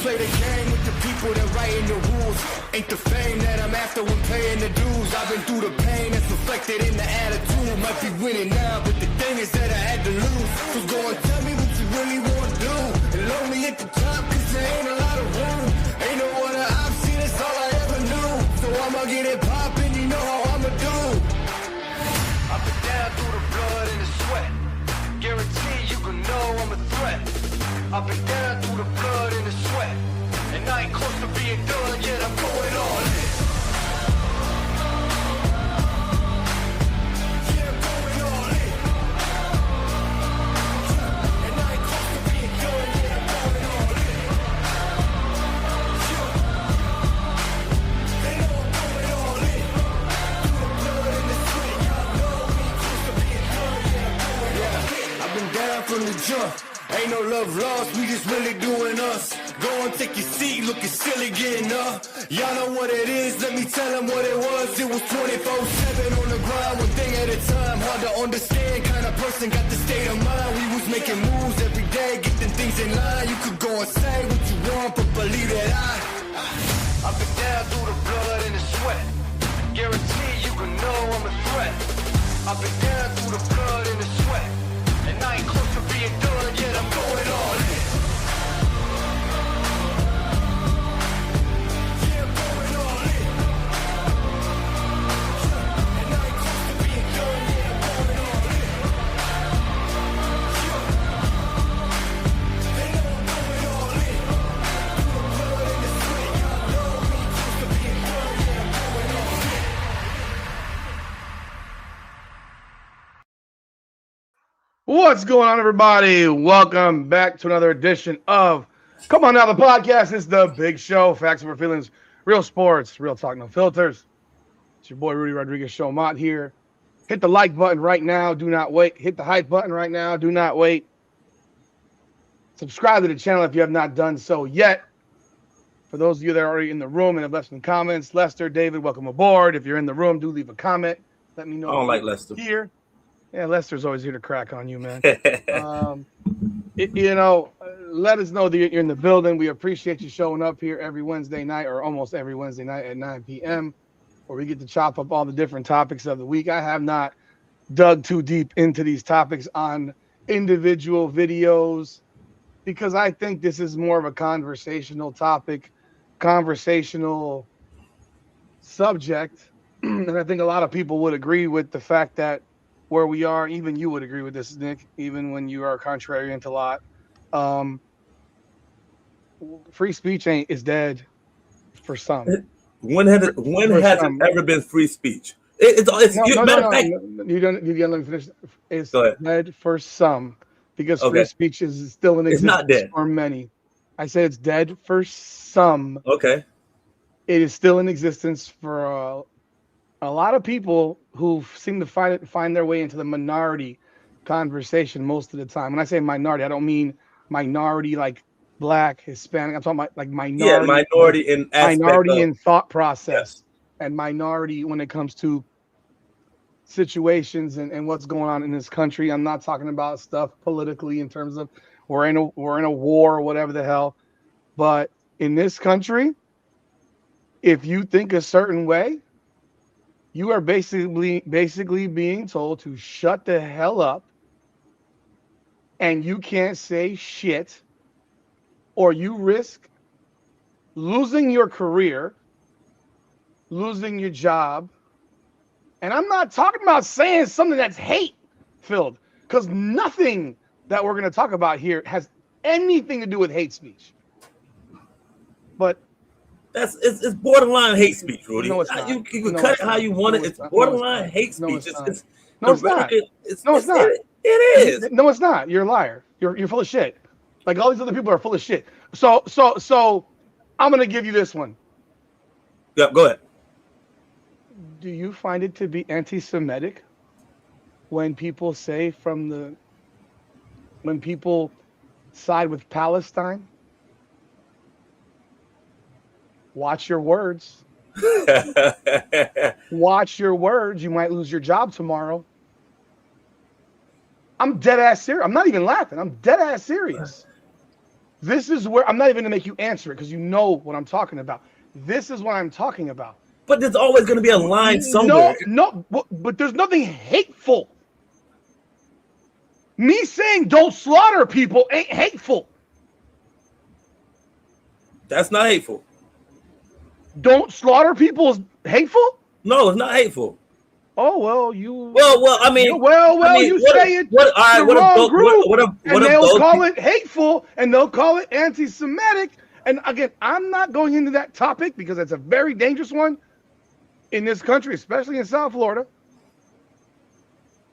play the game with the people that writing the rules. Ain't the fame that I'm after when paying the dues. I've been through the pain that's reflected in the attitude. Might be winning now, but the thing is that I had to lose. So go and tell me what you really want to do. And lonely at the top, cause there ain't a lot of room. Ain't no other option, that's all I ever knew. So I'ma get it poppin', you know how I'ma do. I've been down through the blood and the sweat. Guarantee you can know I'm a threat. I've been down through the blood and the sweat. And I ain't close to being done yet, I'm going all in. Yeah, I'm going all in. And I ain't close to being done yet, I'm going all in. Yeah. They know I'm going all in. Through the blood and the sweat, y'all know we ain't close to being done yet, I'm going all in. I've been down from the jump. Ain't no love lost, we just really doing us. Go and take your seat, looking silly getting up. Y'all know what it is, let me tell them what it was. It was 24/7 on the grind, one thing at a time. Hard to understand, kind of person, got the state of mind. We was making moves every day, getting things in line. You could go and say what you want, but believe that I've been down through the blood and the sweat. Guarantee you can know I'm a threat. I've been down through the blood and the sweat. And I ain't close to being done yet, I'm going all in. Yeah, I'm going all in. And I ain't close to being done yet, I'm going all in. Yeah. They know I'm going all in. Through the blood and the sweat, y'all know we ain't close to being done yet, I'm going all in. What's going on, everybody? Welcome back to another edition of Come On Now, the podcast. It's the big show. Facts over feelings, real sports, real talk, no filters. It's your boy, Rudy Rodriguez Showmont here. Hit the like button right now. Do not wait. Hit the hype button right now. Do not wait. Subscribe to the channel if you have not done so yet. For those of you that are already in the room and have left some comments, Lester, David, welcome aboard. If you're in the room, do leave a comment. Let me know. I don't like Lester. Here. Yeah, Lester's always here to crack on you, man. Let us know that you're in the building. We appreciate you showing up here every Wednesday night, or almost every Wednesday night at 9 p.m., where we get to chop up all the different topics of the week. I have not dug too deep into these topics on individual videos because I think this is more of a conversational topic, conversational subject. And I think a lot of people would agree with the fact that where we are, even you would agree with this, Nick, even when you are contrarian to a lot. Free speech is dead for some. When has it ever been free speech? You let me finish. It's dead for some because free speech is still in existence. It's not dead for many. I said it's dead for some. Okay. It is still in existence for a lot of people who seem to find their way into the minority conversation most of the time. When I say minority, I don't mean minority like Black, Hispanic. I'm talking about like minority in thought process, and minority when it comes to situations and what's going on in this country. I'm not talking about stuff politically in terms of we're in a war or whatever the hell, but in this country, if you think a certain way, you are basically being told to shut the hell up, and you can't say shit, or you risk losing your career, losing your job. And I'm not talking about saying something that's hate-filled, because nothing that we're going to talk about here has anything to do with hate speech. But it's borderline hate speech, Rudy. No, it's not. You can cut it how you want it. It's borderline hate speech. No, it's not. It is. No, it's not. You're a liar. You're full of shit. Like all these other people are full of shit. So I'm gonna give you this one. Yeah, go ahead. Do you find it to be anti-Semitic when people say when people side with Palestine? Watch your words. Watch your words. You might lose your job tomorrow. I'm dead ass serious. I'm not even laughing. I'm dead ass serious. This is where I'm not even going to make you answer it because you know what I'm talking about. This is what I'm talking about. But there's always going to be a line somewhere. No, but there's nothing hateful. Me saying don't slaughter people ain't hateful. That's not hateful. Don't slaughter people is hateful? No, it's not hateful. Oh well, you say it. And they'll call it hateful, and they'll call it anti-Semitic. And again, I'm not going into that topic because it's a very dangerous one in this country, especially in South Florida.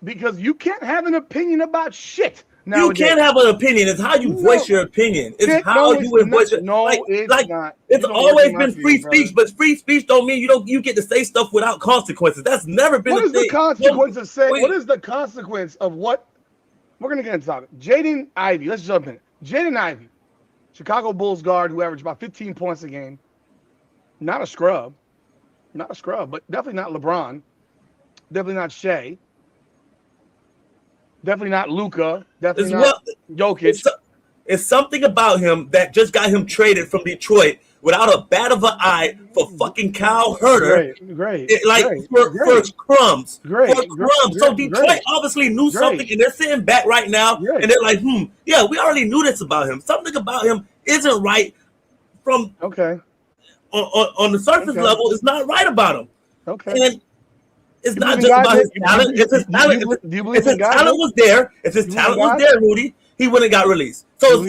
Because you can't have an opinion about shit. Nowadays. You can't have an opinion. It's how you voice your opinion. It's how you voice it. No, it's not. It's always been free speech, but free speech don't mean you get to say stuff without consequences. That's never been. What is the consequence of saying? What is the consequence of what? We're gonna get into topic. Jaden Ivey. Let's jump in. Jaden Ivey, Chicago Bulls guard who averaged about 15 points a game. Not a scrub, but definitely not LeBron. Definitely not Shea. Definitely not Luka. Definitely not Jokic. It's something about him that just got him traded from Detroit without a bat of an eye for fucking Kyle Herter. Great. For crumbs. Great. So Detroit obviously knew something, and they're sitting back right now, and they're like, yeah, we already knew this about him. Something about him isn't right from on the surface level. It's not right about him. Okay. And it's not just about his talent. If his talent was there, Rudy, he wouldn't have got released. So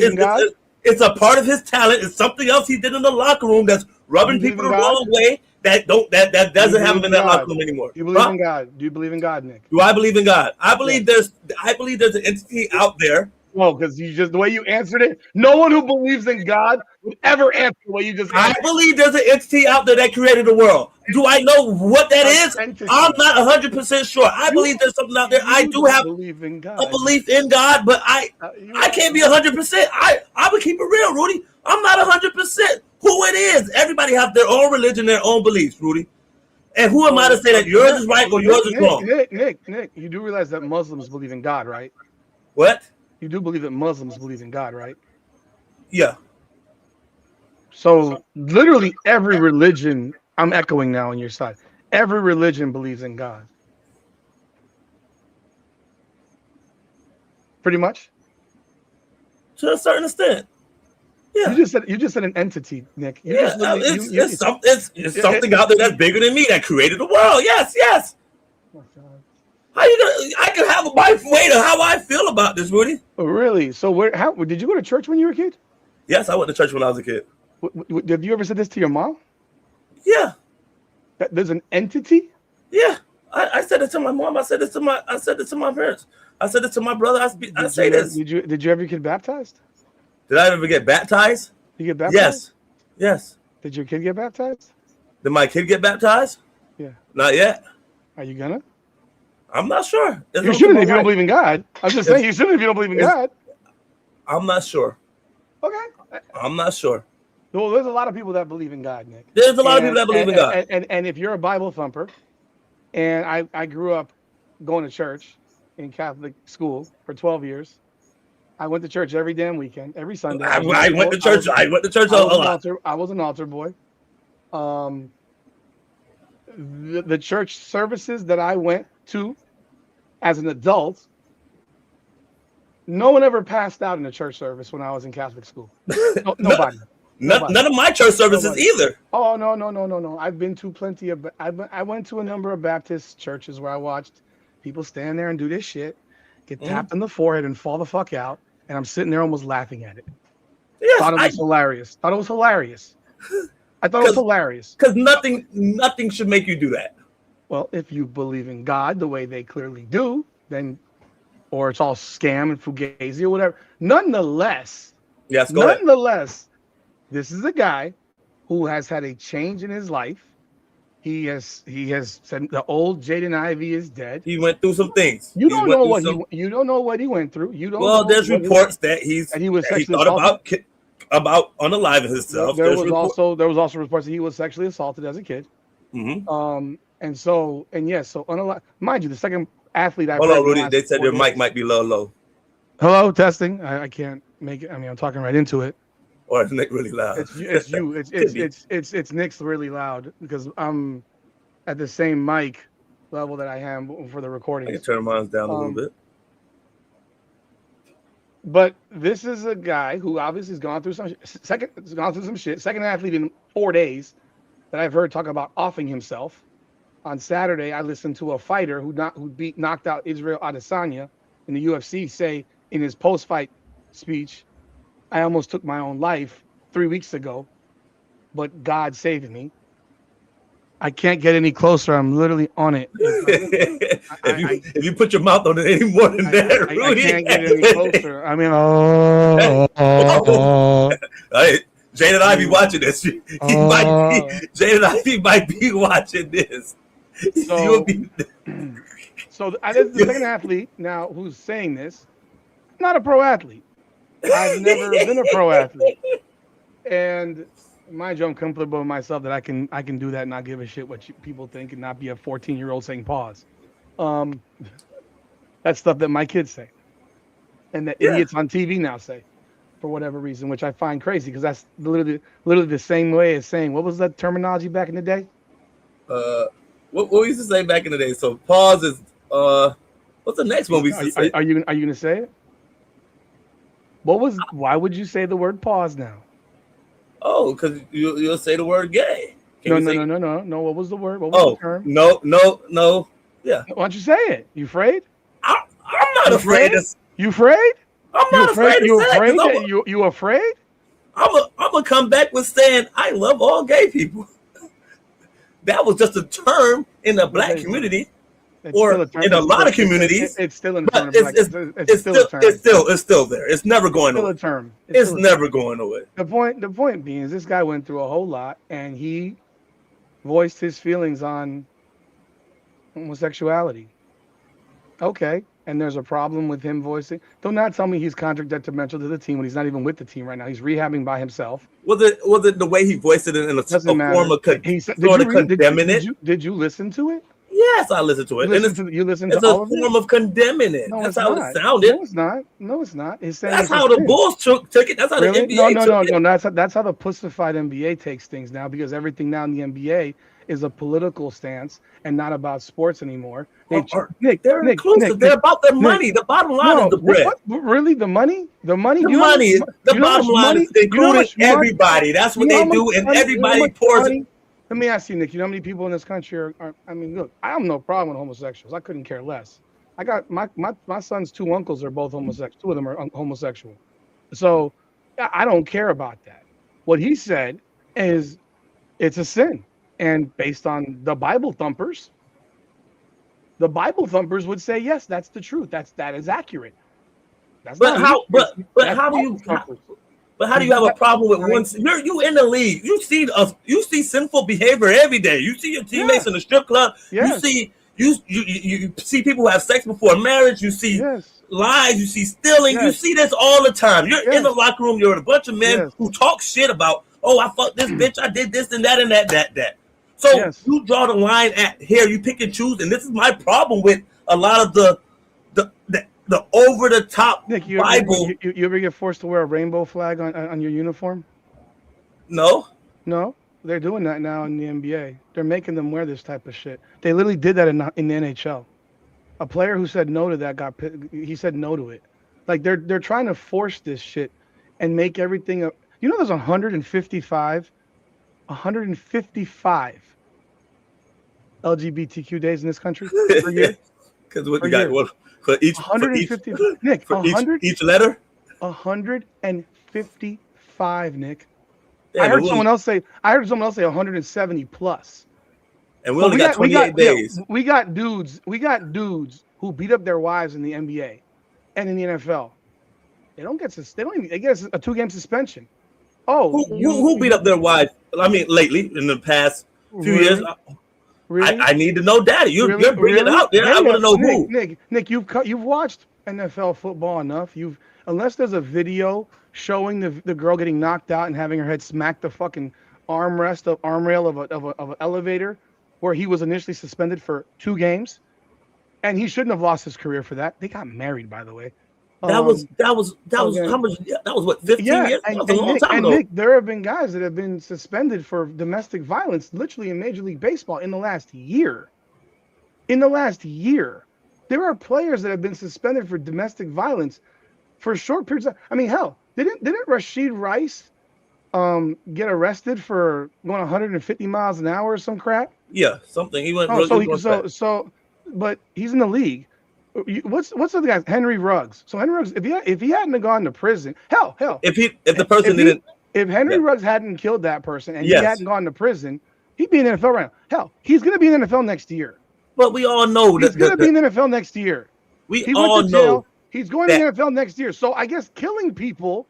it's a part of his talent. It's something else he did in the locker room that's rubbing people the wrong way that doesn't have him in that locker room anymore. Do you believe in God? Do you believe in God, Nick? Do I believe in God? I believe there's an entity out there. Well, because the way you answered it, no one who believes in God would ever answer the way you just answered. I believe there's an entity out there that created the world. Do I know what that is? I'm not 100% sure. I believe there's something out there. I do have a belief in God, but I can't be 100%. I would keep it real, Rudy. I'm not 100% who it is. Everybody has their own religion, their own beliefs, Rudy. And who am I to say that yours is right or yours is wrong? Nick, you do realize that Muslims believe in God, right? What? You do believe that Muslims believe in God, right? Yeah. So literally every religion, I'm echoing now on your side, every religion believes in God. Pretty much? To a certain extent. Yeah. You just said an entity, Nick. It's something out there that's bigger than me that created the world. Yes. Oh, God. How you gonna? I can have my way to how I feel about this, Rudy. Oh, really? So how did you go to church when you were a kid? Yes, I went to church when I was a kid. Have you ever said this to your mom? Yeah. That there's an entity? Yeah. I said it to my mom. I said it to my parents. I said it to my brother. I say this. Did you ever get baptized? Did I ever get baptized? You get baptized? Yes. Did your kid get baptized? Did my kid get baptized? Yeah. Not yet. Are you gonna? I'm not sure. You shouldn't if you don't believe in God. I'm just saying you shouldn't if you don't believe in God. I'm not sure. Okay. I'm not sure. Well, there's a lot of people that believe in God, Nick. There's a lot of people that believe in God. And if you're a Bible thumper, and I grew up going to church in Catholic school for 12 years. I went to church every damn weekend, every Sunday. I went to church. I went to church a lot. I was an altar boy. The church services that I went to as an adult, no one ever passed out in a church service when I was in Catholic school. Nobody. None of my church services either. Oh, no. I've been to plenty of. I went to a number of Baptist churches where I watched people stand there and do this shit, get tapped on the forehead and fall the fuck out, and I'm sitting there almost laughing at it. Yes, Thought it was hilarious. I thought it was hilarious. Because nothing should make you do that. Well, if you believe in God the way they clearly do, then, or it's all scam and fugazi or whatever. Nonetheless, yes, go ahead. This is a guy who has had a change in his life. He has said the old Jaden Ivey is dead. He went through some things. You don't know what he went through. Well, there's reports that he thought about unaliving himself. There was also reports that he was sexually assaulted as a kid. Mm-hmm. So mind you, the second athlete Hold on, Rudy. They said your mic might be low. Hello, testing. I can't make it. I mean, I'm talking right into it. Or is Nick really loud? It's you. It's Nick's really loud because I'm at the same mic level that I am for the recording. I can turn mine down a little bit. But this is a guy who obviously has gone through some shit. Second athlete in 4 days that I've heard talk about offing himself. On Saturday, I listened to a fighter who knocked out Israel Adesanya in the UFC say in his post-fight speech, "I almost took my own life 3 weeks ago, but God saved me." I can't get any closer. I'm literally on it. If you put your mouth on it any more than that, I can't get any closer. I mean, Hey, Jaden Ivey watching this. Jaden Ivey might be watching this. So I think the second athlete now who's saying this, not a pro athlete. I've never been a pro athlete, and mind you, I'm comfortable with myself that I can do that and not give a shit what people think and not be a 14-year-old saying pause. That's stuff that my kids say, and that idiots on TV now say, for whatever reason, which I find crazy because that's literally the same way as saying, what was that terminology back in the day? What we used to say back in the day. So pause is what's the next one we used to say? Are you gonna say it? Why would you say the word pause now? Oh, because you'll say the word gay. No. What was the word? What was the term? No. Yeah. Why don't you say it? You afraid? I'm not afraid. You afraid? I'm not afraid. You afraid? You afraid? I'm gonna come back with saying I love all gay people. That was just a term in the black community, or in a lot of communities. It's still in the term. It's still there. It's never going away. It's still a term. It's never going away. The point being is this guy went through a whole lot, and he voiced his feelings on homosexuality. Okay, and there's a problem with him voicing. Do not tell me he's contract detrimental to the team when he's not even with the team right now. He's rehabbing by himself. Was it the way he voiced it in a form of condemning it? Did you listen to it? Yes, I listened to it. You listened to it's all a form of condemning it. No, that's how it sounded. No, it's not. It's saying that's how the Bulls took it. That's how the NBA took it. No. That's how the pussified NBA takes things now, because everything now in the NBA is a political stance and not about sports anymore. They're inclusive. They're about the money. The bottom line is the bread. Really, the money? The bottom line is including everybody. That's what they do, and everybody pours it. Let me ask you, Nick. You know how many people in this country are? I mean, look, I have no problem with homosexuals. I couldn't care less. I got my son's two uncles are both homosexual. Two of them are homosexual. So I don't care about that. What he said is it's a sin, and based on the Bible thumpers would say yes, that's the truth. That is accurate. But how do you have a problem with one? You in the league. You see sinful behavior every day. You see your teammates in the strip club. Yes. You see people who have sex before marriage. You see lies. You see stealing. You see this all the time. You're in the locker room. You're with a bunch of men who talk shit about, oh, I fucked this bitch. I did this and that and that. So you draw the line at here. You pick and choose, and this is my problem with a lot of the over the top Nick, Bible. You ever get forced to wear a rainbow flag on your uniform? No, they're doing that now in the NBA. They're making them wear this type of shit. They literally did that in the NHL. A player who said no to that he said no to it. Like they're trying to force this shit and make everything up. You know, there's 155 LGBTQ days in this country per year. Because what you got? What for each? 150. Nick, each letter. 155, Nick. Yeah, I heard someone else say 170 plus. And we only got 28 days. We got dudes who beat up their wives in the NBA and in the NFL. They get a 2-game suspension. Oh, who beat up their wife? I mean, lately in the past few years. Really? I need to know, Daddy. You're bringing it out there. I want to know who. Nick, you've watched NFL football enough. Unless there's a video showing the girl getting knocked out and having her head smack the fucking armrail of an elevator, where he was initially suspended for 2 games, and he shouldn't have lost his career for that. They got married, by the way. That was how much? That was what, 15 years? That was a long time ago. Nick, there have been guys that have been suspended for domestic violence, literally in Major League Baseball in the last year. In the last year, there are players that have been suspended for domestic violence for short periods of, I mean, hell, didn't Rashid Rice get arrested for going 150 miles an hour or some crap? Yeah, something. He went. But he's in the league. What's the other guy? Henry Ruggs. So Henry Ruggs, if he hadn't gone to prison, hell, if Henry Ruggs hadn't killed that person and he hadn't gone to prison, he'd be in the NFL right now. Hell, he's going to be in the NFL next year. But we all know he's going to be in the NFL next year. He all know he's going to the NFL next year. So I guess killing people.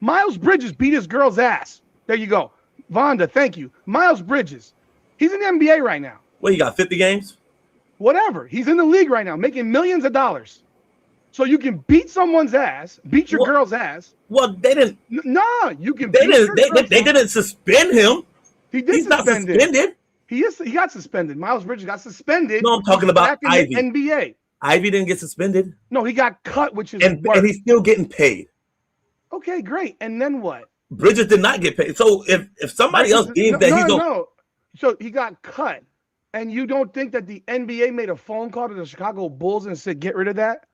Miles Bridges beat his girl's ass. There you go, Vonda. Thank you, Miles Bridges. He's in the NBA right now. Well, he got 50 games. Whatever. He's in the league right now, making millions of dollars. So you can beat someone's ass, beat your girl's ass. Well, they didn't. No, you can. They didn't suspend him. He's not suspended. He got suspended. Miles Bridges got suspended. No, I'm talking about Ivy. NBA. Ivy didn't get suspended. No, he got cut, which is and he's still getting paid. Okay, great. And then what? Bridges did not get paid. So if somebody else deems that he's no. So he got cut. And you don't think that the NBA made a phone call to the Chicago Bulls and said, get rid of that?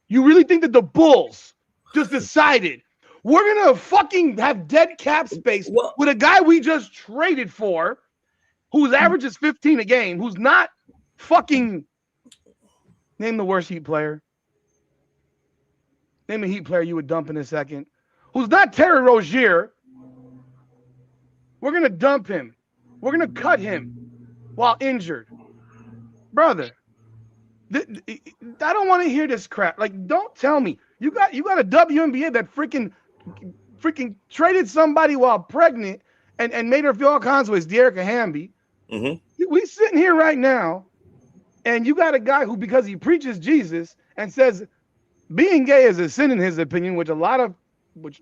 You really think that the Bulls just decided we're going to fucking have dead cap space with a guy we just traded for whose average is 15 a game, who's not fucking – name the worst Heat player. Name a Heat player you would dump in a second. Who's not Terry Rozier. We're going to dump him. We're going to cut him while injured. Brother, I don't want to hear this crap. Like, don't tell me. You got a WNBA that freaking traded somebody while pregnant and made her feel all kinds of ways, De'Arica Hamby. Mm-hmm. We sitting here right now, and you got a guy who, because he preaches Jesus and says being gay is a sin in his opinion, which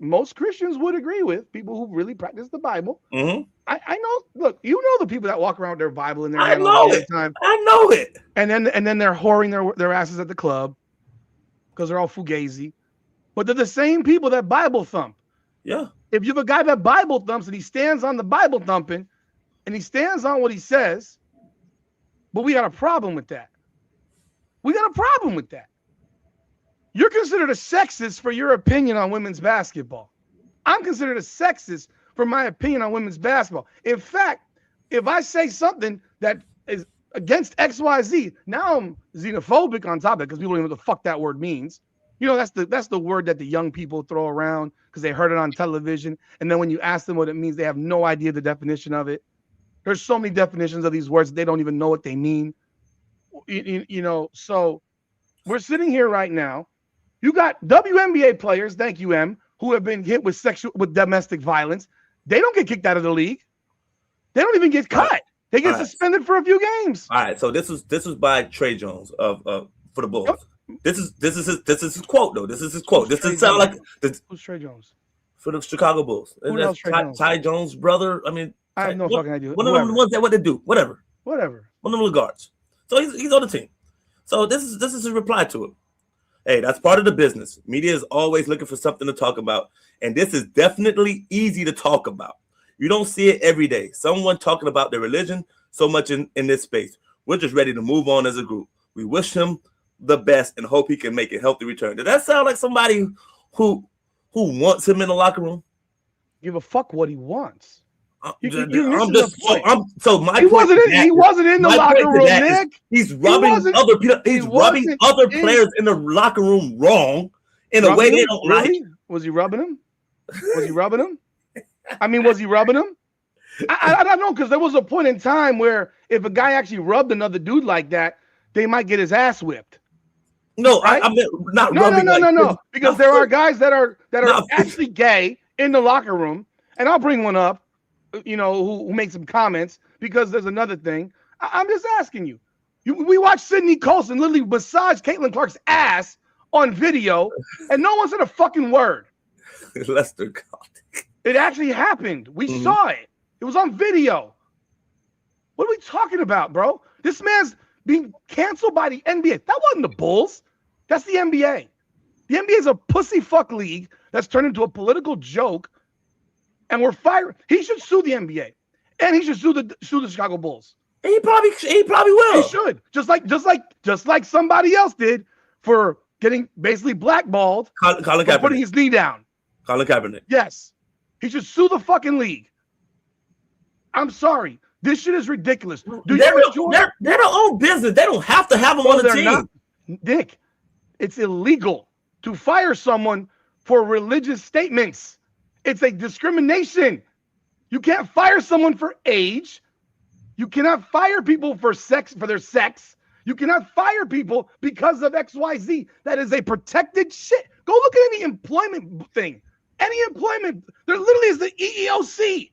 most Christians would agree with, people who really practice the Bible. Mm-hmm. I know. Look, you know the people that walk around with their Bible in their hand all the time. I know it. And then they're whoring their asses at the club because they're all fugazi. But they're the same people that Bible thump. Yeah. If you have a guy that Bible thumps and he stands on the Bible thumping and he stands on what he says, but we got a problem with that. You're considered a sexist for your opinion on women's basketball. I'm considered a sexist for my opinion on women's basketball. In fact, if I say something that is against XYZ, now I'm xenophobic on top of it because people don't even know what the fuck that word means. You know, that's the word that the young people throw around because they heard it on television. And then when you ask them what it means, they have no idea the definition of it. There's so many definitions of these words, they don't even know what they mean. You know, so we're sitting here right now. You got WNBA players, thank you, M, who have been hit with domestic violence. They don't get kicked out of the league. They don't even get cut. They get suspended for a few games. All right. So this was by Trey Jones for the Bulls. This is his quote though. This is his quote. This doesn't sound like who's Trey Jones for the Chicago Bulls. Who else? Ty Jones' brother. I mean, I have no fucking idea. One of them ones that what they do. Whatever. One of them guards. So he's on the team. So this is his reply to it. Hey, that's part of the business. Media is always looking for something to talk about. And this is definitely easy to talk about. You don't see it every day. Someone talking about their religion so much in this space. We're just ready to move on as a group. We wish him the best and hope he can make a healthy return. Does that sound like somebody who wants him in the locker room? Give a fuck what he wants. He wasn't in the locker room, Nick. He's rubbing other players in the locker room wrong in a way they don't like. Was he rubbing him? I mean, was he rubbing him? I don't know, because there was a point in time where if a guy actually rubbed another dude like that, they might get his ass whipped. No, right? I'm not rubbing. No. Because there are guys that are actually gay in the locker room, and I'll bring one up. You know, who makes some comments, because there's another thing. I'm just asking you. We watched Sydney Colson literally massage Caitlin Clark's ass on video, and no one said a fucking word. Lester God. It actually happened. We saw it. It was on video. What are we talking about, bro? This man's being canceled by the NBA. That wasn't the Bulls. That's the NBA. The NBA is a pussy fuck league that's turned into a political joke, and we're firing. He should sue the NBA, and he should sue the Chicago Bulls. He probably will. He should, just like somebody else did for getting basically blackballed Colin for Kaepernick. putting his knee down. Colin Kaepernick. Yes, he should sue the fucking league. I'm sorry. This shit is ridiculous. They're their own business. They don't have to have them on the team. Not. Nick, it's illegal to fire someone for religious statements. It's a discrimination. You can't fire someone for age. You cannot fire people for their sex. You cannot fire people because of XYZ. That is a protected shit. Go look at any employment thing. Any employment. There literally is the EEOC.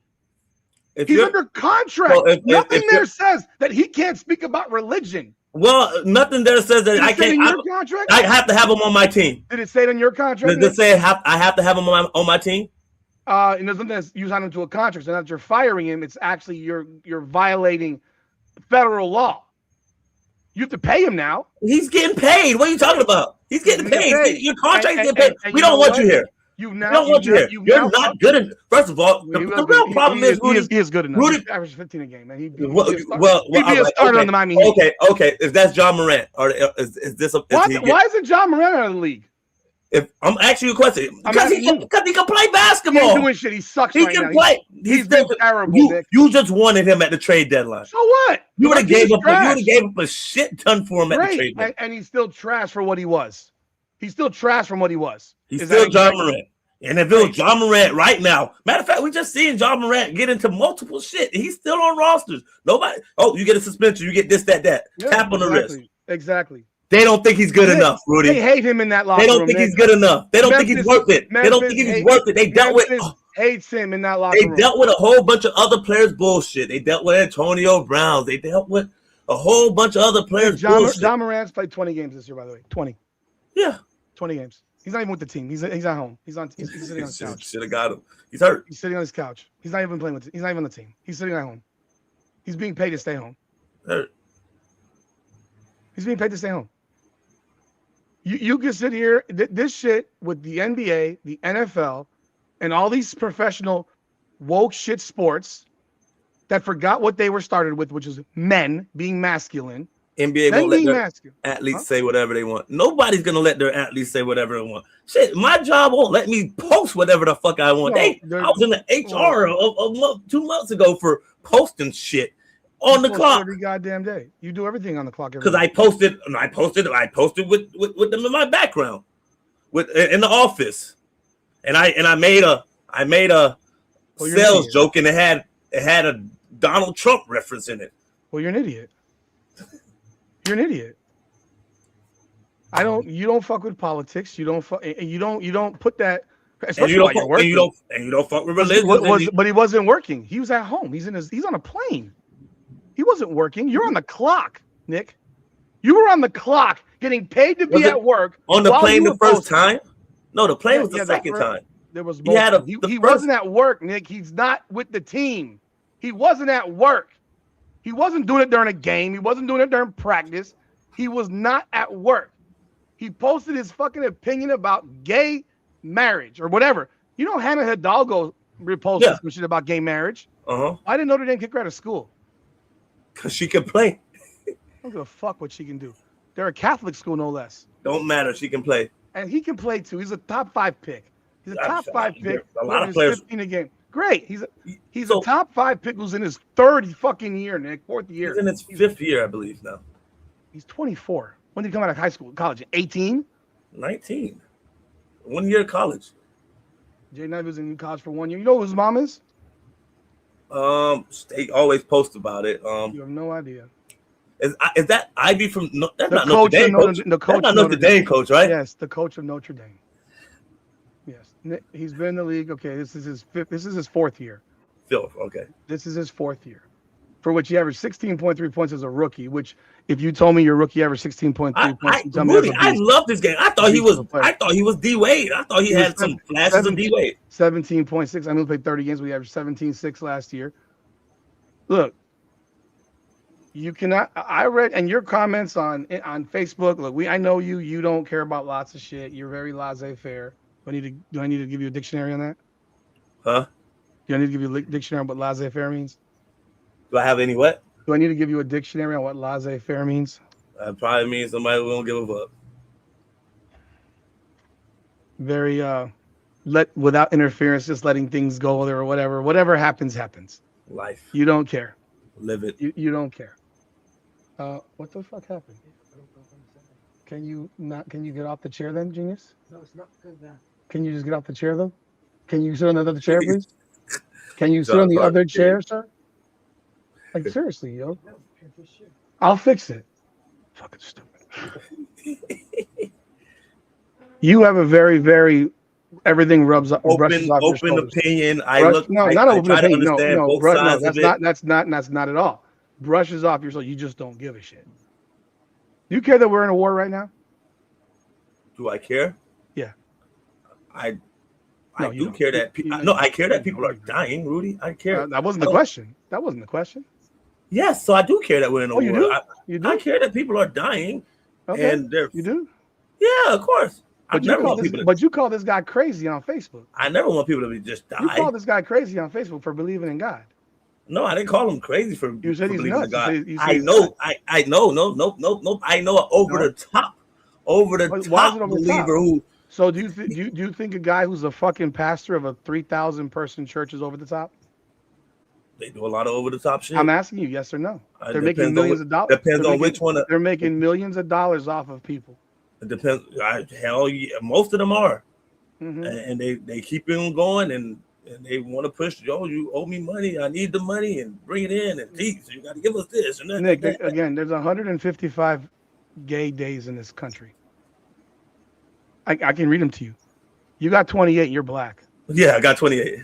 He's under contract. Well, nothing there says that he can't speak about religion. Well, nothing there says that I can't. I have to have him on my team. Did it say it in your contract? Did it say I have to have him on my team? And there's nothing that you sign him to a contract. So not you're firing him. It's actually you're violating federal law. You have to pay him now. He's getting paid. What are you talking about? He's getting paid. Your contract is getting paid. We don't want you here. We don't want you here. You're not good enough. First of all, the real problem is he is good enough. He averages 15 a game, man. He'd be a starter on the Miami Heat. Okay. If that's John Morant, or is this a? Why isn't John Morant out of the league? If I'm asking you a question, because he can play basketball. He's doing shit. He sucks. He can play. He's been terrible. You just wanted him at the trade deadline. So what? You would have gave up a shit ton for him at the trade deadline. And he's still trash for what he was. He's still trash from what he was. He's still John Morant. And if it was John Morant right now, matter of fact, we just seen John Morant get into multiple shit. He's still on rosters. Nobody. Oh, you get a suspension. You get this, that. Yeah, tap on the wrist. Exactly. They don't think he's good enough, Rudy. They hate him in that locker room. They don't think he's good enough. They don't think he's worth it. They don't think he's worth it. They dealt with hates him in that locker room. They dealt with a whole bunch of other players' bullshit. They dealt with Antonio Brown. They dealt with a whole bunch of other players' bullshit. John Morant's played 20 games this year, by the way. 20. Yeah. 20 games. He's not even with the team. He's at home. He's sitting on his couch. Should have got him. He's hurt. He's sitting on his couch. He's not even playing with. He's not even on the team. He's sitting at home. He's being paid to stay home. Hurt. He's being paid to stay home. You can sit here. This shit with the NBA, the NFL, and all these professional woke shit sports that forgot what they were started with, which is men being masculine. NBA won't let their athletes say whatever they want. Nobody's gonna let their athletes say whatever they want. Shit, my job won't let me post whatever the fuck I want. I was in the HR 2 months ago for posting shit on the clock. Every goddamn day, you do everything on the clock. Because I posted with them in my background, in the office, and I made a sales joke, and it had a Donald Trump reference in it. Well, you're an idiot. You're an idiot. You don't fuck with politics. You don't put that. Especially while you're working. And you don't fuck with religion. But he wasn't working. He was at home. He's on a plane. He wasn't working. You're on the clock, Nick. You were on the clock, getting paid to be at work. On the plane the first time? No, the plane was the second time. There was both. He wasn't at work, Nick. He's not with the team. He wasn't at work. He wasn't doing it during a game. He wasn't doing it during practice. He was not at work. He posted his fucking opinion about gay marriage or whatever. You know, Hannah Hidalgo reposted some shit about gay marriage. Uh-huh. Why didn't Notre Dame kick her out of school? Because she can play. I don't give a fuck what she can do. They're a Catholic school, no less. Don't matter. She can play. And he can play, too. He's a top 5 pick. He's a top 5 pick. A lot of players. 15 a game. Great. He's a top 5 pick who's in his 3rd fucking year, Nick. 4th year. He's in his 5th year, I believe, now. He's 24. When did he come out of high school? College? 18? 19. 1 year of college. Jaden Ivey was in college for 1 year. You know who his mom is? They always post about it. You have no idea. Is that Ivy from? That's not Notre Dame coach. That's not Notre Dame coach, right? Yes, the coach of Notre Dame. Yes, he's been in the league. Okay, this is his 5th. This is his 4th year. 5th. Okay. This is his 4th year, for which he averaged 16.3 points as a rookie. Which, if you told me your rookie averaged 16.3 points, I love this game. I thought he was D Wade. I thought he had some flashes of D Wade. 17.6. I mean, he played 30 games. We averaged 17.6 last year. Look, You cannot. I read and your comments on Facebook. Look, I know you. You don't care about lots of shit. You're very laissez-faire. Do I need to give you a dictionary on that? Huh? Do I need to give you a dictionary on what laissez-faire means? Do I have any what? Do I need to give you a dictionary on what laissez-faire means? That probably means somebody who don't give a fuck. Very without interference, just letting things go there or whatever. Whatever happens, happens. Life. You don't care. Live it. You don't care. What the fuck happened? Can you get off the chair then, genius? No, it's not good that. Can you just get off the chair though? Can you sit on the other chair, please? Can you sit on the other chair, sir? Like seriously, yo. I'll fix it. Fucking stupid. You have a very, very everything rubs up. Open opinion. I try to understand both sides of it. That's not at all. Brushes off your soul. You just don't give a shit. Do you care that we're in a war right now? Do I care? Yeah. I do care that I care that people are dying, Rudy. I care. That wasn't the question. That wasn't the question. Yes, so I do care that we're in a war. You do? I care that people are dying. Okay. And you do? Yeah, of course. But you call this guy crazy on Facebook. I never want people to just die. You call this guy crazy on Facebook for believing in God. No, I didn't call him crazy for you said he's believing nuts. in God. I know. I know. No. I know over the top believer who. So do you think a guy who's a fucking pastor of a 3,000 person church is over the top? They do a lot of over the top shit. I'm asking you, yes or no. They're making millions of dollars. Depends on which one. They're making millions of dollars off of people. It depends. Hell, yeah, most of them are, mm-hmm. and they keep on going, and they want to push. Yo, you owe me money. I need the money, and bring it in, and please, you got to give us this and that. Nick, again, there's 155 gay days in this country. I can read them to you. You got 28. You're black. Yeah, I got 28.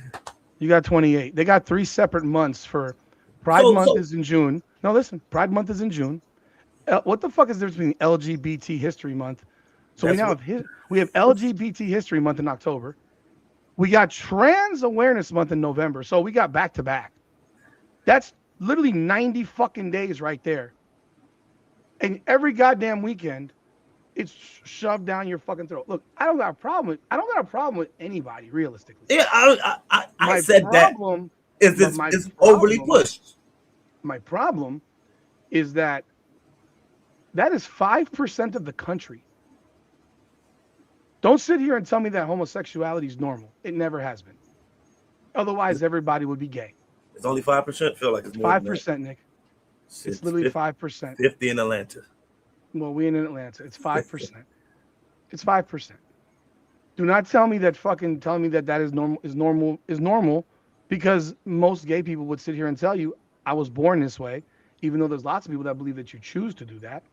You got 28. They got 3 separate months for Pride Month is in June. No, listen, Pride Month is in June. What the fuck is the difference between LGBT History Month? So we have LGBT History Month in October. We got Trans Awareness Month in November. So we got back to back. That's literally 90 fucking days right there. And every goddamn weekend, it's shoved down your fucking throat. Look, I don't got a problem with anybody, realistically. Yeah, I said that. It's overly pushed. My problem is that is 5% of the country. Don't sit here and tell me that homosexuality is normal. It never has been. Otherwise, everybody would be gay. It's only 5%. Feel like it's more 5%, Nick. It's literally 5%. 50 in Atlanta. Well, we in Atlanta. It's 5%. It's 5%. Do not tell me that is normal, because most gay people would sit here and tell you, I was born this way, even though there's lots of people that believe that you choose to do that.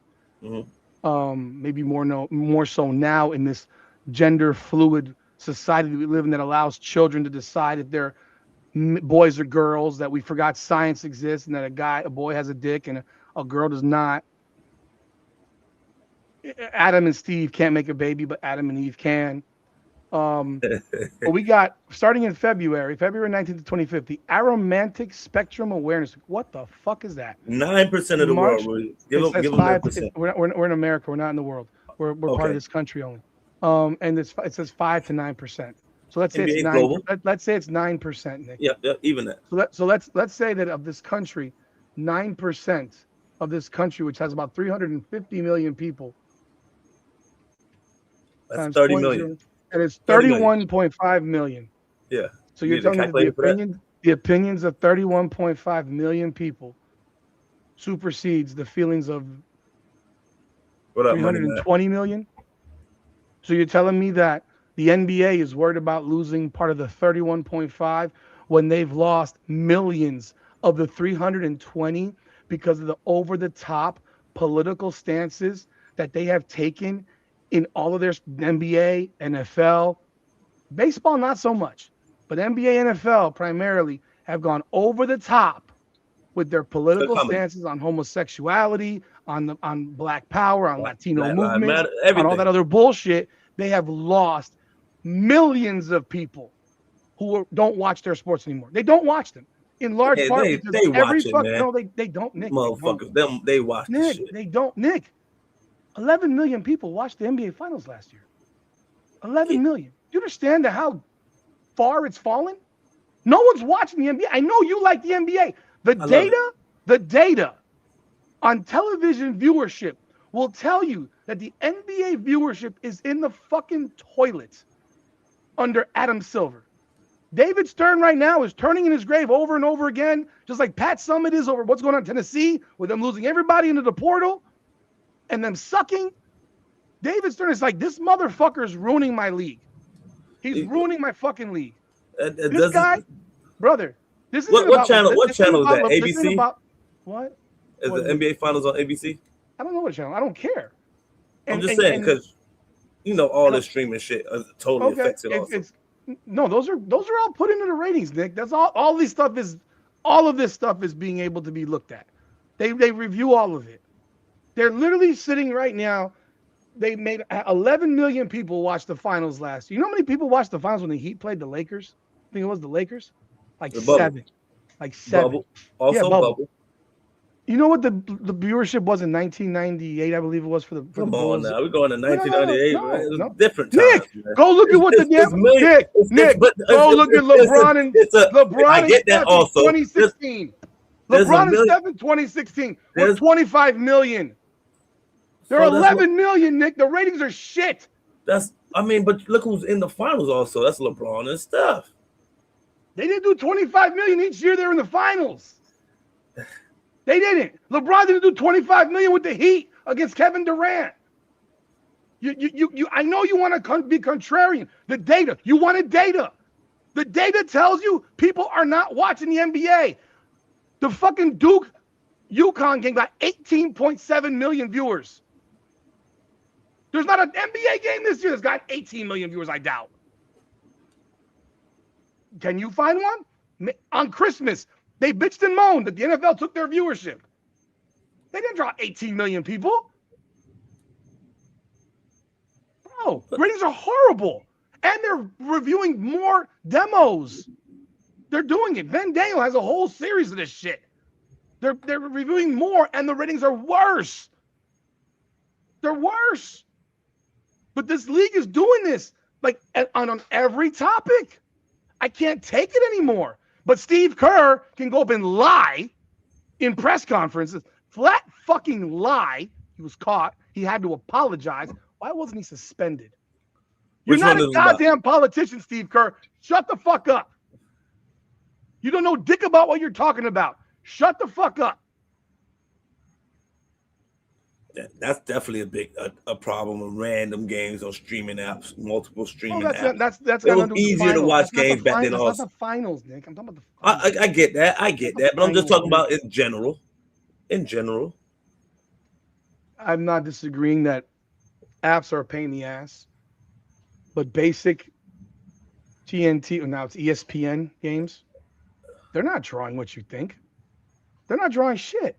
Mm-hmm. Maybe more so now in this gender fluid society that we live in, that allows children to decide if they're boys or girls, that we forgot science exists and that a boy has a dick and a girl does not. Adam and Steve can't make a baby, but Adam and Eve can. But we got, starting in February 19th to 25th, the Aromantic Spectrum Awareness. What the fuck is that? 9% of the world. Give them 9%. We're in America. We're not in the world. We're part of this country only. And it says 5 to 9%. So let's say it's 9%. Let's say it's 9%, Nick. Yeah, even that. So let's say that of this country, 9% of this country, which has about 350 million people. That's 30 million. And it's 31.5 million. Yeah. So you're telling me that the opinions of 31.5 million people supersedes the feelings of 320 million? So you're telling me that the NBA is worried about losing part of the 31.5 when they've lost millions of the 320 because of the over-the-top political stances that they have taken in all of their NBA, NFL, baseball, not so much, but NBA, NFL primarily have gone over the top with their political stances on homosexuality, on Black Power, on Latino movement, on all that other bullshit. They have lost millions of people who don't watch their sports anymore. They don't watch them. in large part they because watch it, man. No, they don't, Nick. Motherfuckers, they watch this shit. They don't, Nick. 11 million people watched the NBA Finals last year. 11 million. Do you understand how far it's fallen? No one's watching the NBA. I know you like the NBA. The data on television viewership will tell you that the NBA viewership is in the fucking toilet under Adam Silver. David Stern right now is turning in his grave over and over again, just like Pat Summitt is over what's going on in Tennessee with them losing everybody into the portal and them sucking. David Stern is like, this motherfucker is ruining my league. He's ruining my fucking league. This guy, brother, this is what channel? What channel is that? ABC? What? Is the NBA Finals on ABC? I don't know what channel. I don't care. I'm just saying because all this streaming shit totally affects it. Also, no, those are all put into the ratings, Nick. That's all. All of this stuff is being able to be looked at. They review all of it. They're literally sitting right now. They made 11 million people watch the finals last year. You know how many people watched the finals when the Heat played the Lakers? I think it was the Lakers. Like 7. Like 7. Bubble. Also bubble. You know what the viewership was in 1998? I believe it was for the. Come on now, we're going to 1998. No, it was different times. Nick, man. go look at what the Nick. Go look at LeBron and LeBron. I get that also. 2016. LeBron and Steph in 2016 were 25 million. They're 11 million, Nick. The ratings are shit. But look who's in the finals also. That's LeBron and Steph. They didn't do 25 million each year they're in the finals. They didn't. LeBron didn't do 25 million with the Heat against Kevin Durant. I know you want to be contrarian. The data. You wanted data. The data tells you people are not watching the NBA. The fucking Duke UConn game got 18.7 million viewers. There's not an NBA game this year that's got 18 million viewers, I doubt. Can you find one? On Christmas, they bitched and moaned that the NFL took their viewership. They didn't draw 18 million people. Bro, ratings are horrible. And they're reviewing more demos. They're doing it. Van Daniel has a whole series of this shit. They're reviewing more, and the ratings are worse. They're worse. But this league is doing this like on every topic. I can't take it anymore. But Steve Kerr can go up and lie in press conferences. Flat fucking lie. He was caught. He had to apologize. Why wasn't he suspended? You're not a goddamn politician, Steve Kerr. Shut the fuck up. You don't know dick about what you're talking about. Shut the fuck up. That's definitely a problem of random games on streaming apps, multiple streaming apps. That's it was easier to watch games back then. That's not the finals, Nick. I'm talking about the finals. I get that. But I'm just talking about in general. I'm not disagreeing that apps are a pain in the ass, but basic TNT, now it's ESPN games, they're not drawing what you think. They're not drawing shit.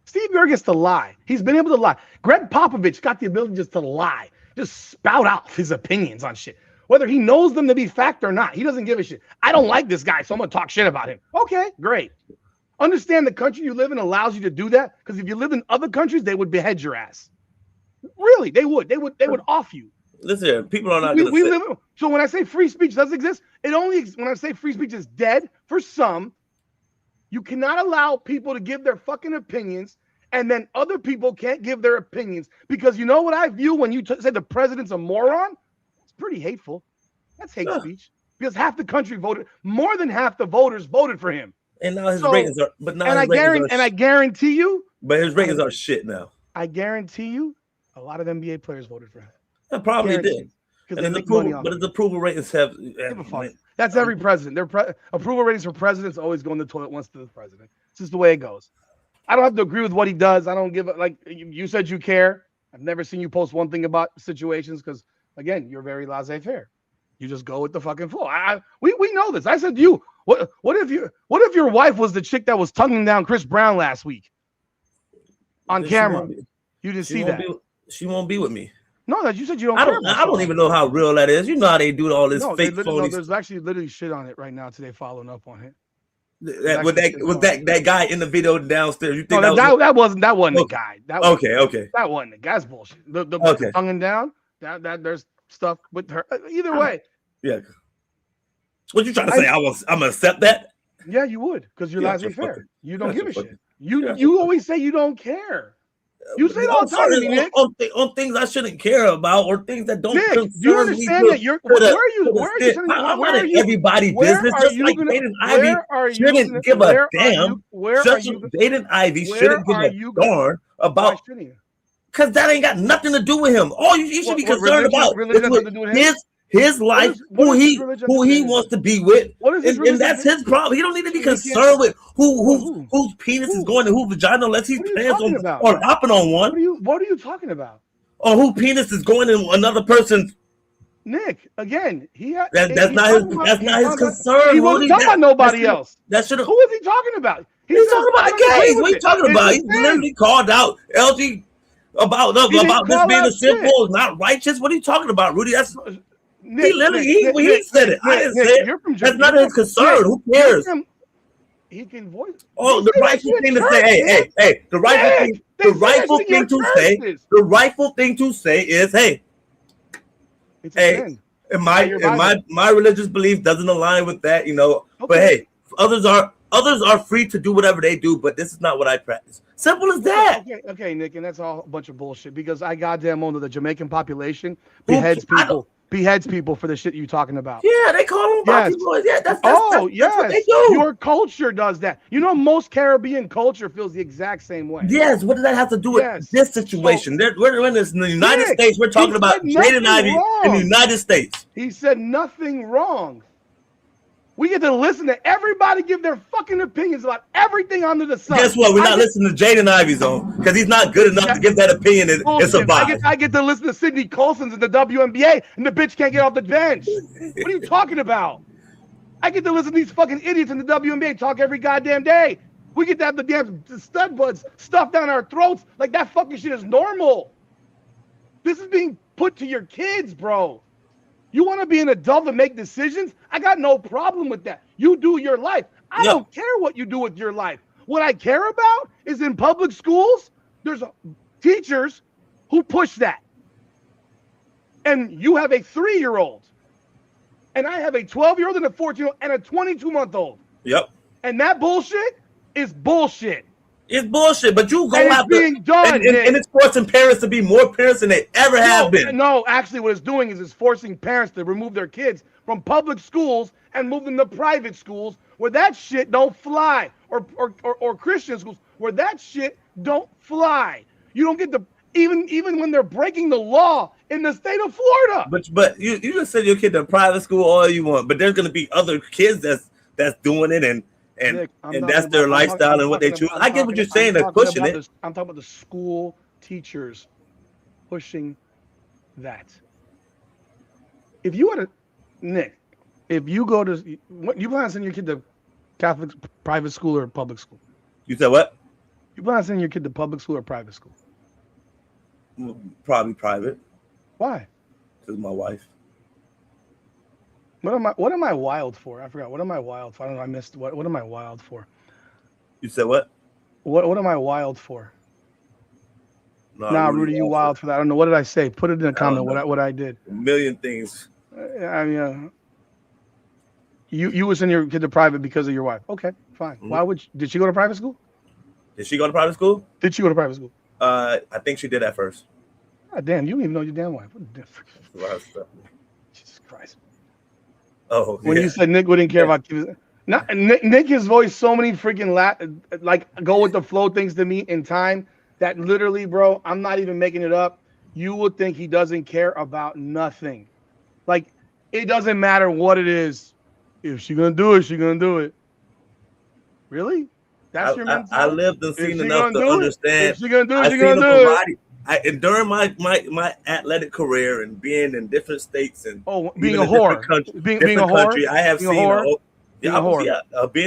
Steve Kerr gets to lie. He's been able to lie. Greg Popovich got the ability just to lie, just spout out his opinions on shit, whether he knows them to be fact or not. He doesn't give a shit. I don't like this guy, so I'm going to talk shit about him. Okay, great. Understand the country you live in allows you to do that, because if you lived in other countries, they would behead your ass. Really, they would. They would off you. Listen, people are not going to. So when I say free speech does exist, when I say free speech is dead for some, you cannot allow people to give their fucking opinions, and then other people can't give their opinions, because you know what I view when you say the president's a moron? It's pretty hateful. That's hate speech, because half the country voted, more than half the voters voted for him. And now his ratings are, I guarantee you. But his ratings are shit now. I guarantee you, a lot of NBA players voted for him. They probably did. But his approval ratings have. That's every president. Their approval ratings for presidents always go in the toilet once to the president. It's just the way it goes. I don't have to agree with what he does. I don't give a, like you said you care. I've never seen you post one thing about situations because, again, you're very laissez-faire. You just go with the fucking flow. We know this. I said to you, what if your wife was the chick that was tonguing down Chris Brown last week on camera? You didn't see that. She won't be with me. No, that you said you don't. I don't even know how real that is. You know how they do all this fake phony. There's actually literally shit on it right now today, following up on it. that guy in the video downstairs? You think that wasn't the guy. Okay. That wasn't the guy's bullshit. The tonguing down. That there's stuff with her. Either way. Yeah. What you trying to say? I'm gonna accept that. Yeah, you would, because you're laissez-faire. You don't give a shit. You always say you don't care. You say it all the time, Nick. On things I shouldn't care about, or things that don't. Nick, do you understand that you're? Where are you? I'm not in everybody's business. Just like Jaden Ivey shouldn't give a damn. Jaden Ivey shouldn't give a darn about. Because that ain't got nothing to do with him. All you should be concerned about is his life, who he wants to be with, and that's his problem. He don't need to be concerned with whose penis is going to whose vagina unless he plans on hopping on one. What are you talking about? Or who penis is going in another person's. Nick, again, that's not his concern. He wasn't talking about nobody else. Who is he talking about? He's talking about the gays. What are you talking about? He literally called out LG about this being a simple, not righteous. What are you talking about, Rudy? That's Nick, he said it. I didn't say it. That's not his concern. Who cares? He can voice. Oh, the rightful thing to say. Hey. The rightful thing to say is, hey. And my religious belief doesn't align with that, you know. Okay. But hey, others are free to do whatever they do, but this is not what I practice. Simple as that. Okay, Nick, and that's all a bunch of bullshit because I goddamn know the Jamaican population beheads people for the shit you talking about. Yeah, they call them Baki boys. Yeah, that's what they do. Your culture does that. You know, most Caribbean culture feels the exact same way. Yes, what does that have to do with this situation? We're in the United States. We're talking about Jaden Ivey in the United States. He said nothing wrong. We get to listen to everybody give their fucking opinions about everything under the sun. Guess what? We're not listening to Jaden Ivey's on because he's not good enough to give that opinion and survive. I get to listen to Sydney Colson's in the WNBA and the bitch can't get off the bench. What are you talking about? I get to listen to these fucking idiots in the WNBA talk every goddamn day. We get to have the damn stud buds stuffed down our throats like that fucking shit is normal. This is being put to your kids, bro. You want to be an adult and make decisions? I got no problem with that. You do your life. I don't care what you do with your life. What I care about is in public schools, there's teachers who push that. And you have a 3-year-old. And I have a 12-year-old and a 14-year-old and a 22-month-old. Yep. And that bullshit is bullshit. It's bullshit, but you go out being done, and it's forcing parents to be more parents than they ever have been. No, actually what it's doing is it's forcing parents to remove their kids from public schools and move them to private schools where that shit don't fly, or Christian schools where that shit don't fly. You don't get the even when they're breaking the law in the state of Florida. But you just send your kid to private school all you want, but there's gonna be other kids that's doing it and Nick, that's their lifestyle and what they choose. I get what you're saying. They're pushing it. I'm talking about the school teachers pushing that. If you had Nick, if you go to, you plan on sending your kid to Catholic private school or public school? You said what? You plan on sending your kid to public school or private school? Probably private. Why? Because my wife. What am I wild for? I forgot. What am I wild for? I don't know. I missed. What am I wild for? You said what? What am I wild for? Nah, Rudy, you wild for that. I don't know. What did I say? Put it in a comment. What I did. A million things. I mean, you would send your kid to private because of your wife. Okay, fine. Mm-hmm. Why would did she go to private school? Did she go to private school? Did she go to private school? I think she did at first. God damn, you don't even know your damn wife. What the difference? Jesus Christ. Oh, when you said Nick wouldn't care about kids. Nick has voiced so many freaking like go with the flow things to me in time that literally, bro, I'm not even making it up. You would think he doesn't care about nothing. Like, it doesn't matter what it is. If she's gonna do it, she's gonna do it. Really? That's your mentality? I lived and seen enough to understand. If she's gonna do it, she's gonna do it. And during my athletic career and being in different states and being a whore, being a whore, I have seen being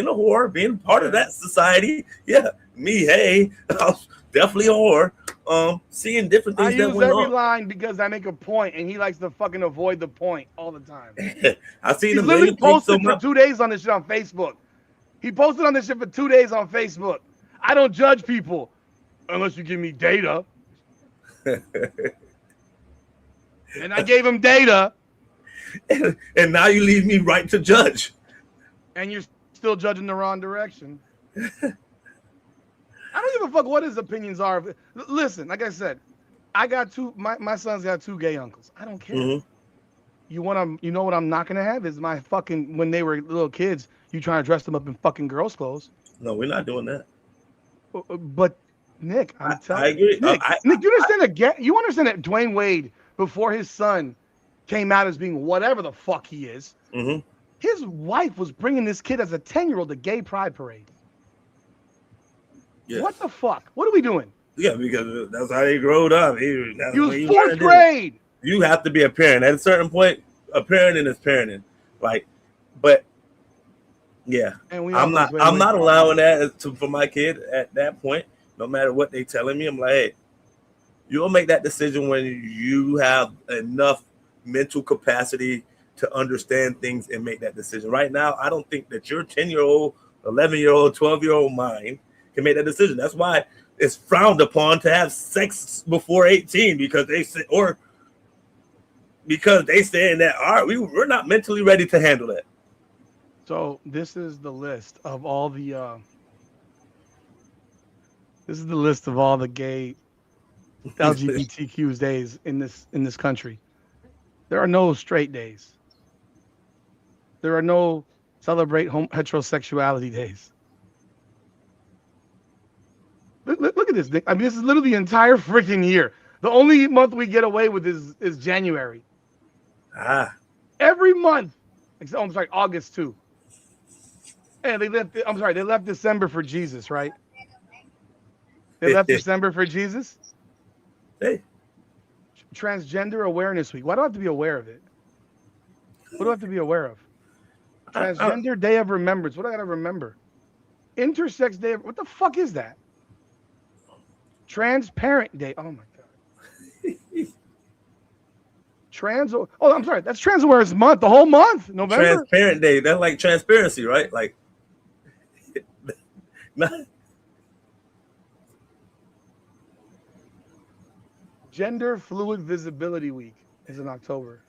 a whore, being part of that society. Yeah, I was definitely a whore. Seeing different things that went on. I use every line because I make a point, and he likes to fucking avoid the point all the time. I seen He's literally posted for 2 days on this shit on Facebook. He posted on this shit for 2 days on Facebook. I don't judge people unless you give me data. And I gave him data. And now you leave me right to judge. And you're still judging the wrong direction. I don't give a fuck what his opinions are. Listen, like I said, I got my son's got 2 gay uncles. I don't care. Mm-hmm. You know what I'm not gonna have is my fucking, when they were little kids, you trying to dress them up in fucking girls' clothes. No, we're not doing that. But Nick, I'm telling you, I agree. Nick, you understand that Dwayne Wade, before his son came out as being whatever the fuck he is, mm-hmm. his wife was bringing this kid as a 10-year-old to gay pride parade. Yes. What the fuck? What are we doing? Yeah, because that's how they growed up. He was 4th grade. You have to be a parent. At a certain point, a parenting is parenting. Like, but yeah, I'm not allowing that for my kid at that point. No matter what they telling me, I'm like, hey, you'll make that decision when you have enough mental capacity to understand things and make that decision. Right now, I don't think that your 10-year-old, 11-year-old, 12-year-old mind can make that decision. That's why it's frowned upon to have sex before 18 because they say, or because they saying that we're not mentally ready to handle that. So this is the list of all the gay LGBTQ days in this country. There are no straight days. There are no celebrate heterosexuality days. Look at this, Nick. I mean, this is literally the entire freaking year. The only month we get away with is January. Every month, I'm sorry, August too. And they left December for Jesus, right? They left December for Jesus. Hey. Transgender Awareness Week. Why do I have to be aware of it? What do I have to be aware of? Transgender Day of Remembrance. What do I got to remember? Intersex Day. What the fuck is that? Transparent Day. Oh my god. I'm sorry. That's Trans Awareness Month. The whole month, November. Transparent Day. That's like transparency, right? Like, Gender Fluid Visibility Week is in October.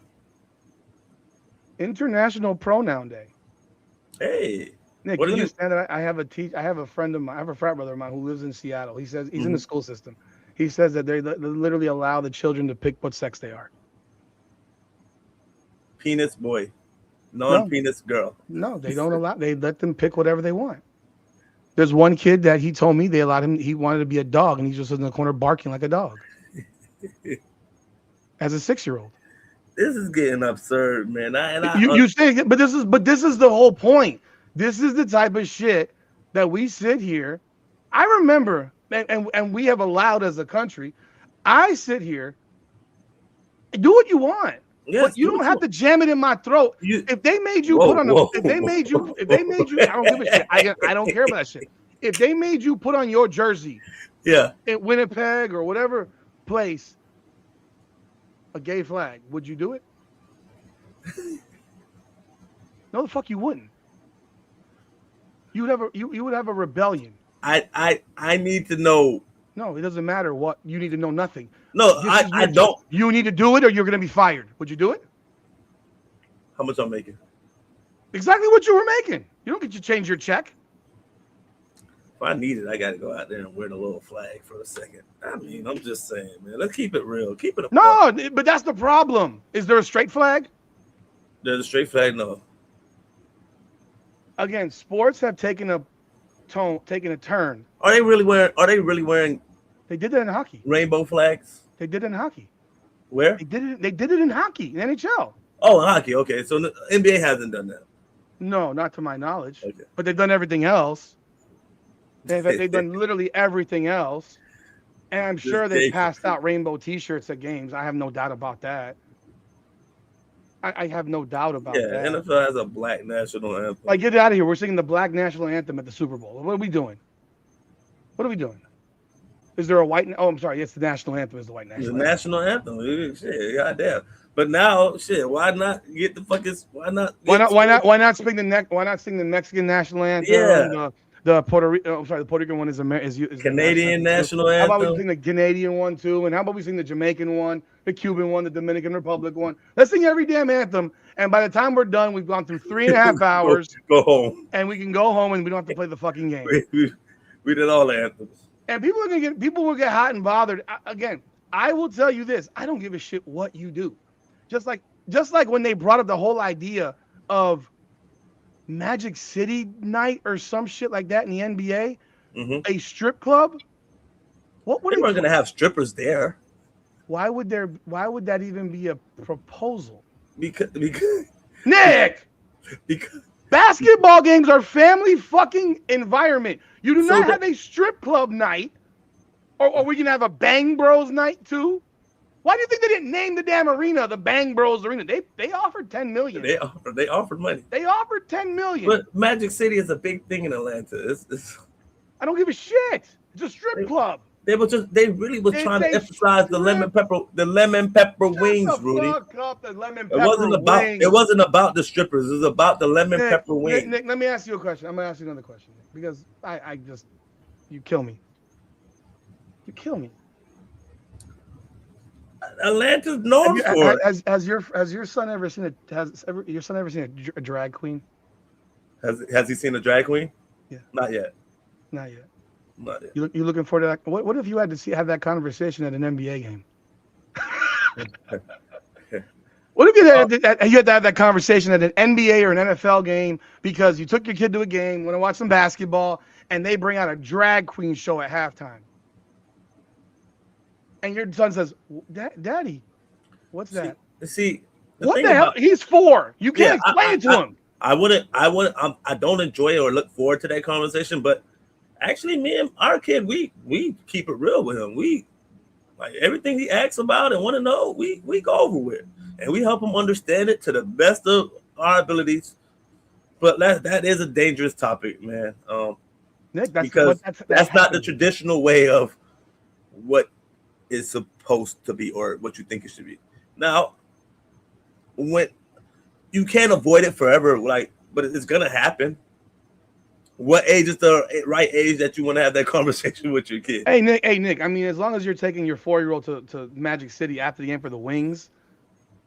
International Pronoun Day. Hey, Nick, you understand that I have a friend of mine, I have a frat brother of mine who lives in Seattle. He says he's in the school system. He says that they literally allow the children to pick what sex they are. Penis boy, non-penis girl. No, they don't allow. They let them pick whatever they want. There's one kid that he told me they allowed him. He wanted to be a dog, and he just was in the corner barking like a dog. As a 6-year-old. This is getting absurd, man. You say, but this is the whole point. This is the type of shit that we sit here. I remember, and we have allowed as a country. I sit here. Do what you want. Yes, but you don't have to jam it in my throat. If they made you put on if they made you, I don't give a shit. I don't care about that shit. If they made you put on your jersey, in Winnipeg or whatever place, a gay flag, would you do it? No, the fuck you wouldn't. You would have a rebellion. I need to know. No, it doesn't matter what. You need to know nothing. No, I don't. You need to do it or you're going to be fired. Would you do it? How much I'm making? Exactly what you were making. You don't get to change your check. If I need it, I got to go out there and wear the little flag for a second. I mean, I'm just saying, man. Let's keep it real. Keep it a No, but that's the problem. Is there a straight flag? There's a straight flag, no. Again, sports have taken a turn. Are they really wearing They did that in hockey. Rainbow flags? They did it in hockey. Where? They did it in hockey, in NHL. Oh, in hockey. Okay. So the NBA hasn't done that. No, not to my knowledge. Okay. But they've done everything else. They've done literally everything else. And I'm sure they passed out rainbow T-shirts at games. I have no doubt about that. I have no doubt about that. Yeah, NFL has a black national anthem. Like, get out of here. We're singing the black national anthem at the Super Bowl. What are we doing? What are we doing? Is there a white? Oh, I'm sorry. It's the national anthem. Is the white national The national anthem. Shit, goddamn. But now, shit, why not get the fucking? Why not? Why not sing the Why not sing the Mexican national anthem? Yeah. The Puerto Rican. The Puerto Rican one is Canadian national anthem. How about we sing the Canadian one too? And how about we sing the Jamaican one, the Cuban one, the Dominican Republic one? Let's sing every damn anthem. And by the time we're done, we've gone through 3.5 hours. Go home. And we can go home and we don't have to play the fucking game. We did all the anthems. And people will get hot and bothered. Again, I will tell you this: I don't give a shit what you do. Just like when they brought up the whole idea of Magic City night or some shit like that in the NBA, a strip club. What would they weren't gonna have strippers there? Why would that even be a proposal? Because Nick. Because basketball games are family fucking environment. You do not have a strip club night, or we can have a Bang Bros night too. Why do you think they didn't name the damn arena the Bang Bros Arena? They offered $10 million. They offered money. They offered $10 million. But Magic City is a big thing in Atlanta. It's I don't give a shit. It's a strip club. They really was trying to emphasize the lemon pepper wings, Rudy. It wasn't about the strippers. It was about the lemon pepper wings. Nick, let me ask you a question. I'm gonna ask you another question because you kill me. You kill me. Atlanta's known for it. Has your son ever seen a drag queen? Has he seen a drag queen? Yeah. Not yet. Not yet. You looking forward to that? What if you had to have that conversation at an NBA game? What if you had to have that conversation at an NBA or an NFL game because you took your kid to a game, want to watch some basketball, and they bring out a drag queen show at halftime? And your son says, "Daddy, what's that?" See, what the hell? He's 4. You can't explain it to him. I don't enjoy it or look forward to that conversation, but actually, me and our kid, we keep it real with him. We like everything he asks about and want to know, we go over with, and we help him understand it to the best of our abilities. But that is a dangerous topic, man. Nick, that's not the traditional way of what is supposed to be or what you think it should be. Now, when you can't avoid it forever, but it's gonna happen. What age is the right age that you want to have that conversation with your kid? Hey Nick. I mean, as long as you're taking your 4-year-old to Magic City after the game for the wings,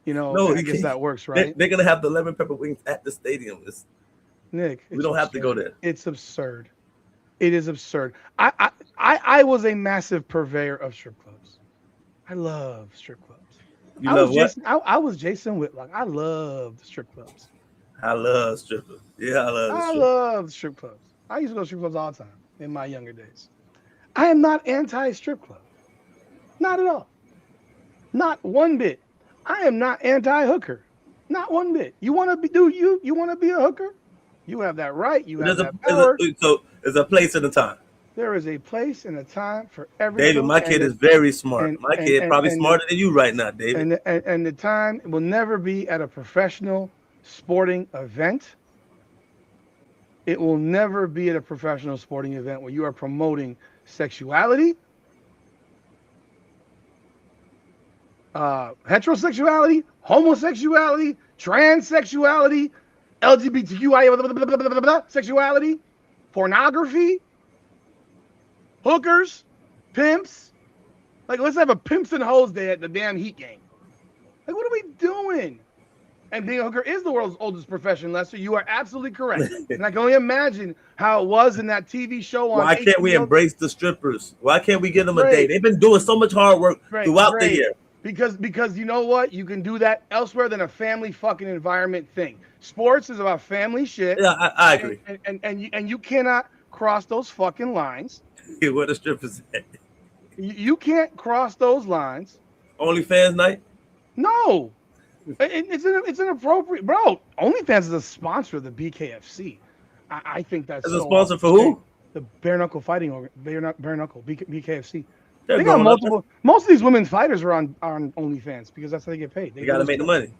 I guess that works, right? They're gonna have the lemon pepper wings at the stadium. Nick, we don't have to go there. It's absurd. It is absurd. I was a massive purveyor of strip clubs. I love strip clubs. I was Jason Whitlock. I love the strip clubs. I love strippers. Yeah, I love strip clubs. I used to go to strip clubs all the time in my younger days. I am not anti-strip club. Not at all. Not one bit. I am not anti-hooker. Not one bit. You want to you want to be a hooker? You have that right. You have that power. So there's a place and a time. There is a place and a time for everything. David, my kid is very smart. My kid probably smarter than you right now, David. And the time will never be at a professional sporting event. It will never be at a professional sporting event where you are promoting sexuality, heterosexuality, homosexuality, transsexuality, LGBTQI sexuality, pornography, hookers, pimps. Like, let's have a pimps and hoes day at the damn Heat game. Like, what are we doing? And being a hooker is the world's oldest profession, Lester. You are absolutely correct. And I can only imagine how it was in that TV show on Why can't we embrace the strippers? Why can't we give them a day? They've been doing so much hard work throughout the year. Because you know what? You can do that elsewhere than a family fucking environment thing. Sports is about family shit. Yeah, I agree. And you cannot cross those fucking lines. Yeah, what the strippers at? You can't cross those lines. OnlyFans night? No. It's inappropriate, bro. OnlyFans is a sponsor of the BKFC. I think that's a sponsor for who? The bare knuckle fighting bare knuckle BKFC. They got multiple. Most of these women's fighters are on OnlyFans because that's how they get paid. They got to make the money.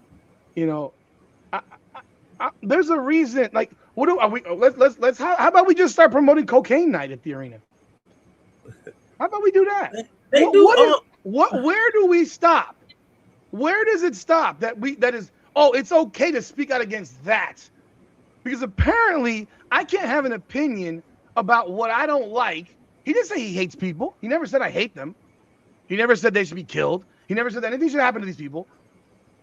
There's a reason. Like, what do we? Let's. How about we just start promoting cocaine night at the arena? How about we do that? They do. Where do we stop? Where does it stop? It's okay to speak out against that. Because apparently I can't have an opinion about what I don't like. He didn't say he hates people. He never said I hate them. He never said they should be killed. He never said that anything should happen to these people.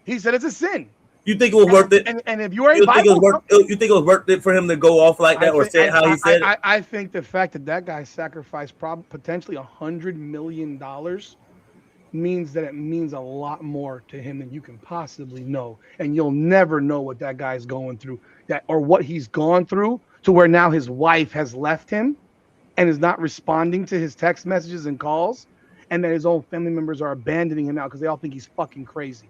He said it's a sin. You think it was worth it? And if you are you think it was worth it for him to go off like that, or say how he said it? I think the fact that guy sacrificed potentially $100 million means that it means a lot more to him than you can possibly know, and you'll never know what that guy's going through, or what he's gone through, to where now his wife has left him and is not responding to his text messages and calls, and that his own family members are abandoning him now because they all think he's fucking crazy.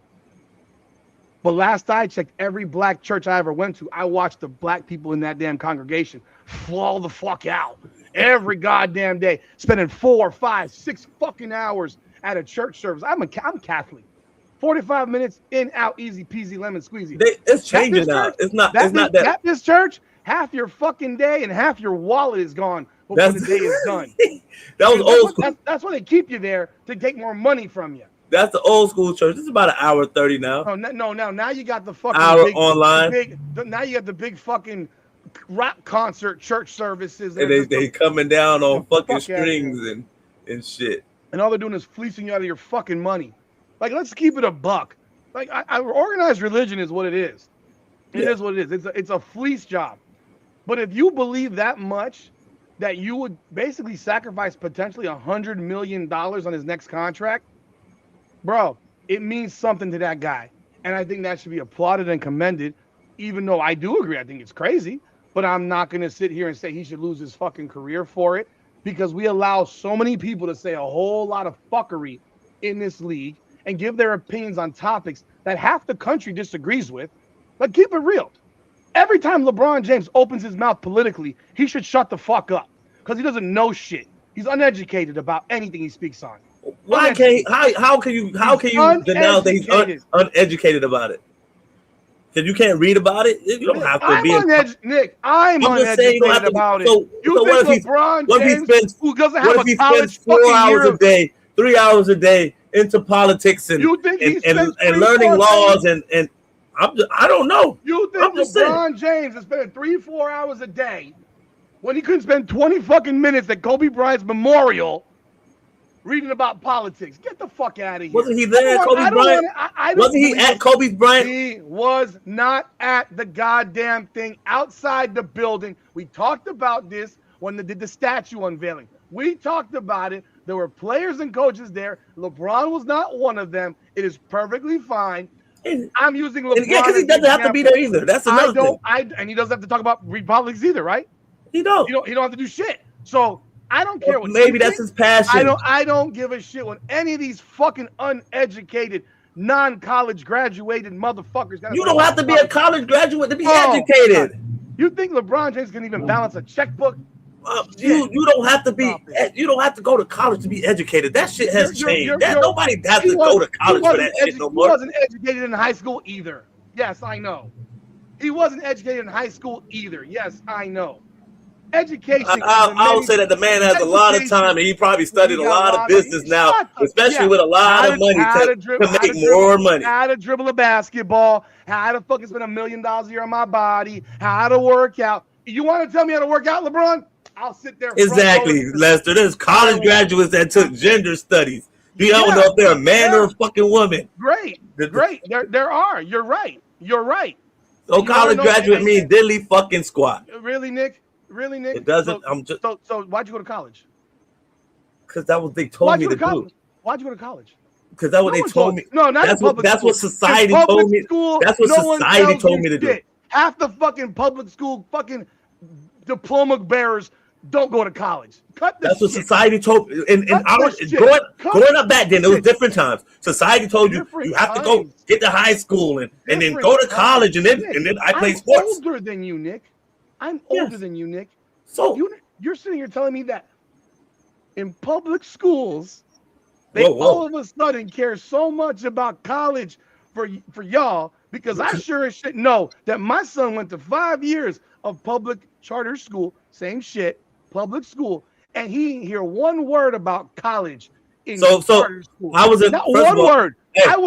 But last I checked, every black church I ever went to, I watched the black people in that damn congregation fall the fuck out every goddamn day, spending 4, 5, 6 fucking hours at a church service. I'm Catholic. 45 minutes in, out, easy peasy, lemon squeezy. It's changing now. It's not that. Baptist church, half your fucking day and half your wallet is gone before the day is done. That was old school. That's why they keep you there, to take more money from you. That's the old school church. This is about 1:30 now. Now you got the fucking hour online. Now you got the big fucking rock concert church services. And they coming down on fucking strings and shit. And all they're doing is fleecing you out of your fucking money. Like, let's keep it a buck. Like, organized religion is what it is. It is what it is. It's a fleece job. But if you believe that much, that you would basically sacrifice potentially $100 million on his next contract, bro, it means something to that guy. And I think that should be applauded and commended, even though I do agree. I think it's crazy, but I'm not going to sit here and say he should lose his fucking career for it, because we allow so many people to say a whole lot of fuckery in this league and give their opinions on topics that half the country disagrees with. Like, keep it real. Every time LeBron James opens his mouth politically, he should shut the fuck up, because he doesn't know shit. He's uneducated about anything he speaks on. Why can't how can you denounce that he's uneducated about it? Because you can't read about it. You don't have to be. Nick, I'm uneducated about it. So what if LeBron James, who doesn't have a college 4 hours a day, 3 hours a day into politics and learning laws and I don't know. You think LeBron James is spending 3-4 hours a day when he couldn't spend 20 fucking minutes at Kobe Bryant's memorial reading about politics? Get the fuck out of here. Wasn't he there at Kobe Bryant? Wasn't he at Kobe Bryant? He was not at the goddamn thing outside the building. We talked about this when they did the statue unveiling. We talked about it. There were players and coaches there. LeBron was not one of them. It is perfectly fine. I'm using LeBron. Yeah, because he doesn't have to be there either. That's another thing. And he doesn't have to talk about politics either, right? He don't. He don't have to do shit. So I don't care what. Maybe that's his passion. I don't give a shit what any of these fucking uneducated, non-college graduated motherfuckers. You don't have to be a college graduate to be educated. God. You think LeBron James can even balance a checkbook? You don't have to be. You don't have to go to college to be educated. That shit has changed. Nobody has to go to college for that shit no more. He wasn't educated in high school either. Yes, I know. He wasn't educated in high school either. Yes, I know. Education. I'll say that the man has a lot of time, and he probably studied a lot of business now, especially with a lot of money to make more money. How to dribble a basketball, how to fucking spend $1 million a year on my body, how to work out. You want to tell me how to work out, LeBron? I'll sit there. Exactly, Lester. There's college graduates that took gender studies. You don't know if they're a man or a fucking woman. Great. There are. You're right. So college graduate means diddly fucking squat. Really, Nick? It doesn't. So why'd you go to college? Because that was what they told me to do. Why'd you go to college? Because that's what they told me. No, not that's public what school. Society told me. That's what society told me to do. Half the fucking public school fucking diploma bearers don't go to college. That's what society told me. And growing up back then, it was different times. Society told you have to go get to high school and then go to college and then I play sports. I'm older than you, Nick. I'm older than you, Nick. So you're sitting here telling me that in public schools, they all of a sudden care so much about college for y'all, because I sure as shit know that my son went to 5 years of public charter school, same shit, public school, and he didn't hear one word about college. So I was in not one word. I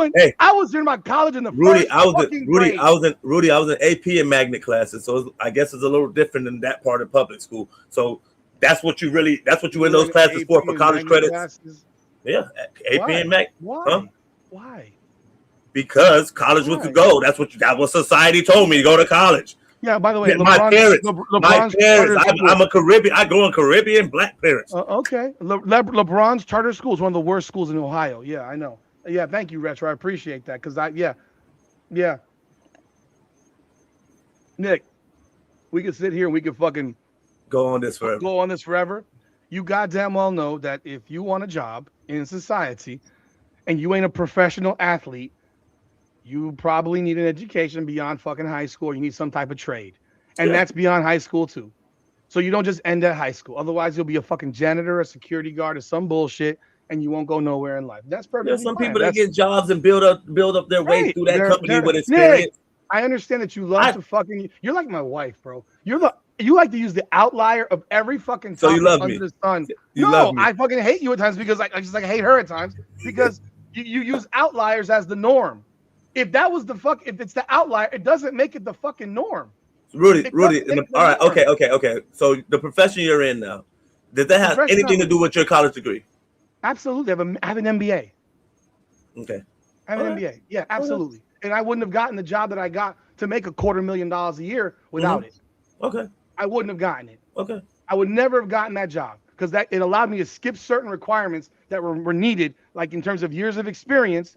was in my college in the Rudy. first grade. I was in AP and magnet classes. So I guess it's a little different than that part of public school. So that's what you in those classes for college credits. Classes? Yeah, AP and magnet. Why? Huh? Why? Because college was to go. That was society told me to go to college. Yeah. By the way, my parents. I'm a Caribbean. I go in Caribbean black parents. Okay. LeBron's charter school is one of the worst schools in Ohio. Yeah, I know. Yeah, thank you, Retro. I appreciate that because yeah. Nick, we could sit here and we could fucking go on this forever. You goddamn well know that if you want a job in society and you ain't a professional athlete, you probably need an education beyond fucking high school. You need some type of trade. And that's beyond high school too. So you don't just end at high school. Otherwise, you'll be a fucking janitor, a security guard, or some bullshit, and you won't go nowhere in life. That's perfect. There's some people that get jobs and build up their way through that company with experience. Nick, I understand that you love to fucking. You're like my wife, bro. You like to use the outlier of every fucking topic under the sun. No, I fucking hate you at times because I hate her at times because you use outliers as the norm. If that was if it's the outlier, it doesn't make it the fucking norm. Rudy. All right, okay. So the profession you're in now, does that have anything to do with your college degree? Absolutely. I have an MBA. Okay. I have an MBA. Yeah, absolutely. And I wouldn't have gotten the job that I got to make $250,000 a year without it. Okay. I wouldn't have gotten it. Okay. I would never have gotten that job because it allowed me to skip certain requirements that were needed, like in terms of years of experience.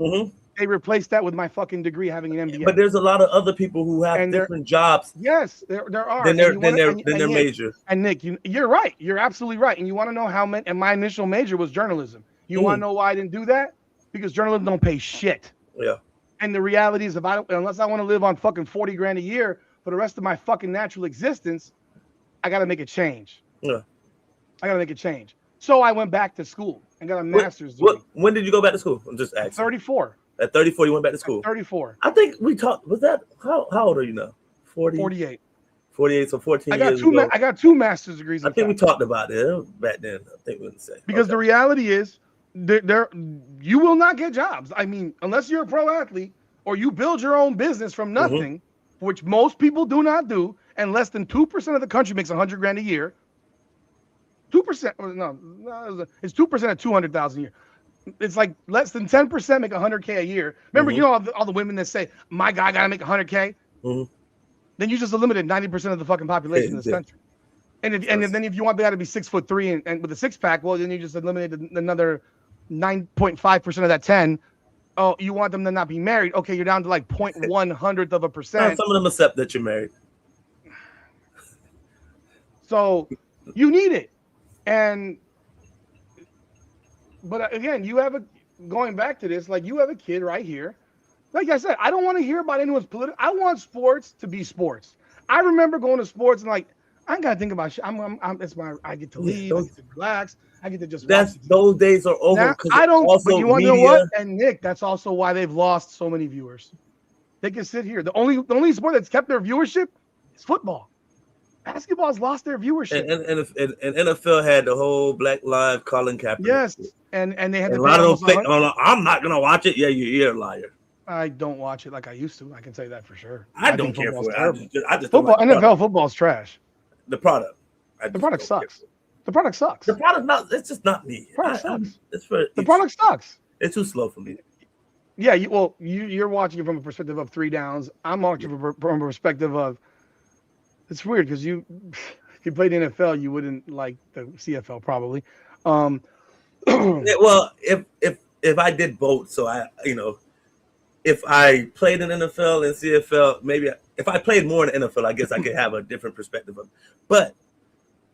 They replaced that with my fucking degree having an MBA. But there's a lot of other people who have different jobs. Yes, there are. Than their major. And Nick, you're right. You're absolutely right. And you want to know how many? And my initial major was journalism. You want to know why I didn't do that? Because journalism don't pay shit. Yeah. And the reality is, unless I want to live on fucking $40,000 a year for the rest of my fucking natural existence, I got to make a change. Yeah. I got to make a change. So I went back to school and got a master's degree. When did you go back to school? I'm just asking. 34. At 34, you went back to school? At 34. I think we talked. Was that how old are you now? 48. 48, so 14 years ago. I got 2 master's degrees. I think we talked about it back then. I think we didn't say. Because the reality is, you will not get jobs. I mean, unless you're a pro athlete or you build your own business from nothing, which most people do not do, and less than 2% of the country makes $100,000 a year. 2%? No, it's 2% of 200,000 a year. It's like less than 10% make $100K a year. Remember, you know all the women that say, "My guy got to make $100K." Then you just eliminated 90% of the fucking population in this country. And then if you want the guy to be 6'3" and with a 6-pack, well, then you just eliminated another 9.5% of that 10. Oh, you want them to not be married? Okay, you're down to like 0.1%. Some of them accept that you're married. So you need it, But again, going back to this, like you have a kid right here. Like I said, I don't want to hear about anyone's political. I want sports to be sports. I remember going to sports and like, I ain't got to think about shit. I get to leave, I get to relax. I get to just those days are over. Now, I don't, but you want to know what? And Nick, that's also why they've lost so many viewers. They can sit here. The only sport that's kept their viewership is football. Basketball's lost their viewership. And NFL had the whole Black Lives Colin Kaepernick. Yes, and they had a lot of those fake. I'm not gonna watch it. Yeah, you're a liar. I don't watch it like I used to. I can tell you that for sure. I don't care for it. I just football. NFL football is trash. The product. The product sucks. The product sucks. The product not. It's just not me. The product sucks. It's too slow for me. Yeah. You're watching it from a perspective of 3 downs. I'm watching from a perspective of. It's weird because if you played NFL, you wouldn't like the CFL probably. Well, if I did both, so if I played in NFL and CFL, maybe if I played more in the NFL, I guess I could have a different perspective of it. But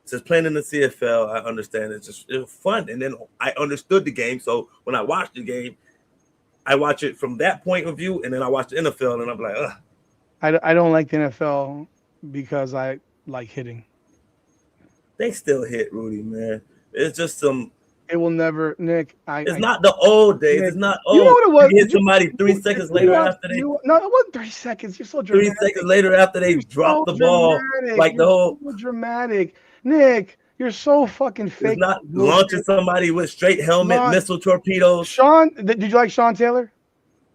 since playing in the CFL, I understand it was fun, and then I understood the game. So when I watched the game, I watch it from that point of view, and then I watch the NFL, and I'm like, ugh. I don't like the NFL. Because I like hitting. They still hit, Rudy, man. It's just some. It will never, Nick. It's not the old days. Nick, it's not old. You know what it was? You hit somebody 3 seconds later after they. No, it wasn't 3 seconds. You're so dramatic. 3 seconds later after they dropped the ball, like the whole. So dramatic, Nick. You're so fucking fake. It's not launching somebody with straight helmet, missile torpedoes. Did you like Sean Taylor?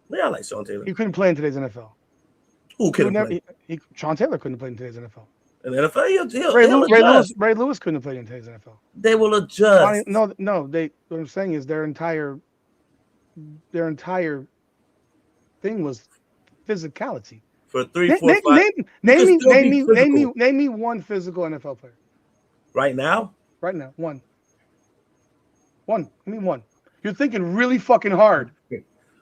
Yeah, I like Sean Taylor. He couldn't play in today's NFL. Who couldn't play? Sean Taylor couldn't play in today's NFL. In the NFL, Ray Lewis couldn't play in today's NFL. They will adjust. No. What I'm saying is their entire thing was physicality. For 3, 4, 5. Name me one physical NFL player. Right now, one. Give me one. You're thinking really fucking hard.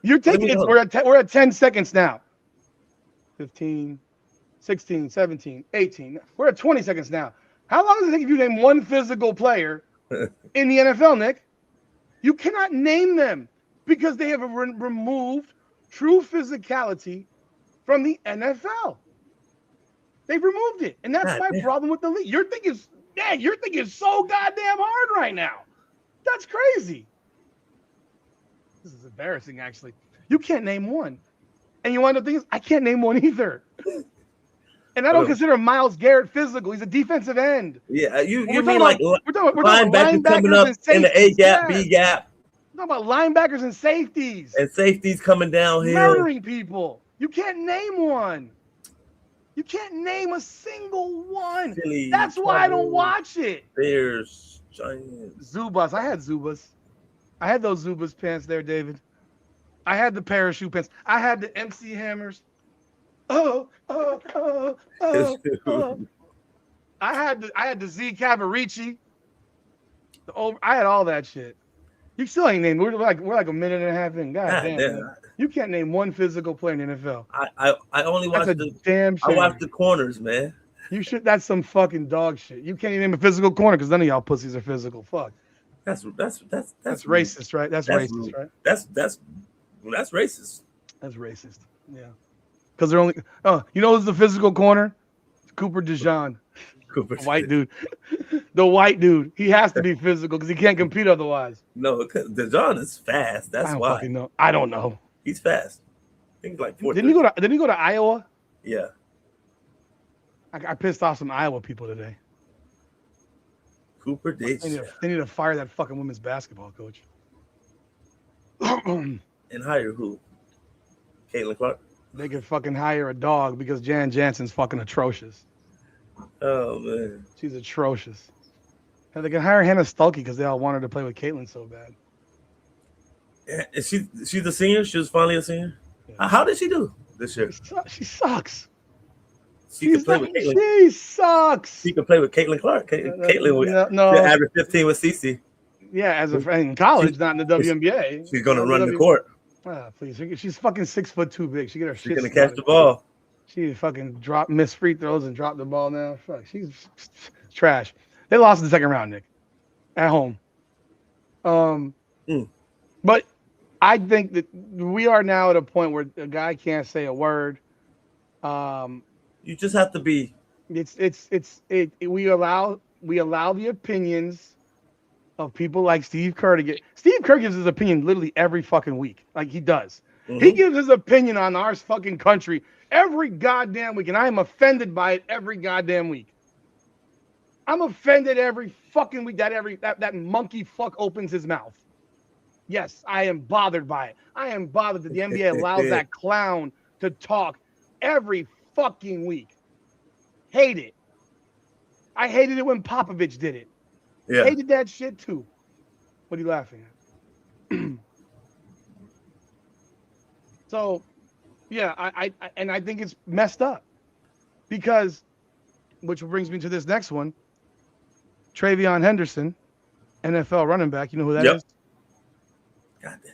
You're thinking we're at 10 seconds now. 15, 16, 17, 18. We're at 20 seconds now. How long does it take if you name one physical player in the NFL, Nick? You cannot name them because they have removed true physicality from the NFL. They've removed it. And that's my problem with the league. You're thinking so goddamn hard right now. That's crazy. This is embarrassing, actually. You can't name one. And you wind up thinking, I can't name one either. And I don't consider Myles Garrett physical. He's a defensive end. Yeah, you mean like linebackers coming up in the A gap, B gap. We're talking about linebackers and safeties. And safeties coming downhill. Murdering people. You can't name one. You can't name a single one. Philly, that's why I don't watch it. Bears, Giants. Zubas. I had Zubas. I had those Zubas pants there, David. I had the parachute pants. I had the MC Hammers. I had the Z Cavarici. I had all that shit. You still ain't named. We're like a minute and a half in. God damn. You can't name one physical player in the NFL. I only watch I watch the corners, man. You should. That's some fucking dog shit. You can't even name a physical corner because none of y'all pussies are physical. Fuck. That's racist, right? That's racist, right? That's racist. That's racist. Yeah. Because they're only. Oh, you know who's the physical corner? Cooper DeJean. Cooper, white dude. The white dude. He has to be physical because he can't compete otherwise. No, DeJean is fast. That's why. I don't know. He's fast. I think like 4. Didn't he go to Iowa? Yeah. I pissed off some Iowa people today. Cooper DeJean. They need to fire that fucking women's basketball coach. And hire who? Caitlin Clark? They could fucking hire a dog because Jan Jansen's fucking atrocious. Oh, man. She's atrocious. And they can hire Hannah Stuelke because they all want her to play with Caitlin so bad. Is she's a senior? She was finally a senior? Yeah. How did she do this year? She sucks. She sucks. She could play with Caitlin Clark. Caitlin would average 15 with CC. Yeah, as a friend in college, not in the WNBA. She's going to run the court. Please. She's fucking 6'2" big. She get her shit. She's going to catch the ball. She fucking miss free throws and drop the ball now. Fuck, she's trash. They lost in the second round, Nick, at home. But I think that we are now at a point where a guy can't say a word. You just have to be. We allow the opinions of people like Steve Kerr to get. Steve Kerr gives his opinion literally every fucking week, like he does. Mm-hmm. He gives his opinion on our fucking country every goddamn week, and I am offended by it every goddamn week. I'm offended every fucking week that monkey fuck opens his mouth. Yes, I am bothered by it. I am bothered that the NBA allows that clown to talk every fucking week. Hate it. I hated it when Popovich did it. Yeah. Hated that shit too. What are you laughing at? So, yeah, I think it's messed up because, which brings me to this next one. Treyveon Henderson, NFL running back. You know who that is? God damn.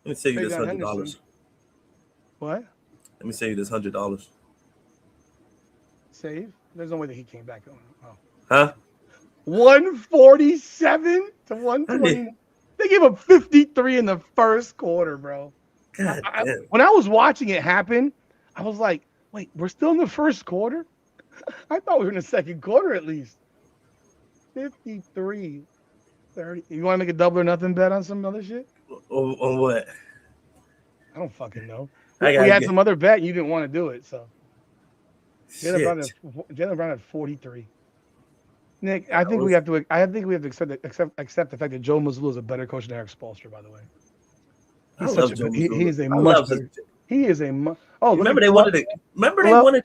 Let me save you this $100. What? Let me save you this $100. Save? There's no way that he came back. Oh. Huh? 147 to 120. They gave up 53 in the first quarter, bro. God damn. When I was watching it happen, I was like, wait, we're still in the first quarter? I thought we were in the second quarter at least. 53, 30. You want to make a double or nothing bet on some other shit? On what? I don't fucking know. We had some other bet and you didn't want to do it, so. Jalen Brown had 43. Nick, I think we have to accept the fact that Joe Mazzulla is a better coach than Eric Spoelstra. By the way, he is a much better. He is a much. Oh, remember they wanted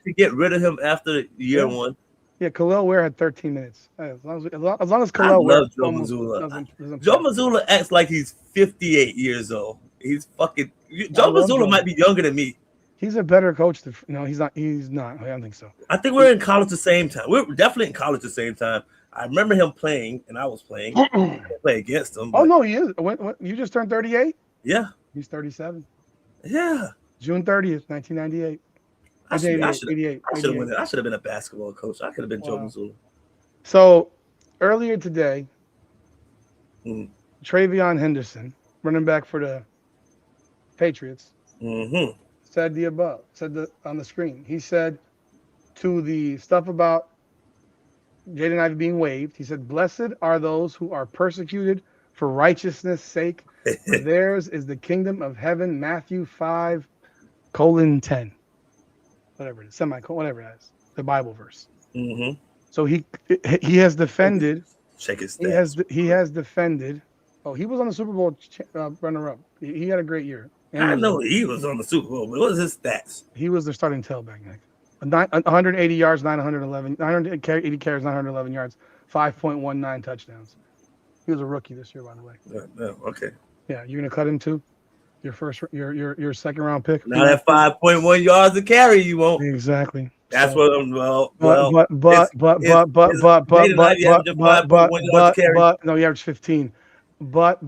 to get rid of him after year one. Yeah, Khalil Ware had 13 minutes. As long as Khalil Ware. Joe Mazzulla. Joe Mazzulla acts like he's 58 years old. He's fucking. Joe Mazzulla might be younger than me. He's a better coach. No, he's not. He's not. I don't think so. I think we're in college the same time. We're definitely in college the same time. I remember him playing, and I was playing. I didn't play against him. Oh no, he is. When you just turned 38? Yeah, he's 37. Yeah, June 30th, 1998. I should have been a basketball coach. I could have been Joe Mazzulla. So earlier today, Treyveon Henderson, running back for the Patriots, said the above. On the screen. He said to the stuff about Jaden Ivey being waived, he said, "Blessed are those who are persecuted for righteousness' sake, for theirs is the kingdom of heaven." Matthew 5:10. Whatever it is, whatever it is, the Bible verse. So he has defended. Check his stats. He has defended. Oh, he was on the Super Bowl runner-up. He had a great year. I know he was on the Super Bowl, but what was his stats? He was their starting tailback, Nick. 180 yards, 980 carries, 911 yards, 5.19 touchdowns. He was a rookie this year, by the way. Okay. Yeah, you're gonna cut him too. Your second round pick. Now that 5.1 yards to carry, you won't. Exactly. That's what I'm. Well, no, he averaged 15. But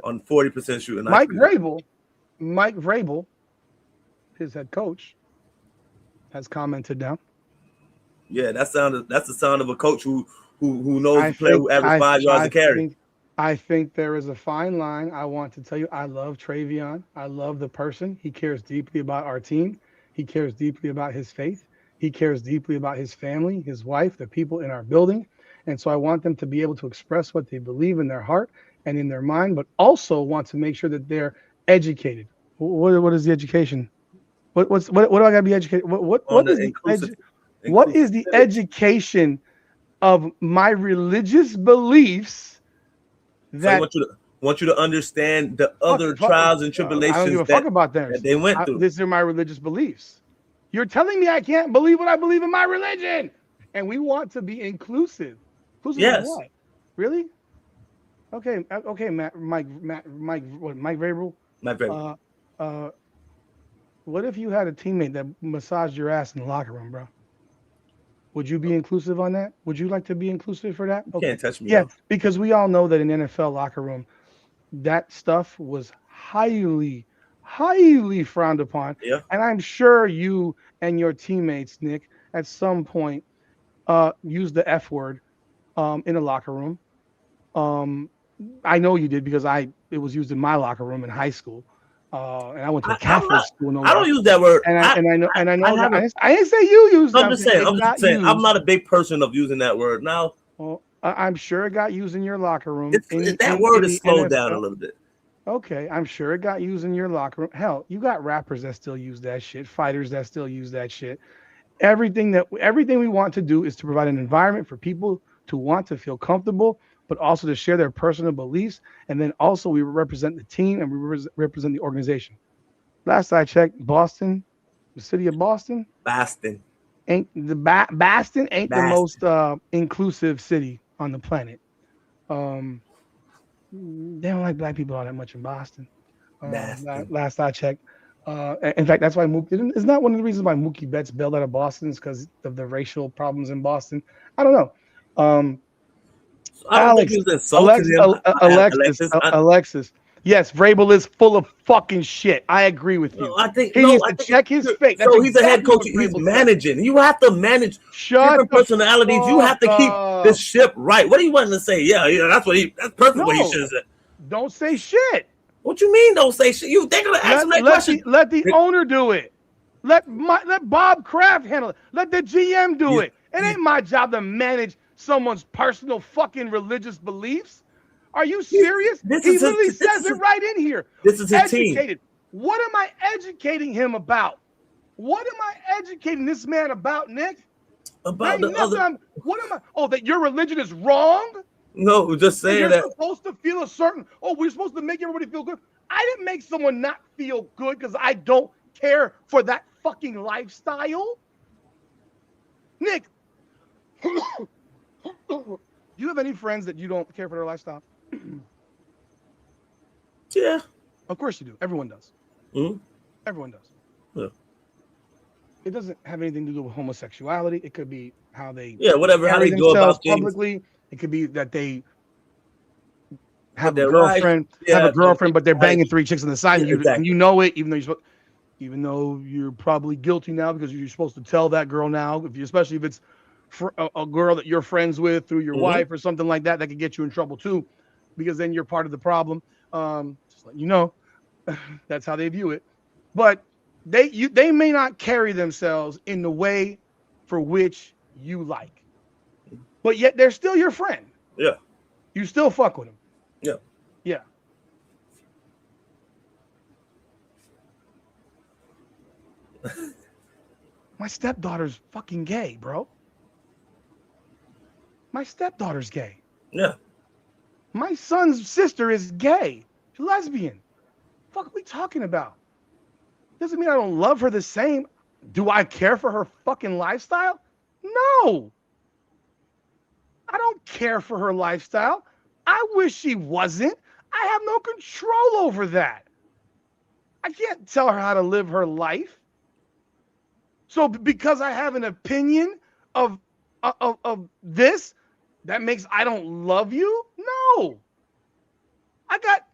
on 40% shooting. Mike Vrabel, his head coach, has commented now. Yeah, that's the sound of a coach who knows the player who averages 5 yards to carry. I think there is a fine line. I want to tell you, I love Treyveon. I love the person. He cares deeply about our team. He cares deeply about his faith. He cares deeply about his family, his wife, the people in our building. And so I want them to be able to express what they believe in their heart and in their mind, but also want to make sure that they're educated. What is the education? What do I got to be educated? What is the education of my religious beliefs? That so I want you to understand the other trials and tribulations I don't give a fuck about that they went through. These are my religious beliefs. You're telling me I can't believe what I believe in my religion, and we want to be inclusive. Yes. What? Really? Okay, Mike Vrabel. Mike Vrabel. What if you had a teammate that massaged your ass in the locker room, bro? Would you be inclusive on that? Would you like to be inclusive for that? You can't touch me. Yeah, because we all know that in NFL locker room, that stuff was highly frowned upon. Yeah. And I'm sure you and your teammates, Nick, at some point used the F word in a locker room. I know you did because it was used in my locker room in high school. And I went to a Catholic school. I don't use that word. I know. I didn't say you used that. I'm just saying. I'm not a big person of using that word. Now, well, I'm sure it got used in your locker room. That word is slowed down a little bit. Okay, I'm sure it got used in your locker room. Hell, you got rappers that still use that shit, fighters that still use that shit. Everything we want to do is to provide an environment for people to want to feel comfortable, but also to share their personal beliefs. And then also we represent the team and we represent the organization. Last I checked, Boston, the city of Boston, ain't the most inclusive city on the planet. They don't like black people all that much in Boston. Last I checked. In fact, that's why it's not one of the reasons why Mookie Betts bailed out of Boston is because of the racial problems in Boston. I don't know. Alexis. Yes, Vrabel is full of fucking shit. I agree with you. He needs to check his face. So he's a head coach. He's managing. You have to manage different personalities. You have to keep this ship right. What do you want to say? Yeah, that's perfect what he should have said. Don't say shit. What you mean? Don't say shit. They're gonna ask him that question. Let the owner do it. Let Bob Kraft handle it. Let the GM do it. It ain't my job to manage someone's personal fucking religious beliefs. Are you serious? He literally says it right in here. This is his team. What am I educating him about? What am I educating this man about, Nick? about the other. What am I? Oh, that your religion is wrong? No, just saying that you're supposed to feel a certain. Oh, we're supposed to make everybody feel good. I didn't make someone not feel good because I don't care for that fucking lifestyle. Nick, do you have any friends that you don't care for their lifestyle? Yeah. Of course you do. Everyone does. Mm-hmm. Everyone does. Yeah. It doesn't have anything to do with homosexuality. It could be how they whatever how they go about publicly. Things. It could be that they have a girlfriend, but they're banging 3 chicks on the side, and you know it, even though you're probably guilty now because you're supposed to tell that girl now, especially if it's a girl that you're friends with through your wife or something like that, that could get you in trouble too, because then you're part of the problem. Just let you know, that's how they view it. But they may not carry themselves in the way for which you like, but yet they're still your friend. Yeah, you still fuck with them. Yeah, yeah. My stepdaughter's fucking gay, bro. My stepdaughter's gay. Yeah. My son's sister is gay. She's lesbian. Fuck are we talking about? Doesn't mean I don't love her the same. Do I care for her fucking lifestyle? No. I don't care for her lifestyle. I wish she wasn't. I have no control over that. I can't tell her how to live her life. So because I have an opinion of this, that makes I don't love you? No.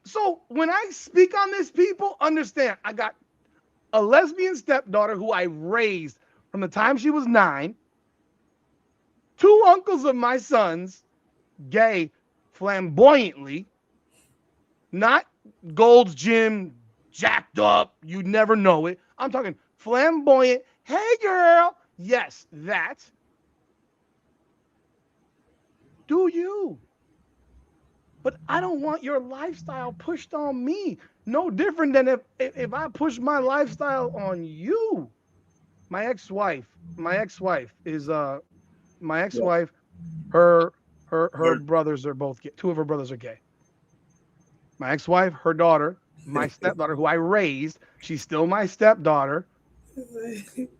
So when I speak on this, people understand I got a lesbian stepdaughter who I raised from the time she was 9. 2 uncles of my sons, gay, flamboyantly, not Gold's Gym, jacked up, you'd never know it. I'm talking flamboyant, hey girl, yes, that. Do you? But I don't want your lifestyle pushed on me. No different than if I push my lifestyle on you. My ex-wife is her brothers are both gay. 2 of her brothers are gay. My ex-wife, her daughter, my stepdaughter, who I raised, she's still my stepdaughter,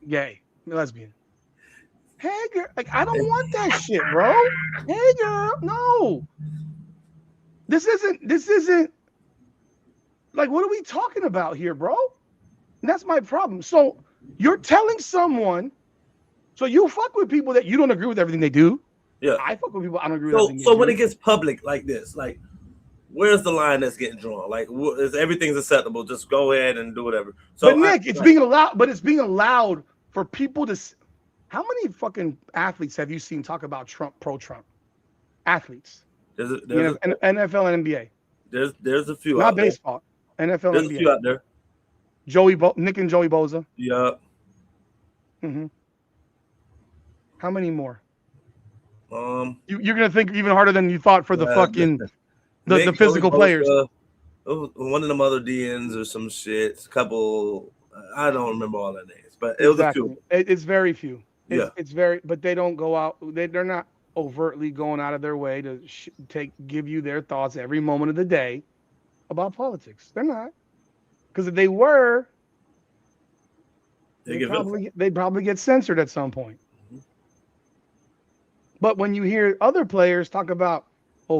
gay, lesbian. Hey girl, like I don't want that shit, bro. Hey girl, no. This isn't like, what are we talking about here, bro? And that's my problem. So you're telling someone, so you fuck with people that you don't agree with everything they do. Yeah. I fuck with people I don't agree with everything they do. So when it gets public like this, like, where's the line that's getting drawn? Like, is everything's acceptable? Just go ahead and do whatever. So, but Nick, it's being allowed for people to. How many fucking athletes have you seen talk about Trump, pro-Trump? Athletes. There's NFL and NBA. There's a few. Not baseball. There. NFL. There's NBA. a few out there. Nick and Joey Bosa. Yeah. Mm-hmm. How many more? You're gonna think even harder than you thought for the fucking the physical players. One of them other DNs or some shit. A couple. I don't remember all their names, but it was a few. It's very few. It's very, but they don't go out. They're not overtly going out of their way to give you their thoughts every moment of the day about politics. They're not, because if they were, they'd probably get censored at some point. Mm-hmm. But when you hear other players talk about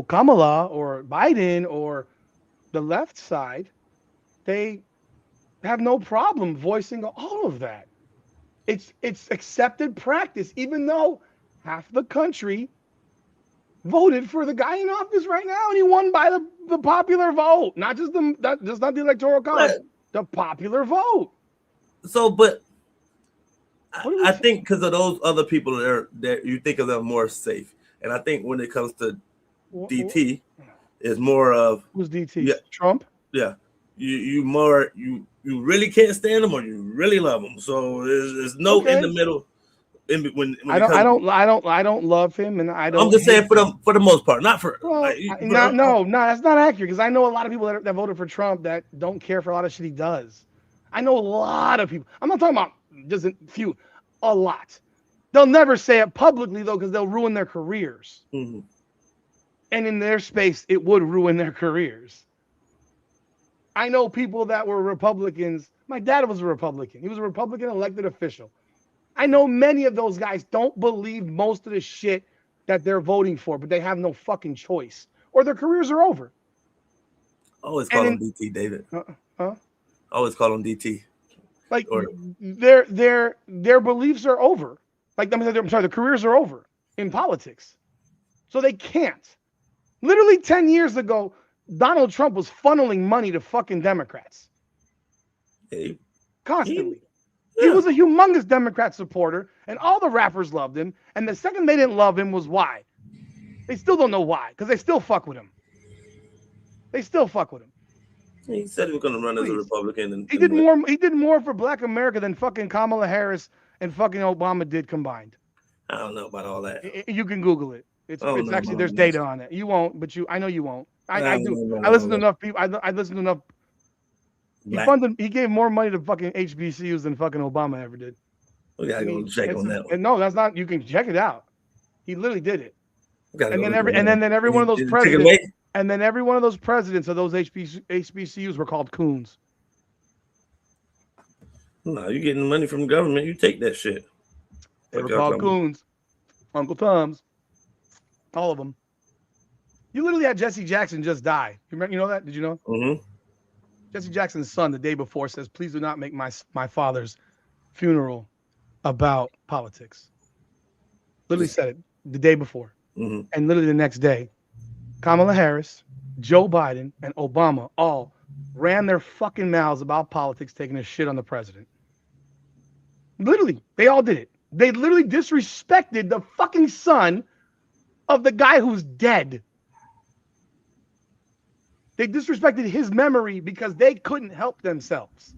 Kamala or Biden or the left side, they have no problem voicing all of that. It's accepted practice, even though half the country voted for the guy in office right now, and he won by the popular vote, not the electoral college, the popular vote. So, but I think because of those other people that you think of them more safe, and I think when it comes to DT, it's more of who's DT? Yeah, Trump. Yeah, you really can't stand them or you really love them. So there's no in the middle. When I don't love him, and I don't. I'm just saying for the most part, not for. Well, no, that's not accurate, because I know a lot of people that voted for Trump that don't care for a lot of shit he does. I know a lot of people. I'm not talking about just a few, a lot. They'll never say it publicly, though, because they'll ruin their careers. Mm-hmm. And in their space, it would ruin their careers. I know people that were Republicans. My dad was a Republican. He was a Republican elected official. I know many of those guys don't believe most of the shit that they're voting for, but they have no fucking choice, or their careers are over. Always call him DT, David. Always call him DT. Like their beliefs are over. Like I'm sorry, the careers are over in politics, so they can't. Literally 10 years ago, Donald Trump was funneling money to fucking Democrats. Constantly. He was a humongous Democrat supporter, and all the rappers loved him. And the second they didn't love him was why. They still don't know why, because they still fuck with him. They still fuck with him. He said he was going to run as a Republican. And he did more. He did more for Black America than fucking Kamala Harris and fucking Obama did combined. I don't know about all that. You can Google it. It's actually there's data on it. You won't, but I know you won't. I do. I listen to enough people. I listen to enough. He gave more money to fucking HBCUs than fucking Obama ever did. We gotta go check on that one. No, that's not. You can check it out. He literally did it. And then every one of those presidents. And then every one of those presidents of those HBCUs were called coons. No, you're getting money from the government. You take that shit. They were called coons. Uncle Tom's. All of them. You literally had Jesse Jackson just die. You know that? Did you know? Mm-hmm. Jesse Jackson's son the day before says, "Please do not make my father's funeral about politics." Literally said it the day before. Mm-hmm. And literally the next day, Kamala Harris, Joe Biden, and Obama all ran their fucking mouths about politics, taking a shit on the president. Literally, they all did it. They literally disrespected the fucking son of the guy who's dead. They disrespected his memory because they couldn't help themselves.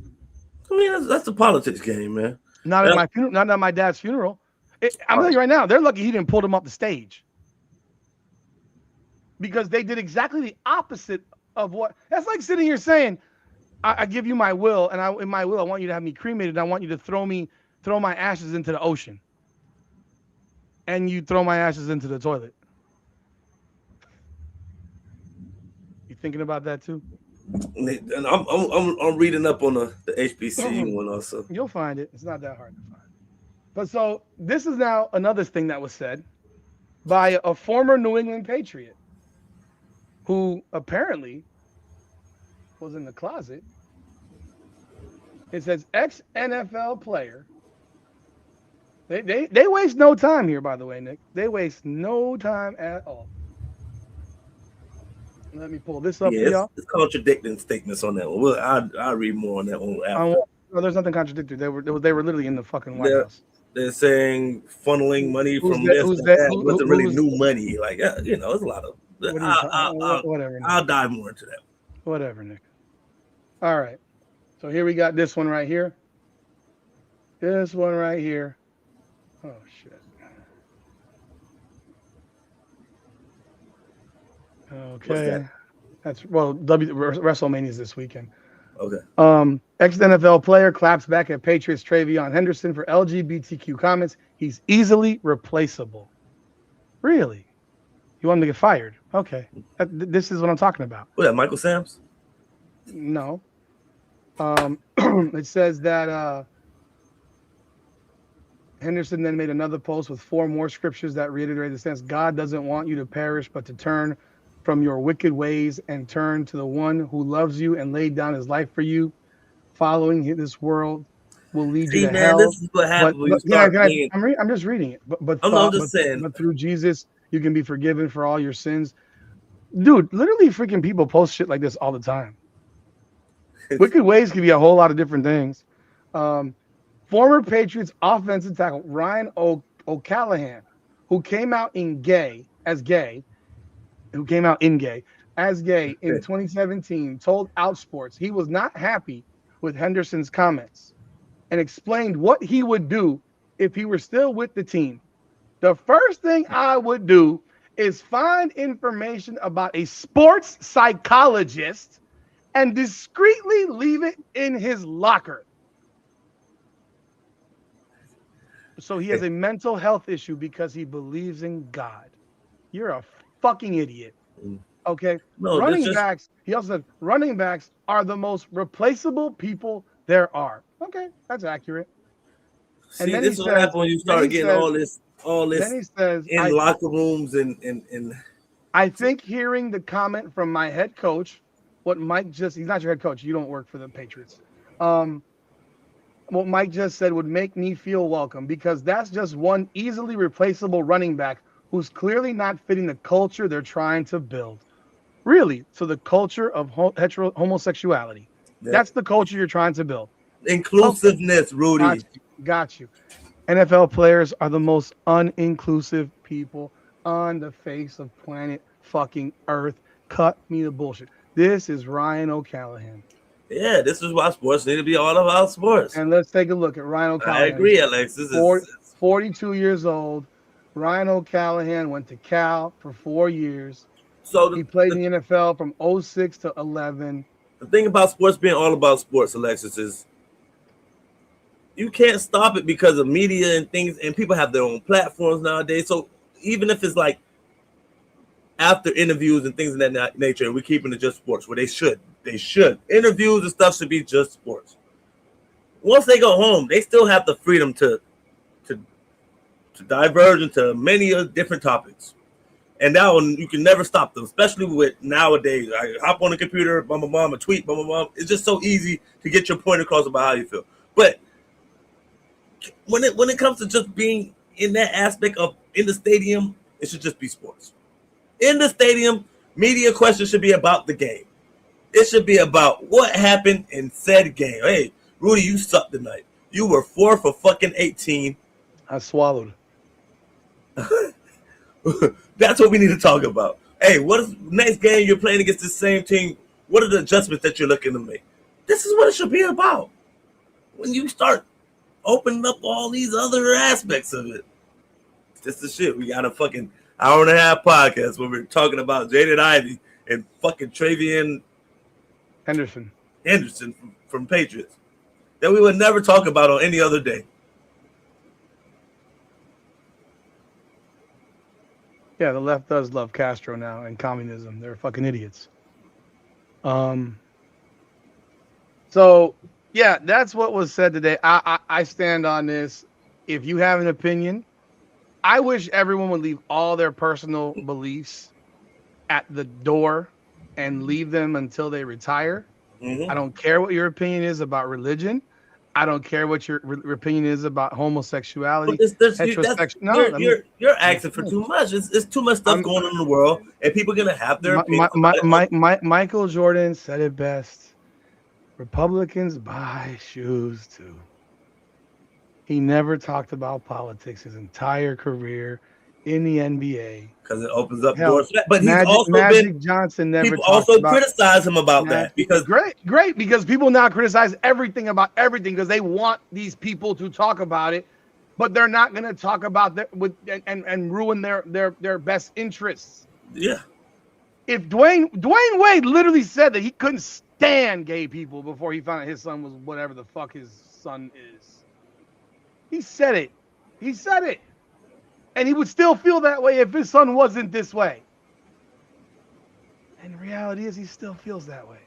I mean, that's a politics game, man. Not at my funeral. Not at my dad's funeral. I'm telling you right now, they're lucky he didn't pull them off the stage. Because they did exactly the opposite of what. That's like sitting here saying, I give you my will, and in my will, I want you to have me cremated. I want you to throw my ashes into the ocean. And you throw my ashes into the toilet. You thinking about that too? And I'm reading up on the HBCU one also. You'll find it. It's not that hard to find. But so this is now another thing that was said by a former New England Patriot who apparently was in the closet. It says ex-NFL player. They waste no time here, by the way, Nick. They waste no time at all. Let me pull this up for y'all. It's contradicting statements on that one. Well, I'll read more on that one after. No, there's nothing contradictory. They were literally in the fucking White House. They're saying funneling money from this and that wasn't really new money. Like, it's a lot of. Whatever. I'll dive more into that. Whatever, Nick. All right. So here we got this one right here. This one right here. Oh shit. Okay. That's WrestleMania is this weekend. Okay. Ex-NFL player claps back at Patriots Treyveon Henderson for LGBTQ comments. He's easily replaceable. Really? You want him to get fired? Okay. This is what I'm talking about. What, that Michael Sams? No. It says that Henderson then made another post with 4 more scriptures that reiterate the sense God doesn't want you to perish, but to turn from your wicked ways and turn to the one who loves you and laid down his life for you. Following this world will lead you to hell. This is what happens. I'm just reading it. But saying. But through Jesus, you can be forgiven for all your sins. Dude, literally freaking people post shit like this all the time. Wicked ways can be a whole lot of different things. Former Patriots offensive tackle Ryan O'Callahan, who came out in gay in 2017, told Outsports he was not happy with Henderson's comments and explained what he would do if he were still with the team. The first thing I would do is find information about a sports psychologist and discreetly leave it in his locker. So he has a mental health issue because he believes in God. You're a fucking idiot. Okay. No, Running backs, he also said running backs are the most replaceable people there are. Okay, that's accurate. See, and then this is what happens when you start getting all this then he says, in locker rooms and I think hearing the comment from my head coach, what Mike just, he's not your head coach, you don't work for the Patriots. What Mike just said would make me feel welcome because that's just one easily replaceable running back who's clearly not fitting the culture they're trying to build. Really, so the culture of homosexuality. Yeah. That's the culture you're trying to build. Inclusiveness, okay. Rudy. Got you. NFL players are the most uninclusive people on the face of planet fucking Earth. Cut me the bullshit. This is Ryan O'Callahan. Yeah, this is why sports need to be all about sports. And let's take a look at Ryan O'Callahan. I agree, Alex. This is 42 years old. Ryan O'Callahan went to Cal for 4 years. So he played in the NFL from 06 to 11. The thing about sports being all about sports, Alexis, is you can't stop it because of media and things, and people have their own platforms nowadays. So even if it's like after interviews and things of that nature, we're keeping it just sports, where they should. Interviews and stuff should be just sports. Once they go home, they still have the freedom to diverge into many different topics. And that one, you can never stop them, especially with nowadays. I hop on the computer, a tweet, It's just so easy to get your point across about how you feel. But when it comes to just being in that aspect of in the stadium, it should just be sports. In the stadium, media questions should be about the game. It should be about what happened in said game. Hey, Rudy, you sucked tonight. You were 4 for fucking 18. I swallowed. That's what we need to talk about. Hey, what is next game you're playing against the same team? What are the adjustments that you're looking to make? This is what it should be about. When you start opening up all these other aspects of it, this is shit. We got a fucking hour and a half podcast where we're talking about Jaden Ivey and fucking Treyveon Henderson from Patriots that we would never talk about on any other day. Yeah, the left does love Castro now and communism. They're fucking idiots. So, yeah, that's what was said today. I stand on this. If you have an opinion, I wish everyone would leave all their personal beliefs at the door and leave them until they retire. Mm-hmm. I don't care what your opinion is about religion. I don't care what your opinion is about homosexuality. You're asking for too much. It's too much stuff going on in the world, and people are going to have their opinion. Michael Jordan said it best. Republicans buy shoes too. He never talked about politics his entire career in the NBA because it opens up doors. But Magic Johnson never. People also criticize him about that because great because people now criticize everything about everything because they want these people to talk about it, but they're not going to talk about that and ruin their best interests. Yeah. If Dwayne Wade literally said that he couldn't stand gay people before he found out his son was whatever the fuck his son is. He said it. And he would still feel that way if his son wasn't this way. And the reality is he still feels that way.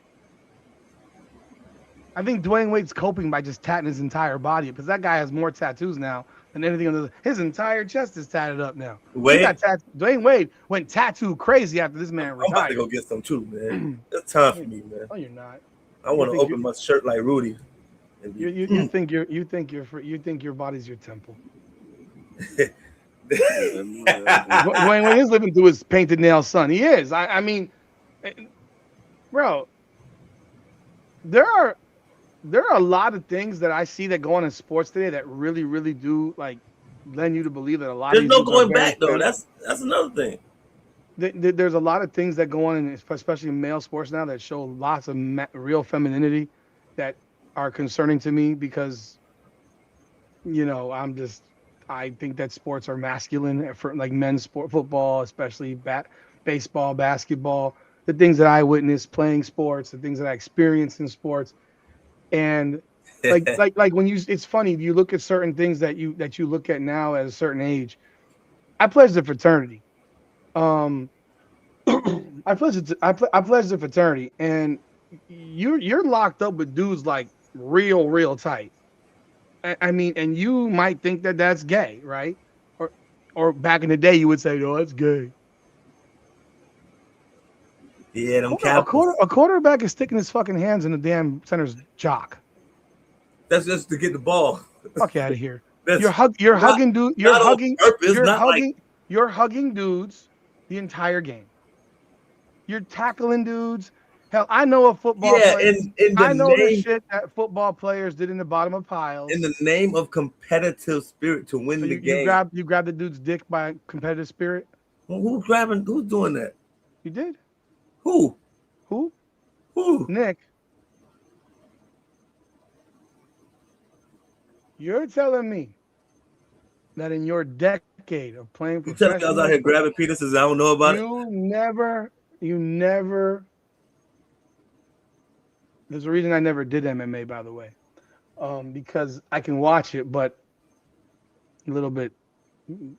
I think Dwayne Wade's coping by just tatting his entire body because that guy has more tattoos now than anything on his entire chest is tatted up now. Dwayne Wade went tattoo crazy after this man retired. I'm about to go get some too, man. It's time for me, man. No, you're not. I want to open my shirt like Rudy. You think your body's your temple. Dwayne Wade is living through his painted nail son. He is. I mean, bro, there are a lot of things that I see that go on in sports today that really, really do like lend you to believe that a lot. There's no going back though. That's another thing. There's a lot of things that go on, especially in male sports now, that show lots of real femininity that are concerning to me because, I think that sports are masculine for like men's sport, football, especially baseball, basketball, the things that I witnessed playing sports, the things that I experienced in sports. And like when you, it's funny, you look at certain things that you look at now at a certain age. I pledged a fraternity. I pledged a fraternity, and you're locked up with dudes like real tight. I mean, and you might think that that's gay, right? Or back in the day, you would say, "No, that's gay." Yeah, A quarterback is sticking his fucking hands in the damn center's jock. That's just to get the ball. Fuck out of here. You're hugging dudes the entire game. You're tackling dudes. Hell, I know a football player. I know the shit that football players did in the bottom of piles. In the name of competitive spirit to win the game. You grab the dude's dick by competitive spirit? Well, who's doing that? You did? Who? Nick. You're telling me that in your decade of playing professional, you telling me I was out here grabbing penises, I don't know about it? You never. There's a reason I never did MMA, by the way, because I can watch it, but a little bit,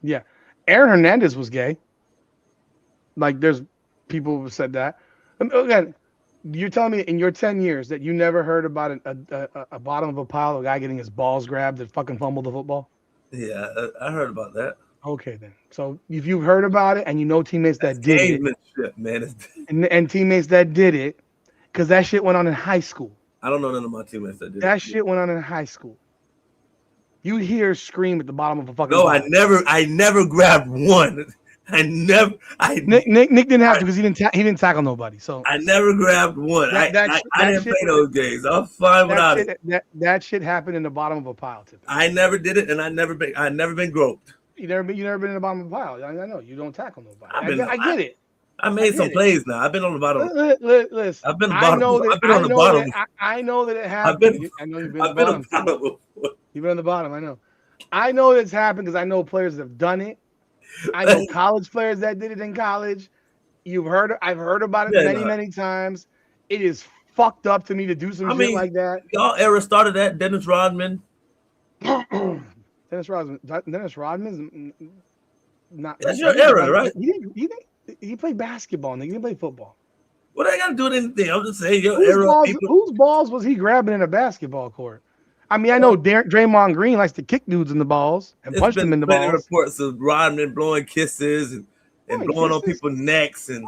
yeah. Aaron Hernandez was gay. Like, there's people who said that. Again, you're telling me in your 10 years that you never heard about a bottom of a pile, a guy getting his balls grabbed that fucking fumbled the football? Yeah, I heard about that. Okay, then. So if you've heard about it and you know teammates that did it, man, and teammates that did it, because that shit went on in high school. I don't know none of my teammates that did that shit went on in high school. You hear scream at the bottom of a fucking. No, ball. I never grabbed one. Nick didn't have to because he didn't tackle nobody. So I never grabbed one. I didn't play those games. I'm fine without it. That shit happened in the bottom of a pile. Typically. I never did it, and I never been groped. You never been in the bottom of a pile. I know you don't tackle nobody. I get it. I made some plays now. I've been on the bottom. Listen, I've been on the bottom. I know that it happened. I know you've been on the bottom. You've been on the bottom. I know. I know it's happened because I know players that have done it. I know college players that did it in college. I've heard about it many times. It is fucked up to me to do some shit like that. Y'all era started at Dennis Rodman. Dennis Rodman's not. That's your era, right? He played basketball. He didn't play football. What I got to do with anything? I'm just saying your era. Whose balls was he grabbing in a basketball court? I mean, I know Draymond Green likes to kick dudes in the balls and punch them in the balls. Reports of Rodman blowing kisses and blowing on people's necks and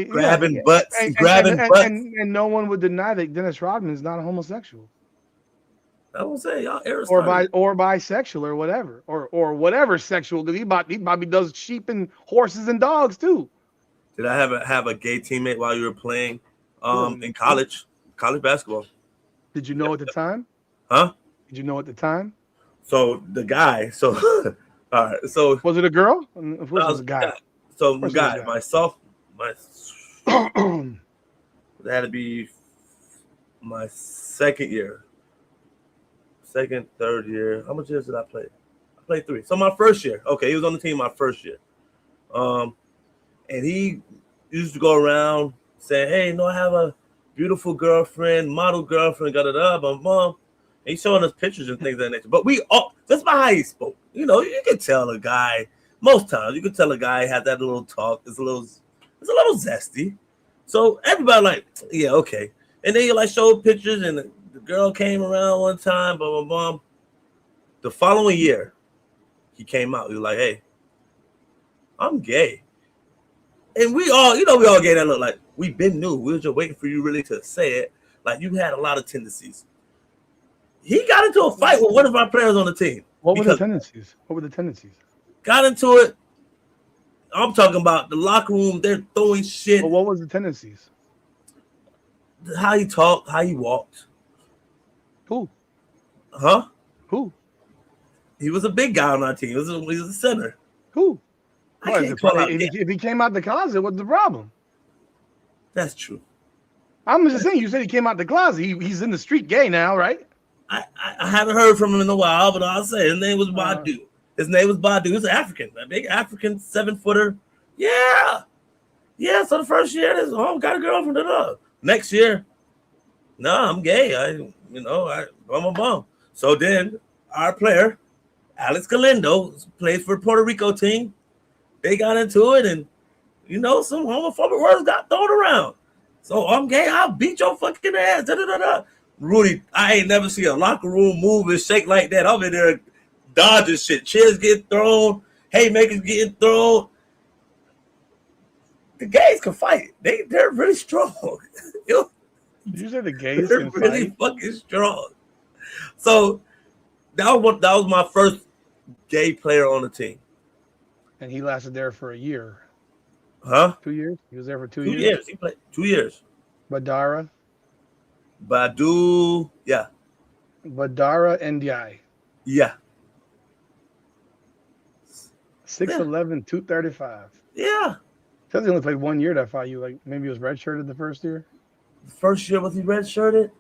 grabbing butts and grabbing butts. And no one would deny that Dennis Rodman is not a homosexual. I would say y'all era or bisexual or whatever or whatever sexual because he probably does sheep and horses and dogs too. Did I have a gay teammate while you were playing in college basketball? Did you know at the time? Huh? Did you know at the time? So the guy. So all right. So was it a girl? Of course, it was a guy. So guy. That had to be my second, third year. How much years did I play? I played 3. So my first year. Okay, he was on the team my first year. And he used to go around saying, "Hey, I have a beautiful girlfriend, model girlfriend, mom." And he's showing us pictures and things of that nature. But that's about how he spoke. You can tell a guy, most times, you can tell a guy had that little talk. It's a little zesty. So everybody like, yeah, okay. And then you showed pictures and the girl came around one time, blah, blah, blah. The following year, he came out. He was like, "Hey, I'm gay." And we all gave that look like we been knew. We were just waiting for you really to say it. Like you had a lot of tendencies. He got into a fight with one of our players on the team. What were the tendencies? Got into it. I'm talking about the locker room. They're throwing shit. But what was the tendencies? How he talked, how he walked. Who? Huh? Who? He was a big guy on our team. He was a center. Who? If he came out the closet, what's the problem? That's true. I'm just saying. You said he came out the closet. He's in the street gay now, right? I haven't heard from him in a while, but I'll say his name was Badu. He was African, a big African 7-footer. Yeah. So the first year, got a girlfriend. Next year, no, I'm gay. I'm a bum. So then our player, Alex Galindo, plays for the Puerto Rico team. They got into it, and some homophobic words got thrown around. So I'm gay. I'll beat your fucking ass. Da, da, da, da. Rudy, I ain't never seen a locker room move and shake like that. I'm in there dodging shit. Chairs getting thrown. Haymakers getting thrown. The gays can fight. They're really strong. Did you say the gays they're can really fight? fucking strong. So that was my first gay player on the team. And he lasted there for a year. Huh? 2 years? He was there for 2 2 years? years. He played 2 years. Badara? Badu, yeah. Badara Ndiaye. Yeah. 6'11", 235. Yeah. Says he only played 1 year that fight. You like maybe he was redshirted the first year? The first year, was he redshirted?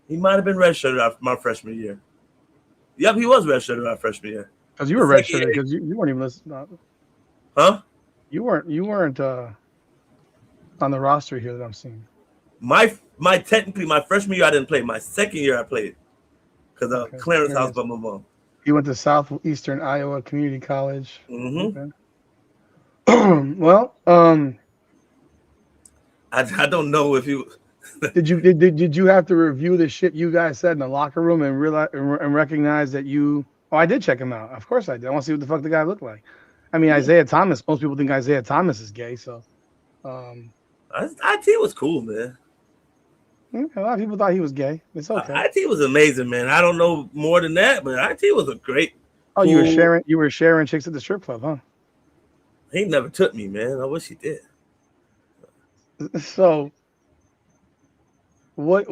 He might have been redshirted my freshman year. Yep, he was redshirted our freshman year. Because you were redshirted because you weren't even listening. Huh? You weren't on the roster here that I'm seeing. Technically my freshman year I didn't play. My second year I played because of Clarence House by my mom. You went to Southeastern Iowa Community College. Mm-hmm. Okay. Well, I don't know if you did you have to review the shit you guys said in the locker room and realize and recognize that you? Oh, I did check him out. Of course I did. I want to see what the fuck the guy looked like. I mean, Isaiah Thomas. Most people think Isaiah Thomas is gay. So, IT was cool, man. A lot of people thought he was gay. It's okay. IT was amazing, man. I don't know more than that, but IT was a great. Oh, cool. You were sharing chicks at the strip club, huh? He never took me, man. I wish he did. So, what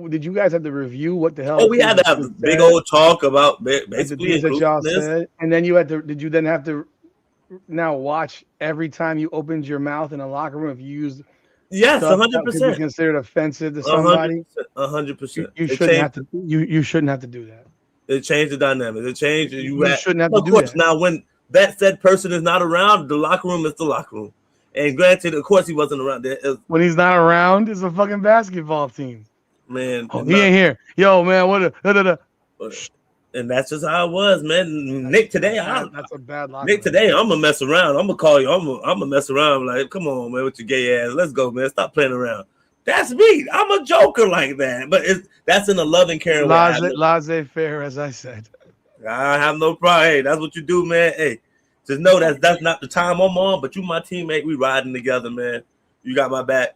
did you guys have to review? What the hell? Oh, we had to have a big old talk about basically the things that y'all said, and then did you then have to now watch every time you opened your mouth in a locker room if you used? Yes, 100%. Be considered offensive to somebody. 100%. You shouldn't have to. You shouldn't have to do that. It changed the dynamic. It changed. You shouldn't have to do that. Now, when that said person is not around, the locker room is the locker room. And granted, of course, he wasn't around there. When he's not around, it's a fucking basketball team. Man, he ain't here. Yo, man, what? And that's just how it was, man. Nick, today, that's a bad locker Nick, today, I'm gonna mess around. I'm gonna call you. I'm gonna mess around. Like, come on, man, with your gay ass. Let's go, man. Stop playing around. That's me. I'm a joker like that. But that's in a loving, caring way. Laissez-faire, as I said. I have no problem. Hey, that's what you do, man. Hey, just know that's not the time I'm on, but you my teammate. We riding together, man. You got my back.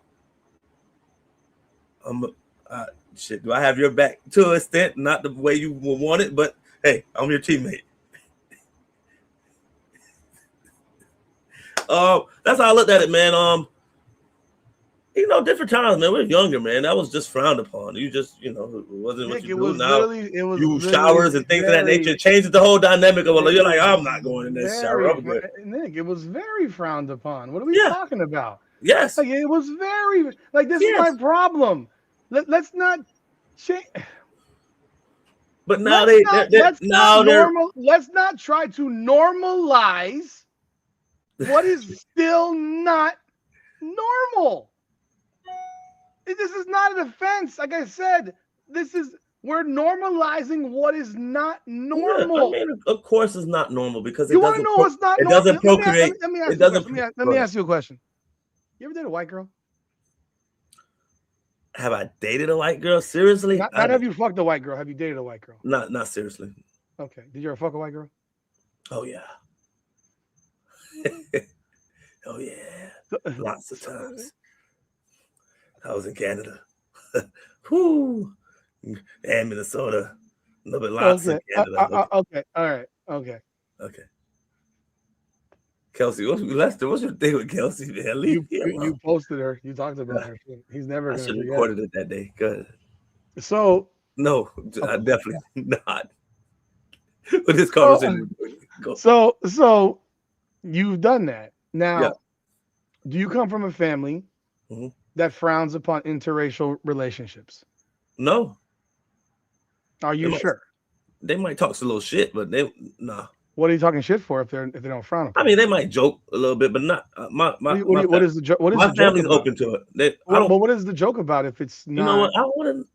Shit, do I have your back to an extent? Not the way you would want it, but hey, I'm your teammate. That's how I looked at it, man. Different times, man. We're younger, man. That was just frowned upon. You just, it wasn't what you do now. You showers and things of that nature. It changes the whole dynamic of it. You're like, I'm not going in this shower. Nick, it was very frowned upon. What are we talking about? Yes. Like, it was very, this is my problem. Let's not change. But now let's not try to normalize what is still not normal. This is not an offense. Like I said, we're normalizing what is not normal. Yeah, I mean, of course, it's not normal because you want to know what's not normal. It doesn't procreate. Let me ask you a question. You ever dated a white girl? Have I dated a white girl? Seriously? Not have you fucked a white girl. Have you dated a white girl? Not seriously. Okay. Did you ever fuck a white girl? Oh, yeah. Oh, yeah. Lots of times. I was in Canada. Whoo. And Minnesota. A little bit lots in Canada. Okay. All right. Okay. Kelsey, Lester, what's your thing with Kelsey, man? You posted her. You talked about her. He's never going to forget. I should have recorded it that day. Good. So. No, I definitely not. But this conversation. So you've done that. Now, do you come from a family that frowns upon interracial relationships? No. Are you sure? They might talk a little shit, but nah. What are you talking shit for if they don't frown upon? I mean, they might joke a little bit, but not what is the joke? My family's open to it. But what is the joke about if it's not? You know what? I want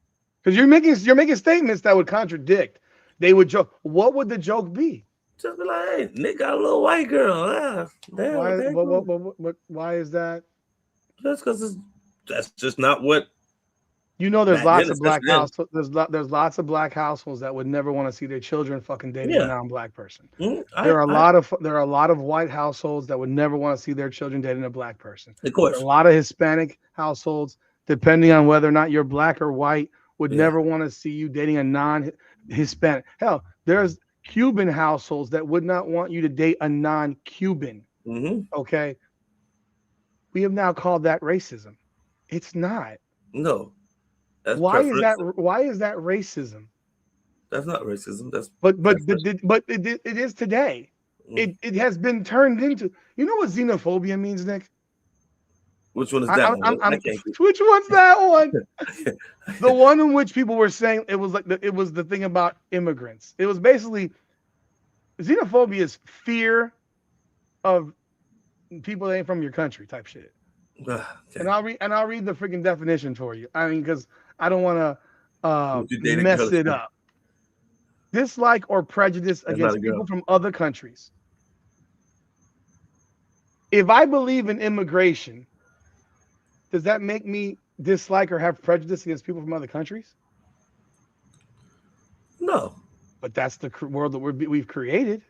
to. Because you're making statements that would contradict. They would joke. What would the joke be? Just be like, hey, Nick got a little white girl. Yeah, Why is that? Just because that's just not what. There's lots of black households. There's lots of black households that would never want to see their children fucking dating a non-black person. There are a lot of white households that would never want to see their children dating a black person. Of course, there are a lot of Hispanic households, depending on whether or not you're black or white, would never want to see you dating a non-Hispanic. Hell, there's Cuban households that would not want you to date a non-Cuban. Okay, we have now called that racism. It's not. No. Why is that racism? That's not racism. But it is today. It has been turned into. You know what xenophobia means, Nick? Which one is that one? Which one's that one? The one in which people were saying it was the thing about immigrants. It was basically xenophobia is fear of people that ain't from your country type shit. Okay. And I'll read the freaking definition for you. I mean, because I don't want to mess it up. Dislike or prejudice against people from other countries. If I believe in immigration, does that make me dislike or have prejudice against people from other countries? No. But that's the world that we've created.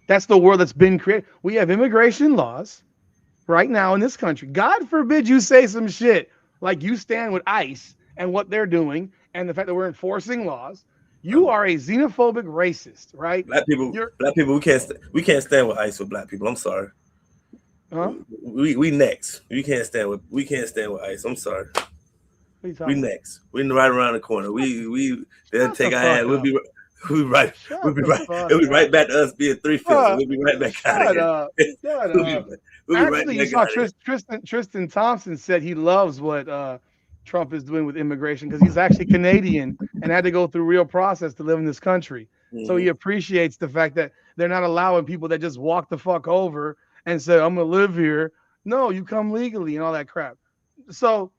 That's the world that's been created. We have immigration laws right now in this country. God forbid you say some shit like you stand with ICE and what they're doing and the fact that we're enforcing laws. You are a xenophobic racist, right? Black people, we can't stand with ICE with black people. I'm sorry. Huh? We next. We can't stand with ICE. I'm sorry. We next. We're right around the corner. They'll take our hand. We'll be right back to us being 3/5. We'll be right back out of here. Actually, you saw Tristan Thompson said he loves what Trump is doing with immigration because he's actually Canadian and had to go through real process to live in this country. So he appreciates the fact that they're not allowing people that just walk the fuck over and say, I'm going to live here. No, you come legally and all that crap. So,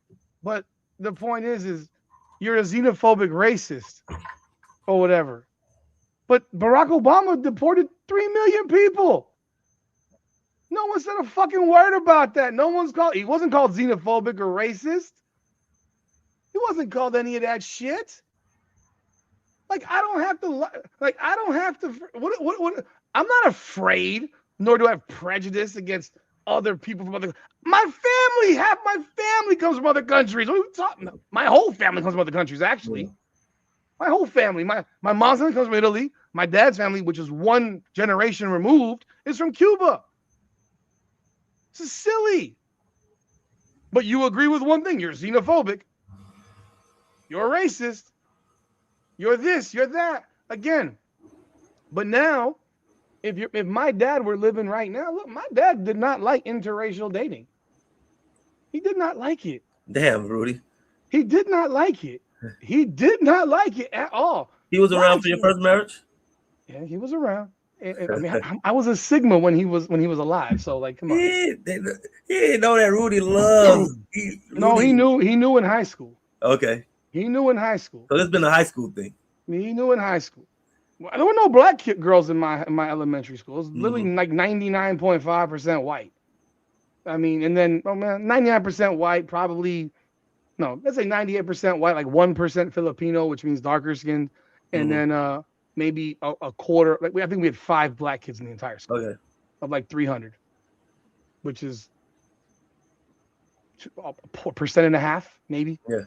but the point is you're a xenophobic racist or whatever. But Barack Obama deported 3 million people. No one said a fucking word about that. He wasn't called xenophobic or racist. He wasn't called any of that shit. I don't have to, what, I'm not afraid, nor do I have prejudice against other people from other, half my family comes from other countries. What are we talking about? My whole family comes from other countries, actually. My whole family, my mom's family comes from Italy. My dad's family, which is one generation removed, is from Cuba. This is silly. But you agree with one thing. You're xenophobic. You're a racist. You're this, you're that. Again. But now, if my dad were living right now, look, my dad did not like interracial dating. He did not like it. Damn, Rudy. He did not like it. He did not like it at all. He was around for your first marriage? Yeah, he was around. I mean, I was a Sigma when he was alive. So, come on. He didn't know that Rudy loves. No, he knew in high school. Okay. He knew in high school. So it's been a high school thing. He knew in high school. Well, there were no black girls in my elementary school. It was literally 99.5% white. I mean, and then 99% white, probably. No, let's say 98% white, 1% Filipino, which means darker skinned, and then maybe a quarter. I think we had 5 black kids in the entire school. Okay. Of 300, which is 1.5%, maybe. Yeah.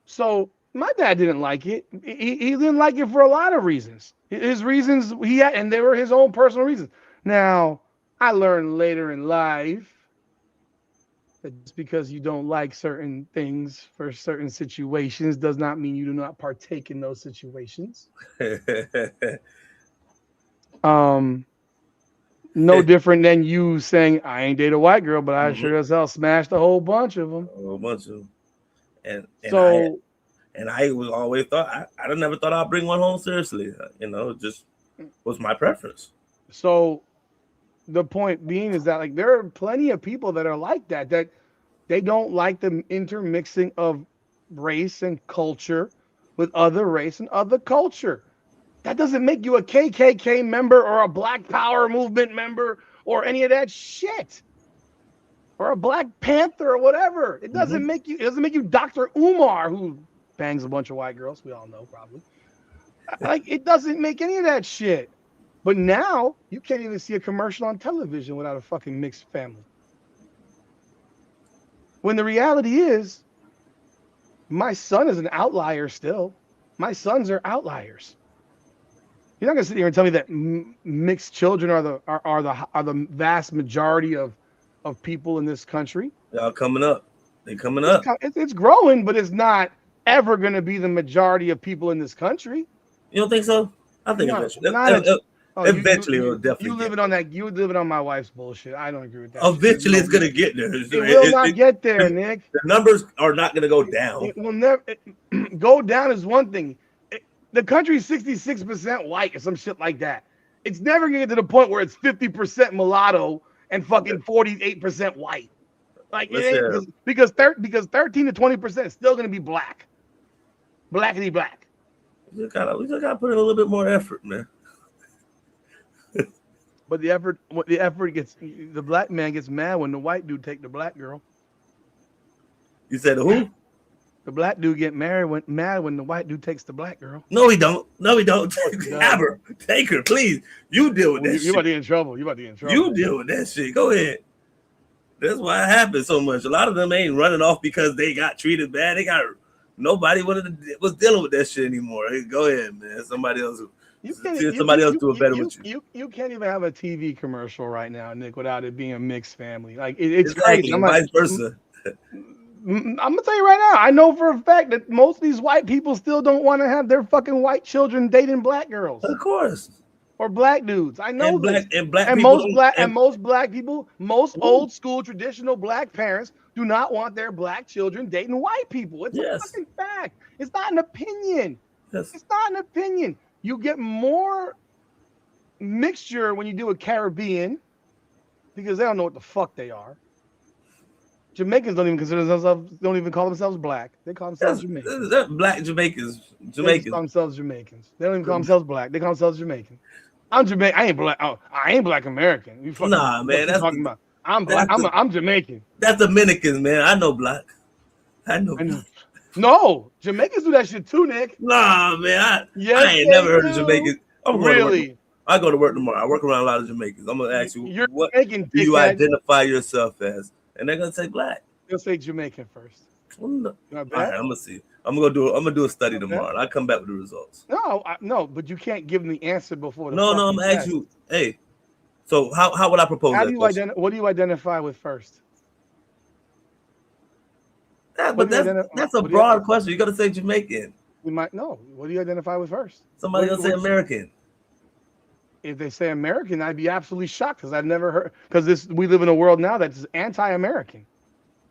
So my dad didn't like it. He didn't like it for a lot of reasons. His reasons he had, and they were his own personal reasons. Now, I learned later in life that just because you don't like certain things for certain situations does not mean you do not partake in those situations. No different than you saying, I ain't date a white girl, but I sure as hell smashed a whole bunch of them. A whole bunch of them. And so, I was always thought, I never thought I'd bring one home seriously. It just was my preference. So the point being is that there are plenty of people that are like that they don't like the intermixing of race and culture with other race and other culture. That doesn't make you a KKK member or a Black Power movement member or any of that shit. Or a Black Panther or whatever. It doesn't make you. It doesn't make you Dr. Umar, who bangs a bunch of white girls. We all know probably. Like, it doesn't make any of that shit. But now you can't even see a commercial on television without a fucking mixed family. When the reality is, my son is an outlier still. My sons are outliers. You're not gonna sit here and tell me that mixed children are the vast majority of people in this country. They're coming up. They're coming up. It's growing, but it's not ever going to be the majority of people in this country. You don't think so? I think eventually. Eventually, it'll definitely. You living on that? You living on my wife's bullshit. I don't agree with that. Eventually, it's gonna get there. It will not get there, Nick. The numbers are not gonna go down. It will never go down. Is one thing. The country's 66% white or some shit like that. It's never gonna get to the point where it's 50% mulatto and fucking 48% white. Like, it ain't, because 13 to 20% is still gonna be black. Blackity black. We just gotta put in a little bit more effort, man. But the effort gets, the black man gets mad when the white dude take the black girl. You said who? The black dude get mad when the white dude takes the black girl. No, he don't. Have her. Take her, please. You deal with that shit. You about to get in trouble. You deal with that shit. Go ahead. That's why it happens so much. A lot of them ain't running off because they got treated bad. Nobody was dealing with that shit anymore. Hey, go ahead, man. Somebody else do it better with you. You can't even have a TV commercial right now, Nick, without it being a mixed family. Like, it's exactly. crazy. Vice versa. I'm gonna tell you right now. I know for a fact that most of these white people still don't want to have their fucking white children dating black girls. Of course. Or black dudes. I know most black people, most old school traditional black parents do not want their black children dating white people. It's a fucking fact. It's not an opinion. Yes. It's not an opinion. You get more mixture when you do a Caribbean because they don't know what the fuck they are. Jamaicans don't even call themselves black. They call themselves Jamaicans. They're black Jamaicans. They call themselves Jamaicans. They don't even call themselves black. They call themselves Jamaican. I'm Jamaican. I ain't black. Oh, I ain't black American. Nah, man. That's talking about. I'm black. I'm Jamaican. That's Dominicans, man. I know black. I know. No, Jamaicans do that shit too, Nick. Nah, man. I ain't never heard of Jamaicans. Really? I go to work tomorrow. I work around a lot of Jamaicans. I'm gonna ask you, what Jamaican, do you identify yourself as? And they're gonna say black. They'll say Jamaican first. All right, I'm gonna see. I'm gonna do a study tomorrow. I'll come back with the results. No, but you can't give them the answer before. I'm gonna ask you. Hey, so how would I propose? What do you identify with first? That's a broad question. You gotta say Jamaican. We might know. What do you identify with first? Somebody gonna say American. If they say American, I'd be absolutely shocked because I've never heard. Because we live in a world now that's anti-American,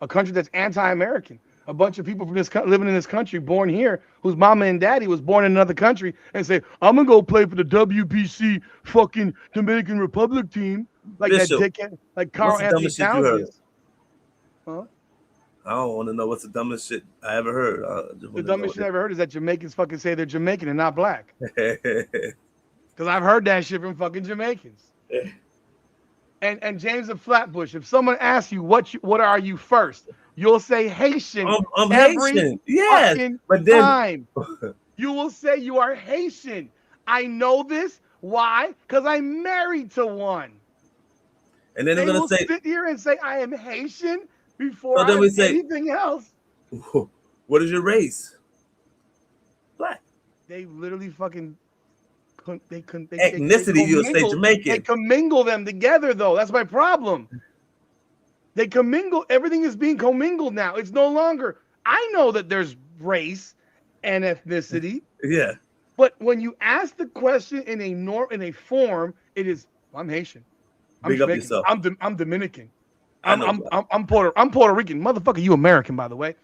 a country that's anti-American. A bunch of people from this living in this country, born here, whose mama and daddy was born in another country, and say, "I'm gonna go play for the WPC fucking Dominican Republic team," like Bishop, that dickhead, like Carl Anthony Towns is. Huh? I don't want to know what's the dumbest shit I ever heard. The dumbest shit I ever heard is that Jamaicans fucking say they're Jamaican and not black. Because I've heard that shit from fucking Jamaicans. And James of Flatbush, if someone asks you what are you first, you'll say Haitian. I'm Haitian. Yes, but then time. You will say you are Haitian. I know this. Why? Because I'm married to one. And then they're gonna say, sit here and say I am Haitian before I say anything else. What is your race? Black. They literally fucking. Ethnicity, you'll say Jamaican. They commingle them together, though. That's my problem. They commingle. Everything is being commingled now. It's no longer. I know that there's race and ethnicity. Yeah. But when you ask the question in a form, it is I'm Haitian. Big up yourself. I'm Dominican. I'm Puerto Rican. Motherfucker, you American, by the way.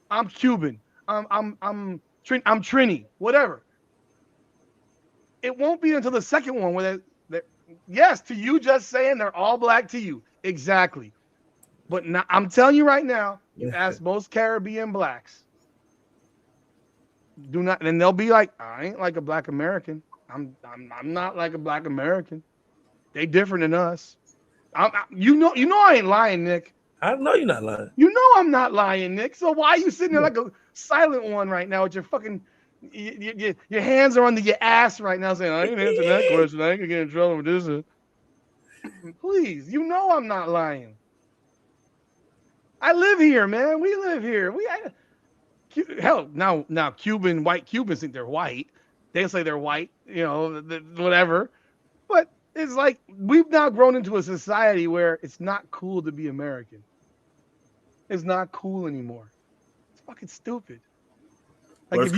I'm Cuban. I'm Trini. Whatever. It won't be until the second one where yes, to you just saying they're all black to you. Exactly. But now, I'm telling you right now, you ask most Caribbean blacks, do not, and they'll be like, I ain't like a black American. I'm not like a black American. They different than us. You know I ain't lying, Nick. I know you're not lying. You know I'm not lying, Nick. So why are you sitting there like a silent one right now with your fucking your hands are under your ass right now saying, I ain't answering that question. I ain't gonna get in trouble with this. Please, you know I'm not lying. I live here, man. We live here. Hell, now white Cubans think they're white. They say they're white, whatever. But it's like we've now grown into a society where it's not cool to be American. It's not cool anymore. It's fucking stupid. Like Worst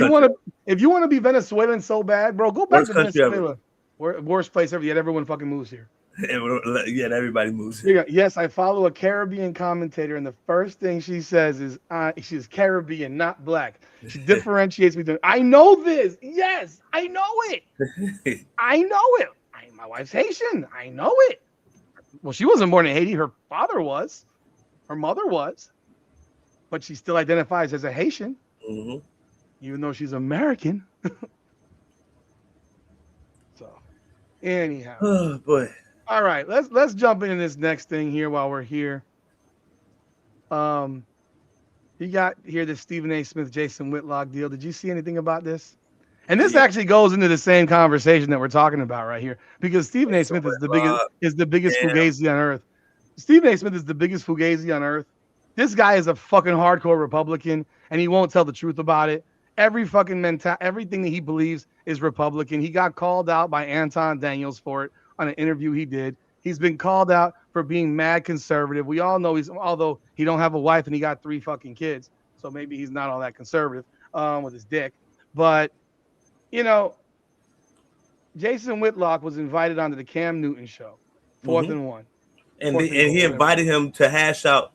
if you want to be Venezuelan so bad, bro, go back Worst to country Venezuela. Worst place ever. Yet everyone fucking moves here. Yeah, everybody moves here. Yes, I follow a Caribbean commentator, and the first thing she says is she's Caribbean, not black. She differentiates between. I know this. Yes, I know it. I know it. My wife's Haitian. I know it. Well, she wasn't born in Haiti. Her father was. Her mother was. But she still identifies as a Haitian, even though she's American. So, anyhow. Oh, boy. All right, let's jump into this next thing here while we're here. You got here the Stephen A. Smith, Jason Whitlock deal. Did you see anything about this? And this actually goes into the same conversation that we're talking about right here, because Stephen A. Smith is the biggest fugazi on earth. Stephen A. Smith is the biggest fugazi on earth. This guy is a fucking hardcore Republican, and he won't tell the truth about it. Everything that he believes is Republican. He got called out by Anton Daniels for it on an interview he did. He's been called out for being mad conservative. We all know although he don't have a wife and he got 3 fucking kids, so maybe he's not all that conservative with his dick. But Jason Whitlock was invited onto the Cam Newton show, 4th and 1. And he invited him to hash out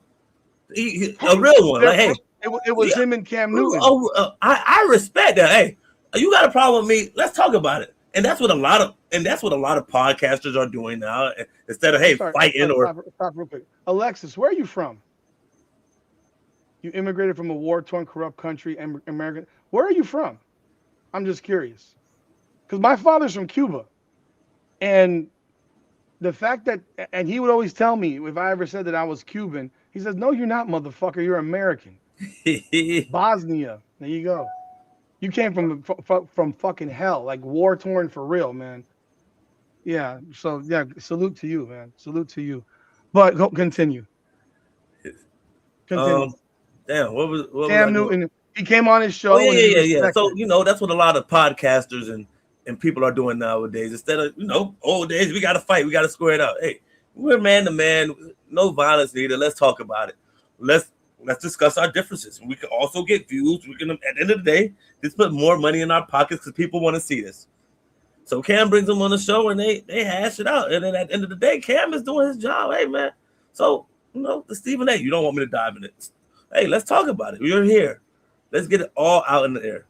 a real one. Like, hey, it was him and Cam Newton. I respect that. Hey, you got a problem with me? Let's talk about it. And that's what a lot of podcasters are doing now. Instead of fighting stop real quick. Alexis, where are you from? You immigrated from a war-torn, corrupt country, American. Where are you from? I'm just curious. Because my father's from Cuba. And the fact that, and he would always tell me if I ever said that I was Cuban, he says, no, you're not, motherfucker. You're American. Bosnia. There you go. You came from fucking hell, like war-torn for real, man. Yeah. So, yeah, salute to you, man. Salute to you. But continue. Damn, what Cam Newton. He came on his show. Yeah. So, that's what a lot of podcasters and people are doing nowadays. Instead of, old days, we got to fight. We got to square it out. Hey, we're man to man. No violence needed. Let's talk about it. Let's discuss our differences. We can also get views. We can, at the end of the day, just put more money in our pockets because people want to see this. So Cam brings them on the show and they hash it out. And then at the end of the day, Cam is doing his job. Hey, man. So, the Stephen A., you don't want me to dive in it. Hey, let's talk about it. We're here. Let's get it all out in the air.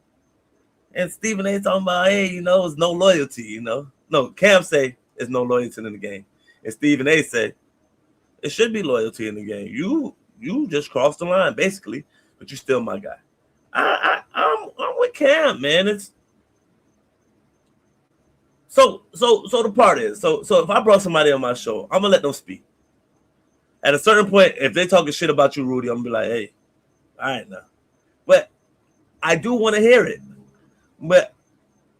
And Stephen A. talking about, hey, it's no loyalty, No, Cam say there's no loyalty in the game. And Stephen A. say it should be loyalty in the game. You just crossed the line, basically, but you're still my guy. I'm with Cam, man. It's so the part is so if I brought somebody on my show, I'm gonna let them speak. At a certain point, if they talking shit about you, Rudy, I'm gonna be like, hey, all right now. But I do want to hear it. But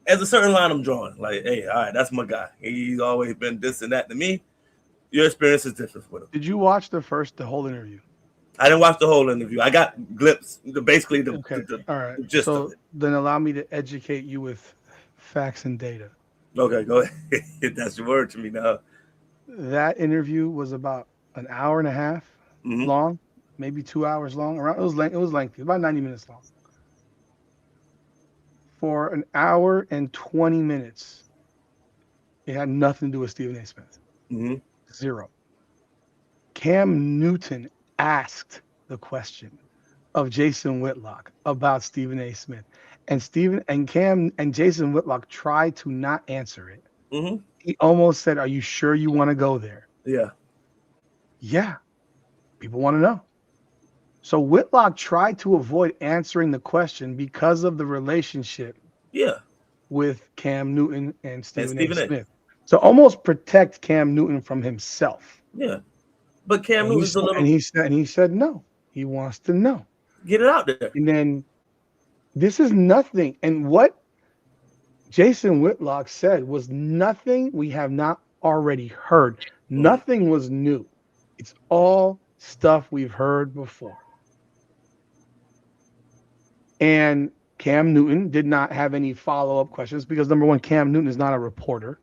as a certain line I'm drawing, like, hey, all right, that's my guy. He's always been this and that to me. Your experience is different with him. Did you watch the whole interview? I didn't watch the whole interview. I got glimpse, basically the all right. Gist so of it. Then allow me to educate you with facts and data. Okay, go ahead. That's your word to me now. That interview was about an hour and a half long, maybe 2 hours long. It was lengthy, about 90 minutes long. For an hour and 20 minutes, it had nothing to do with Stephen A. Smith. Zero. Cam Newton asked the question of Jason Whitlock about Stephen A. Smith, and Cam and Jason Whitlock tried to not answer it. He almost said, "Are you sure you want to go there?" Yeah. People want to know. So Whitlock tried to avoid answering the question because of the relationship with Cam Newton and Stephen A. Smith. So almost protect Cam Newton from himself. Yeah. But Cam Newton's a little... And he said no. He wants to know. Get it out there. And then this is nothing. And what Jason Whitlock said was nothing we have not already heard. Nothing was new. It's all stuff we've heard before. And Cam Newton did not have any follow-up questions because, number one, Cam Newton is not a reporter.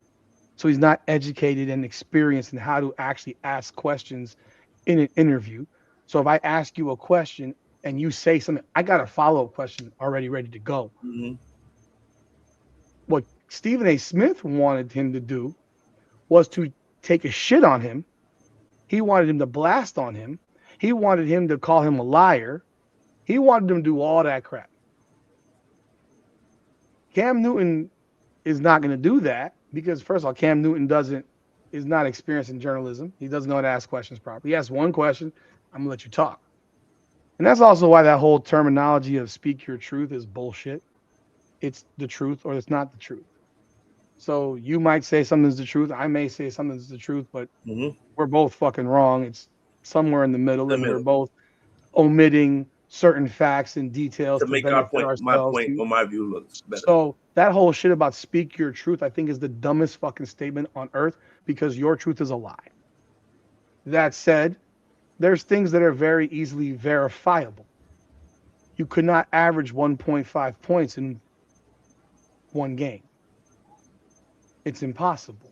So he's not educated and experienced in how to actually ask questions in an interview. So if I ask you a question and you say something, I got a follow-up question already ready to go. Mm-hmm. What Stephen A. Smith wanted him to do was to take a shit on him. He wanted him to blast on him. He wanted him to call him a liar. He wanted him to do all that crap. Cam Newton is not going to do that because, first of all, Cam Newton is not experienced in journalism. He doesn't know how to ask questions properly. He asks one question, I'm going to let you talk. And that's also why that whole terminology of speak your truth is bullshit. It's the truth or it's not the truth. So you might say something's the truth. I may say something's the truth, but we're both fucking wrong. It's somewhere in the middle, we're both omitting certain facts and details to make our point, my point or my view looks better. So that whole shit about speak your truth, I think, is the dumbest fucking statement on earth because your truth is a lie. That said, there's things that are very easily verifiable. You could not average 1.5 points in one game. It's impossible.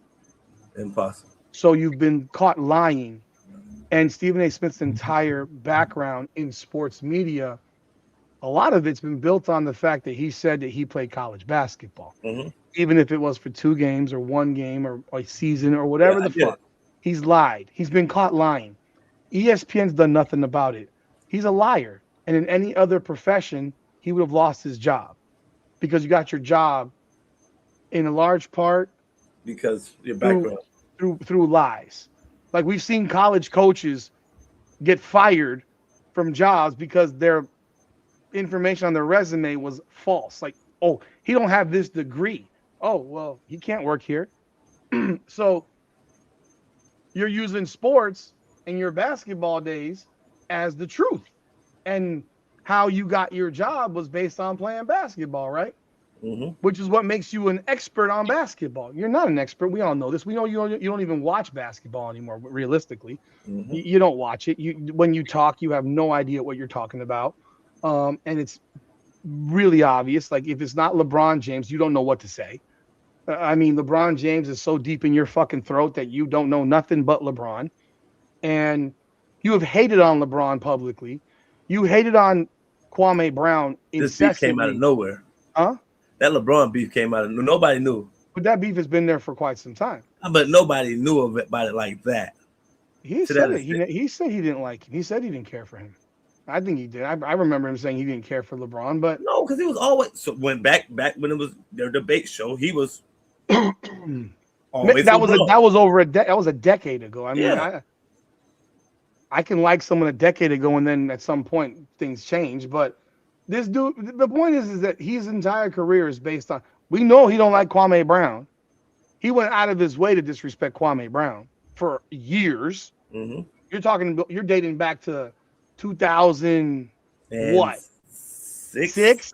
Impossible. So you've been caught lying. And Stephen A. Smith's entire background in sports media, a lot of it's been built on the fact that he said that he played college basketball. Even if it was for 2 games or 1 game or a season or whatever the fuck. He's lied. He's been caught lying. ESPN's done nothing about it. He's a liar. And in any other profession, he would have lost his job because you got your job in a large part because your background through lies. Like we've seen college coaches get fired from jobs because their information on their resume was false. Like, oh, he don't have this degree. Oh, well, he can't work here. So you're using sports in your basketball days as the truth. And how you got your job was based on playing basketball, right? Which is what makes you an expert on basketball. You're not an expert. We all know this. We know you don't even watch basketball anymore, realistically. You don't watch it. When you talk, you have no idea what you're talking about. And it's really obvious. Like, if it's not LeBron James, you don't know what to say. I mean, LeBron James is so deep in your fucking throat that you don't know nothing but LeBron. And you have hated on LeBron publicly. You hated on Kwame Brown incessantly. This beef came out of nowhere. Huh? That LeBron beef came out of nobody knew. But that beef has been there for quite some time. But nobody knew about it like that. He said it. He said he didn't like him. He said he didn't care for him. I think he did. I remember him saying he didn't care for LeBron, but no, because he was always when back when it was their debate show, he was always that was over that was a decade ago. I mean, I can like someone a decade ago, and then at some point things change, but. This dude, the point is that his entire career is based on, we know he don't like Kwame Brown. He went out of his way to disrespect Kwame Brown for years. You're dating back to 2000, and what? 6,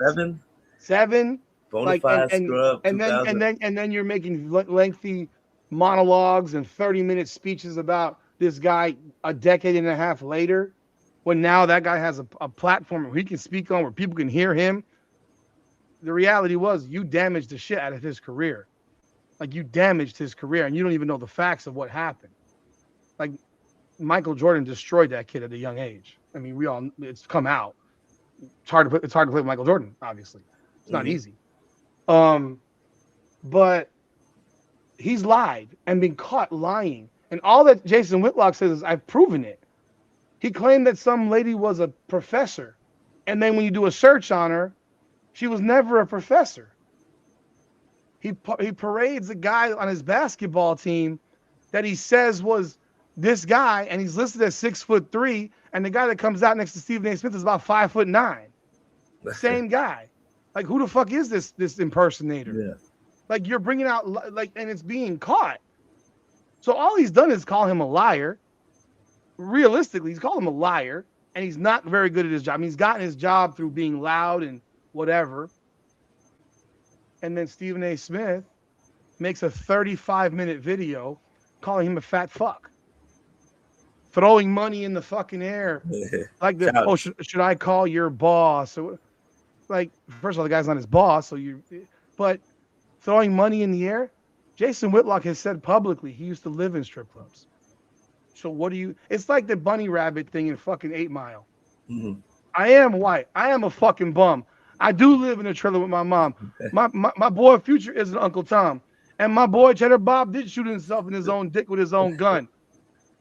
7. Bonafide scrub. And then you're making lengthy monologues and 30-minute speeches about this guy a decade and a half later. When now that guy has a platform where he can speak on, where people can hear him. The reality was you damaged the shit out of his career. Like, you damaged his career and you don't even know the facts of what happened. Like, Michael Jordan destroyed that kid at a young age. I mean, it's come out. It's hard to play with Michael Jordan, obviously. It's not easy. But he's lied and been caught lying. And all that Jason Whitlock says is, I've proven it. He claimed that some lady was a professor. And then when you do a search on her, she was never a professor. He parades a guy on his basketball team that he says was this guy, and he's listed as 6'3", and the guy that comes out next to Stephen A. Smith is about 5'9". Same guy. Like, who the fuck is this impersonator? Yeah. Like, you're bringing out and it's being caught. So all he's done is call him a liar. Realistically, he's called him a liar, and he's not very good at his job. I mean, he's gotten his job through being loud and whatever. And then Stephen A. Smith makes a 35-minute video calling him a fat fuck, throwing money in the fucking air, like should I call your boss? So, like, first of all, the guy's not his boss, but throwing money in the air. Jason Whitlock has said publicly he used to live in strip clubs. So it's like the bunny rabbit thing in fucking 8 Mile. Mm-hmm. I am white. I am a fucking bum. I do live in a trailer with my mom. My boy Future isn't Uncle Tom. And my boy Cheddar Bob did shoot himself in his own dick with his own gun.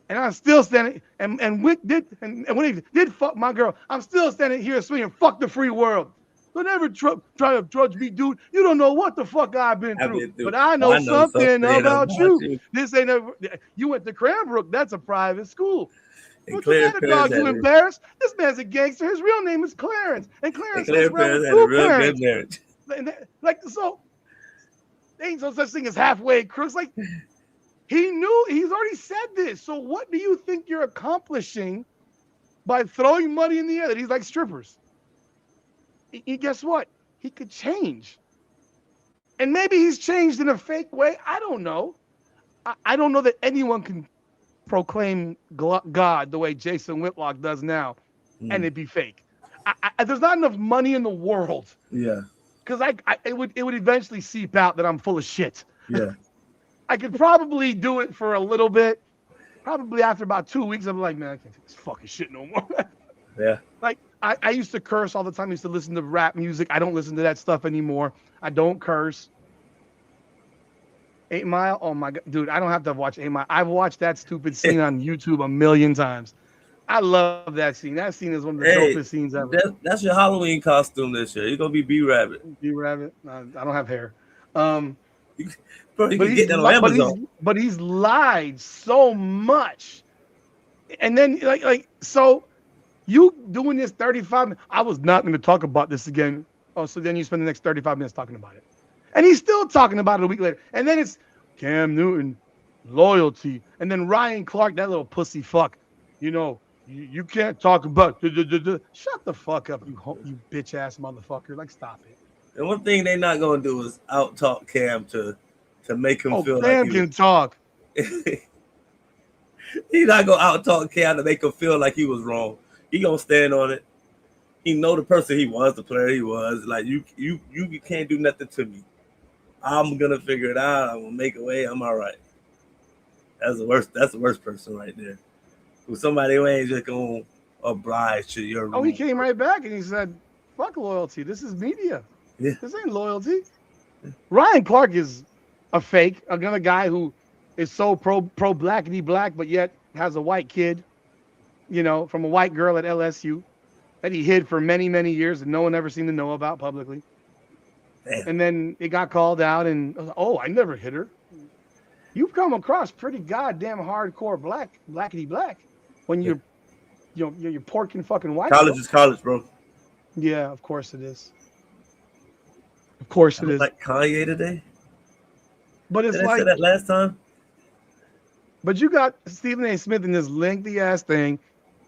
And I'm still standing, and Wick did, and when he did fuck my girl, I'm still standing here swinging, fuck the free world. Don't ever try to judge me, dude. You don't know what the fuck I've been through. But I know something about you. This ain't you went to Cranbrook. That's a private school. What's the matter, dog? You embarrassed? This man's a gangster. His real name is Clarence. And Clarence had a real good marriage. So, there ain't no such thing as halfway crooks. Like, he's already said this. So what do you think you're accomplishing by throwing money in the air? That he's like strippers. Guess what? He could change. And maybe he's changed in a fake way. I don't know. I don't know that anyone can proclaim God the way Jason Whitlock does now, and it'd be fake. There's not enough money in the world. Yeah. Because it would eventually seep out that I'm full of shit. Yeah. I could probably do it for a little bit. Probably after about 2 weeks, I'm like, man, I can't take this fucking shit no more. Yeah. Like, I used to curse all the time. I used to listen to rap music. I don't listen to that stuff anymore. I don't curse. 8 Mile? Oh, my God. Dude, I don't have to watch 8 Mile. I've watched that stupid scene on YouTube a million times. I love that scene. That scene is one of the dopest scenes ever. That's your Halloween costume this year. You're going to be B-Rabbit. B-Rabbit? I don't have hair. Bro, you can get that on Amazon. But he's lied so much. And then, so you doing this 35 minutes. I was not going to talk about this again. Oh, so then you spend the next 35 minutes talking about it. And he's still talking about it a week later. And then it's Cam Newton, loyalty. And then Ryan Clark, that little pussy fuck. You can't talk about. Shut the fuck up, you bitch ass motherfucker. Like, stop it. And one thing they're not going to do is out talk Cam to make him feel Cam like can talk. He's not going to out talk Cam to make him feel like he was wrong. He going to stand on it. He know the person he was, the player he was. Like, you can't do nothing to me. I'm going to figure it out. I'm going to make a way. I'm all right. That's the worst person right there. With somebody who ain't just going to oblige to your rule. Oh, he came right back and he said, fuck loyalty. This is media. Yeah. This ain't loyalty. Ryan Clark is a fake. Another guy who is so pro blackity black, but yet has a white kid, from a white girl at LSU that he hid for many, many years and no one ever seemed to know about publicly. Damn. And then it got called out and, I never hit her. You've come across pretty goddamn hardcore blackity black when you're porking fucking white. College is college, bro. Yeah, of course it is. Of course it is. Like Kanye today. But it's Did I say that last time? But you got Stephen A. Smith in this lengthy ass thing.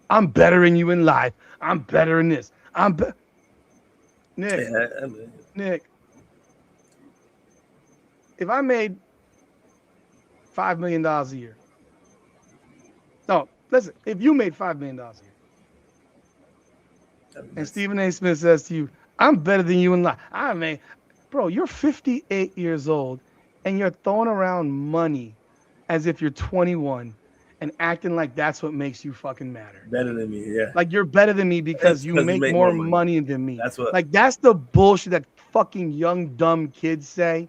I'm better than you in life. I'm better than this. Nick. Yeah, Nick. If I made $5 million a year. No, listen. If you made $5 million a year, and Stephen A. Smith says to you, "I'm better than you in life." Bro, you're 58 years old, and you're throwing around money as if you're 21, and acting like that's what makes you fucking matter. Better than me, yeah. Like you're better than me because you make more money than me. That's the bullshit that fucking young dumb kids say,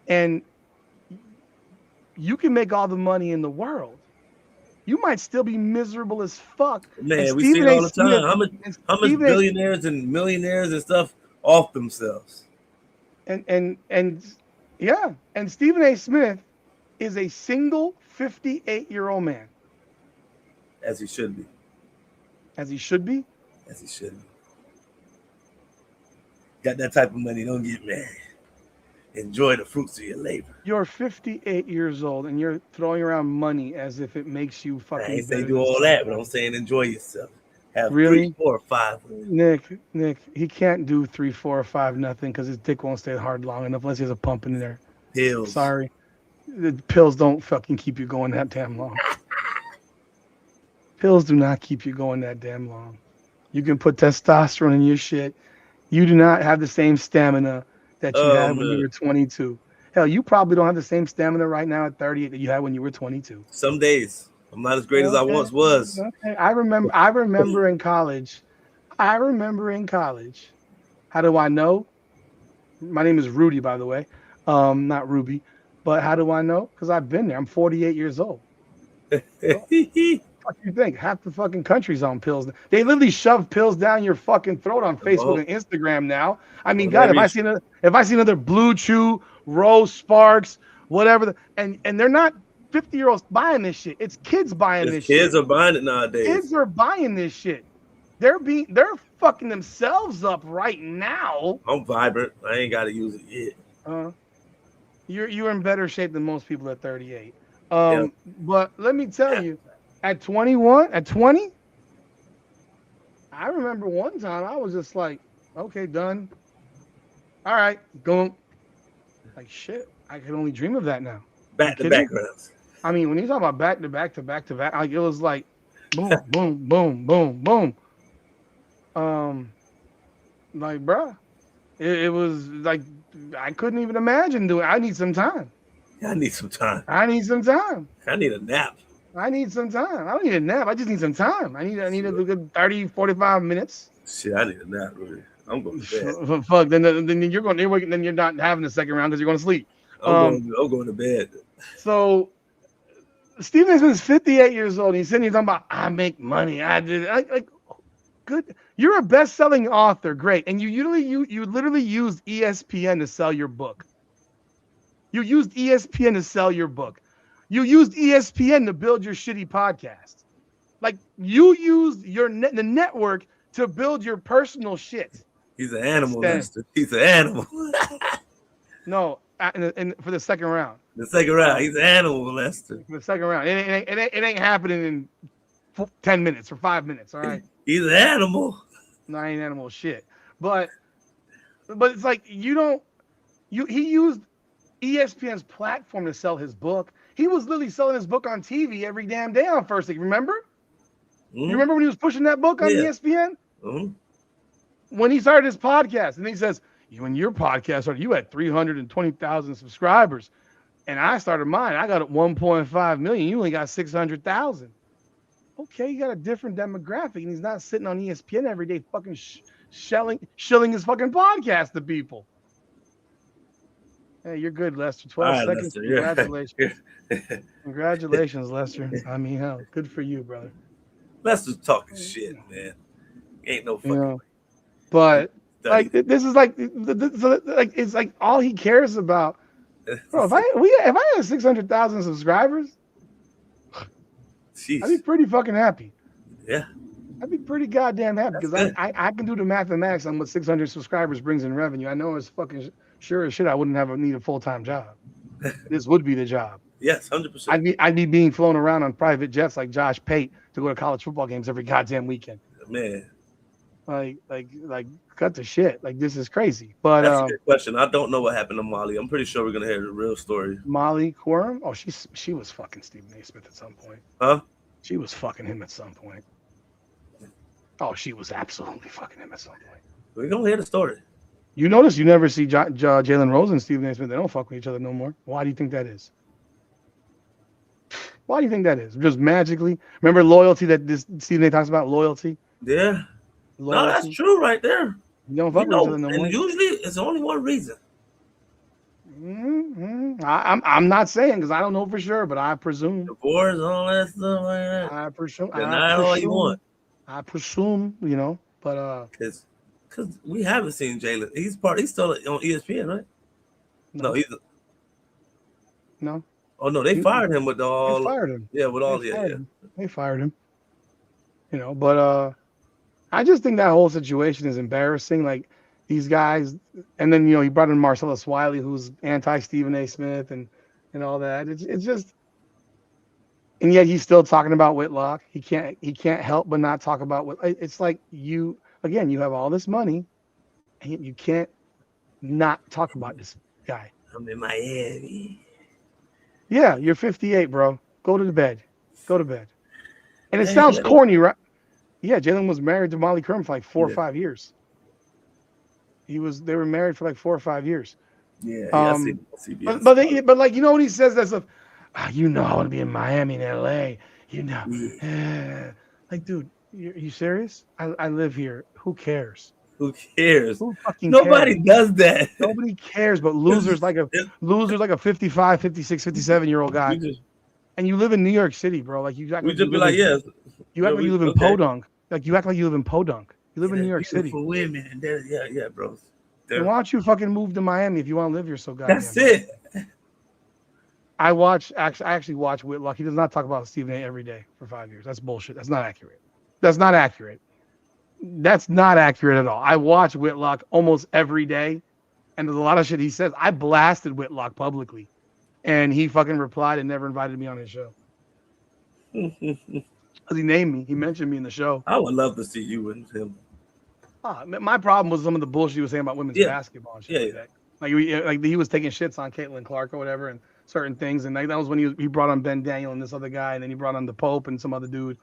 and you can make all the money in the world. You might still be miserable as fuck. Man, we see it all the time. How much billionaires and millionaires and stuff off themselves. And Stephen A. Smith is a single 58-year-old man. As he should be. As he should be? As he should be. Got that type of money, don't get mad. Enjoy the fruits of your labor. You're 58 years old and you're throwing around money as if it makes you fucking. I ain't saying do all that, but I'm saying enjoy yourself. Have really? 3, 4, 5. Nick, he can't do 3, 4, or 5 nothing because his dick won't stay hard long enough unless he has a pump in there. Pills. Sorry. The pills don't fucking keep you going that damn long. Pills do not keep you going that damn long. You can put testosterone in your shit. You do not have the same stamina that you had when you were 22. Hell, you probably don't have the same stamina right now at 38 that you had when you were 22. Some days I'm not as great as I once was. Okay. I remember in college. How do I know? My name is Rudy, by the way. Not Ruby. But how do I know? Because I've been there. I'm 48 years old. What do you think? Half the fucking country's on pills. They literally shove pills down your fucking throat on Facebook and Instagram now. I mean, God, if I see another Blue Chew, Rose Sparks, whatever, and they're not 50-year-olds buying this shit. It's kids buying this shit. Kids are buying it nowadays. Kids are buying this shit. They're fucking themselves up right now. I'm vibrant. I ain't got to use it yet. You're in better shape than most people at 38. But let me tell you. At 20, I remember one time I was just like, okay, done. All right, go. Like, shit, I can only dream of that now. Back to back rounds. I mean, when you talk about back to back, like it was like boom, boom, boom, boom, boom. Like, bruh, it was like I couldn't even imagine doing it. I need some time. Yeah, I need some time. I need a nap. I need some time. I don't need a nap. I just need some time. I need a good 30, 45 minutes. Shit, I need a nap, really. I'm going to bed. Fuck, then you're not having a second round because you're going to sleep. I'm going to bed. So Stephen A. Smith's 58 years old. And he's sitting here talking about I make money. I did like good. You're a best-selling author, great. And you literally used ESPN to sell your book. You used ESPN to sell your book. You used ESPN to build your shitty podcast. Like, you used the network to build your personal shit. He's an animal, Lester. He's an animal. No, for the second round. The second round. He's an animal, Lester. The second round. It ain't happening in 10 minutes or 5 minutes, all right? He's an animal. No, I ain't animal shit. But it's like he used ESPN's platform to sell his book. He was literally selling his book on TV every damn day on First Take. Remember? Mm-hmm. You remember when he was pushing that book on ESPN? Mm-hmm. When he started his podcast, and he says, when your podcast started, you had 320,000 subscribers. And I started mine. I got 1.5 million. You only got 600,000. Okay, you got a different demographic, and he's not sitting on ESPN every day fucking shilling his fucking podcast to people. Hey, you're good, Lester. 12 seconds. Lester, congratulations. Congratulations, Lester. I mean, hell, good for you, brother. Lester's talking shit, man. Ain't no fucking. But like, this is like it's like all he cares about. Bro, if I had 600,000 subscribers, jeez. I'd be pretty fucking happy. Yeah. I'd be pretty goddamn happy because I can do the mathematics on what 600 subscribers brings in revenue. I know it's fucking sure as shit I wouldn't need a full-time job. This would be the job. Yes, 100%. I'd be being flown around on private jets like Josh Pate to go to college football games every goddamn weekend. Man. Like cut the shit. Like, this is crazy. But that's a good question. I don't know what happened to Molly. I'm pretty sure we're gonna hear the real story. Molly Quorum? Oh, she was fucking Stephen A. Smith at some point. Huh? She was fucking him at some point. Oh, she was absolutely fucking him at some point. We're gonna hear the story. You notice you never see Jalen Rose and Stephen A. Smith. They don't fuck with each other no more. Why do you think that is? Why do you think that is? Just magically? Remember loyalty that this Stephen A. talks about? Loyalty? Yeah. Loyalty? No, that's true right there. You don't fuck with each other no more. And usually it's only one reason. Mm-hmm. I'm not saying because I don't know for sure, but I presume. Divorce, all that stuff like that. I presume. Not all you want. I presume, but because we haven't seen Jalen. He's still on ESPN, right? No, no. Oh no, they fired him with all. They fired him. Yeah, with all They fired him. But I just think that whole situation is embarrassing. Like these guys, and then he brought in Marcellus Wiley, who's anti Stephen A. Smith and all that. It's just, and yet he's still talking about Whitlock. He can't help but not talk about what. It's like you have all this money, and you can't not talk about this guy. I'm in Miami. Yeah, you're 58, bro. Go to bed. And it sounds corny, right? Yeah, Jalen was married to Molly Curran for like 4 or 5 years. They were married for like 4 or 5 years. Yeah, I see. But like what he says, that's I want to be in Miami and LA. Like, dude, you serious? I live here. Who cares? Who cares? Who fucking Nobody cares? does that. Nobody cares, but losers like a 55, 56, 57-year-old guy. And you live in New York City, bro. Like you act like you live in Podunk. Like you act like you live in Podunk. You live in New York City. For women, and yeah, bro. Then why don't you fucking move to Miami if you want to live here so goddamn? That's it. I actually watch Whitlock. He does not talk about Stephen A. every day for 5 years. That's bullshit. That's not accurate. That's not accurate at all. I watch Whitlock almost every day, and there's a lot of shit he says. I blasted Whitlock publicly, and he fucking replied and never invited me on his show. Because he named me. He mentioned me in the show. I would love to see you and him. My problem was some of the bullshit he was saying about women's basketball and shit like that. Like he was taking shits on Caitlin Clark or whatever and certain things. And that was when he brought on Ben Daniel and this other guy, and then he brought on the Pope and some other dude.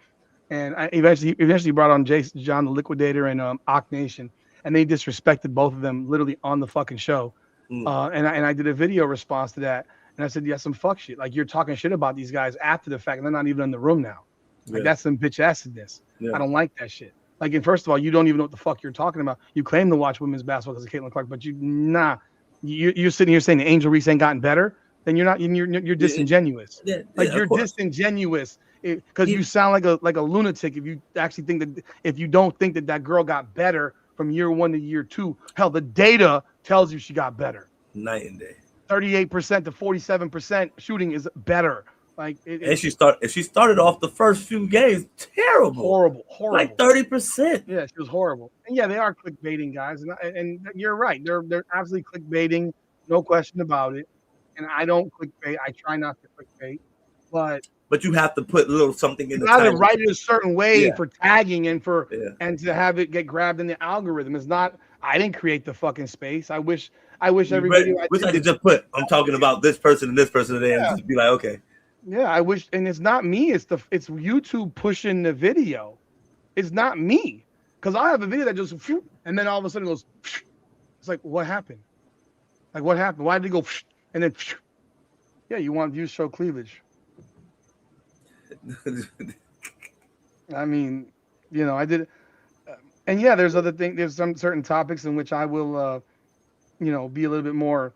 And eventually brought on John the Liquidator and Ock Nation. And they disrespected both of them literally on the fucking show. And I did a video response to that. And I said, yeah, some fuck shit. Like, you're talking shit about these guys after the fact, and they're not even in the room now. Like, that's some bitch assedness. Yeah. I don't like that shit. Like, and first of all, you don't even know what the fuck you're talking about. You claim to watch women's basketball because of Caitlin Clark, but you're sitting here saying the Angel Reese ain't gotten better. Then you're not. You're disingenuous. You're disingenuous because you sound like a lunatic if you actually think that if you don't think that girl got better from year 1 to year 2. Hell, the data tells you she got better. Night and day. 38% to 47% shooting is better. Like, if she started off the first few games terrible, horrible, like 30%. Yeah, she was horrible. And yeah, they are clickbaiting guys, and you're right. They're absolutely clickbaiting, no question about it. And I don't clickbait. I try not to clickbait, but you have to put a little something in. You got to write it a certain way for tagging and and to have it get grabbed in the algorithm. It's not. I didn't create the fucking space. I wish everybody. I could just put. I'm talking about this person and this person today, and just be like, okay. Yeah, I wish, and it's not me. It's YouTube pushing the video. It's not me, because I have a video that just, and then all of a sudden goes. It's like, what happened? Like, what happened? Why did it go? And then, yeah, you want views, show cleavage. I mean, I did, and yeah, there's other things. There's some certain topics in which I will, be a little bit more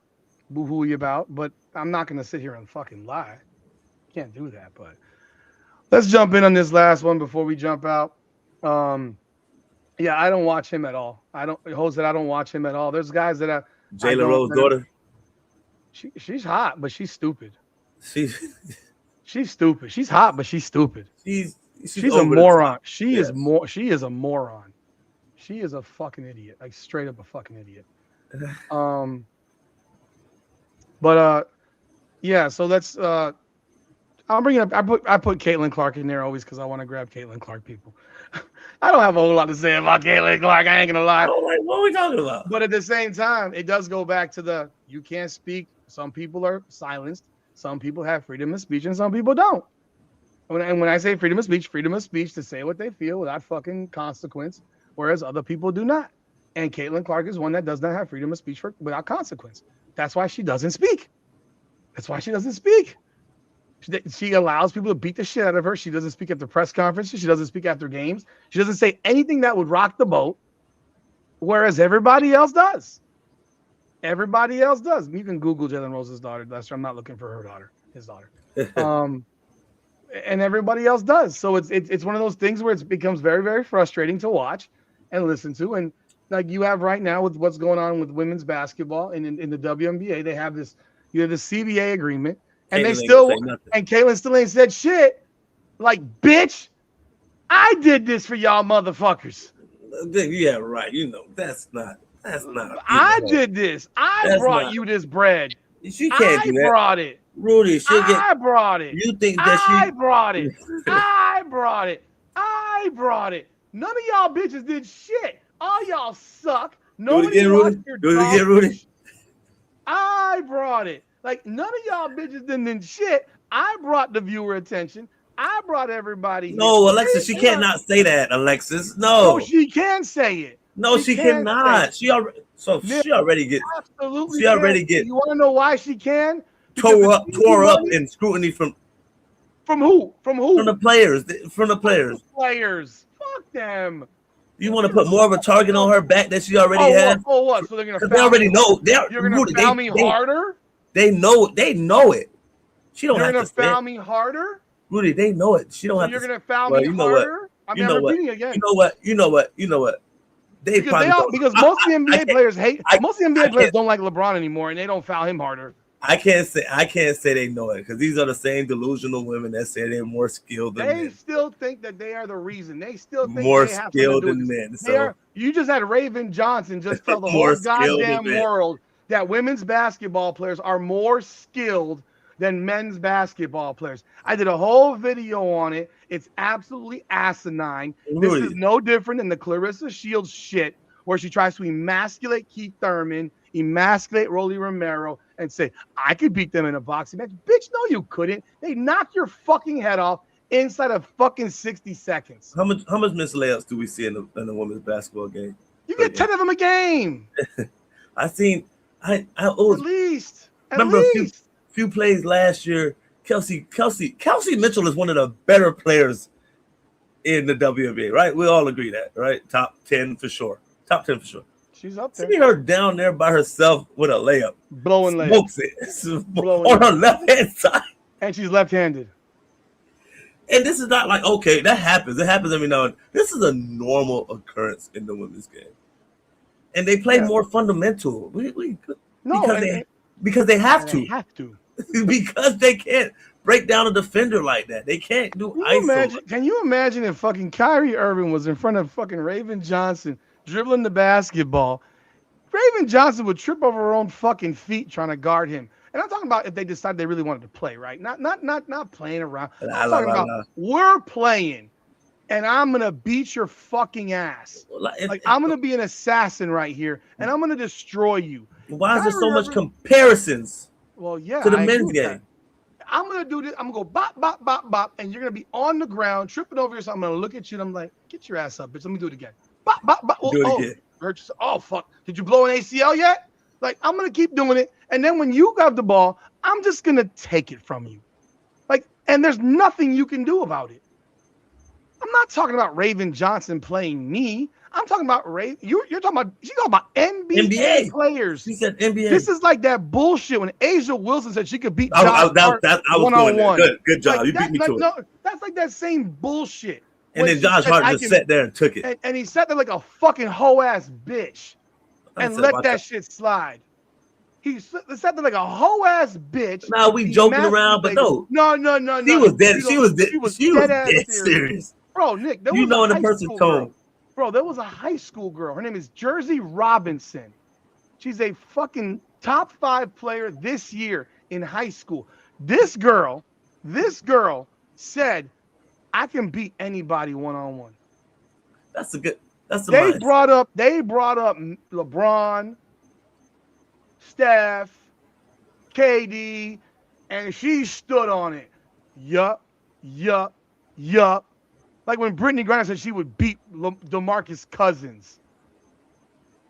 boo-hooey about, but I'm not gonna sit here and fucking lie. Can't do that. But let's jump in on this last one before we jump out. Yeah, I don't watch him at all. I don't watch him at all. There's guys that Jalen Rose's daughter. She's hot, but she's stupid. She's stupid. She's hot, but she's stupid. She's a moron. She is a moron. She is a fucking idiot. Like, straight up a fucking idiot. Yeah, so let's I'll bring it up. I put Caitlin Clark in there always because I want to grab Caitlin Clark people. I don't have a whole lot to say about Caitlin Clark. I ain't gonna lie. What are we talking about? But at the same time, it does go back to you can't speak. Some people are silenced. Some people have freedom of speech, and some people don't. And when I say freedom of speech to say what they feel without fucking consequence, whereas other people do not. And Caitlin Clark is one that does not have freedom of speech without consequence. That's why she doesn't speak. She allows people to beat the shit out of her. She doesn't speak at the press conferences. She doesn't speak after games. She doesn't say anything that would rock the boat, whereas everybody else does. Everybody else does. You can Google Jalen Rose's daughter. Lester, I'm not looking for her daughter, his daughter. And everybody else does. So it's one of those things where it becomes very, very frustrating to watch and listen to. And like you have right now with what's going on with women's basketball and in the WNBA, they have this, the CBA agreement. And Caitlin still ain't said shit. Like, bitch, I did this for y'all motherfuckers. Yeah, right. You know, that's not. I did this. I brought you this bread. She can't do that. I brought it. Rudy, I brought it. You think that I brought it. I brought it. I brought it. None of y'all bitches did shit. All y'all suck. Nobody watched your dog. Rudy. I brought it. Like, none of y'all bitches did shit. I brought the viewer attention. I brought everybody. No, here. Alexis, she cannot say that, Alexis. No, she can say it. No, she cannot. She already gets. Absolutely. She already gets. You want to know why she can? Tore up in scrutiny from who? From the players. From the players. Fuck them. You want to put more of a target on her back that she already has? What? So they're gonna. They already know. You're gonna foul me harder. They know it. She don't have to. You're gonna foul me harder. Rudy, they know it. She don't have to. You're gonna foul me harder. You know what? You know what? Because most of the NBA players hate. Most of the NBA players don't like LeBron anymore, and they don't foul him harder. I can't say they know it because these are the same delusional women that say they're more skilled than men. They still think that they are the reason. They still think more they have skilled to do than men. So you just had Raven Johnson just tell the whole goddamn world that women's basketball players are more skilled than men's basketball players. I did a whole video on it. It's absolutely asinine. Really? This is no different than the Clarissa Shields shit where she tries to emasculate Keith Thurman, emasculate Rolly Romero, and say, I could beat them in a boxing match. Bitch, no, you couldn't. They knock your fucking head off inside of fucking 60 seconds. How much missed layups do we see in the women's basketball game? You get 10 of them a game. At least. Remember a few plays last year. Kelsey Mitchell is one of the better players in the WNBA, right? We all agree that, right? Top 10 for sure. She's up there. See her down there by herself with a layup. Blowing layup. Smokes it. On her left-hand side. And she's left-handed. And this is not like, okay, that happens. It happens every now and then. This is a normal occurrence in the women's game. And they play more fundamental. Because they have to. They have to. Because they can't break down a defender like that. They can't do ISO. Can you imagine if fucking Kyrie Irving was in front of fucking Raven Johnson dribbling the basketball? Raven Johnson would trip over her own fucking feet trying to guard him. And I'm talking about if they decided they really wanted to play, right? Not playing around. I'm talking about we're playing, and I'm gonna beat your fucking ass. Like I'm gonna be an assassin right here, and I'm gonna destroy you. Why is there so much comparisons? Well, yeah, to the men's game. I'm gonna do this. I'm gonna go bop, bop, bop, bop, and you're gonna be on the ground, tripping over yourself. I'm gonna look at you, and I'm like, get your ass up, bitch. Let me do it again. Bop, bop, bop. Do it again. Hurt yourself. Oh, fuck. Did you blow an ACL yet? Like, I'm gonna keep doing it, and then when you got the ball, I'm just gonna take it from you. Like, and there's nothing you can do about it. I'm not talking about Raven Johnson playing me. I'm talking about you're talking about NBA players. She said NBA. This is like that bullshit when Asia Wilson said she could beat Josh Hart one-on-one. Good job. You beat me to it. No, that's like that same bullshit. And then Josh Hart just sat there and took it. And he sat there like a fucking hoe ass bitch and let that shit slide. He sat there like a hoe ass bitch. Now we joking around, but no. No. She was dead. She was dead serious. Bro, Nick, you know in the person's tone. Bro, there was a high school girl. Her name is Jersey Robinson. She's a fucking top 5 player this year in high school. This girl said, I can beat anybody one-on-one. They brought up LeBron, Steph, KD, and she stood on it. Yup. Like when Brittany Griner said she would beat DeMarcus Cousins.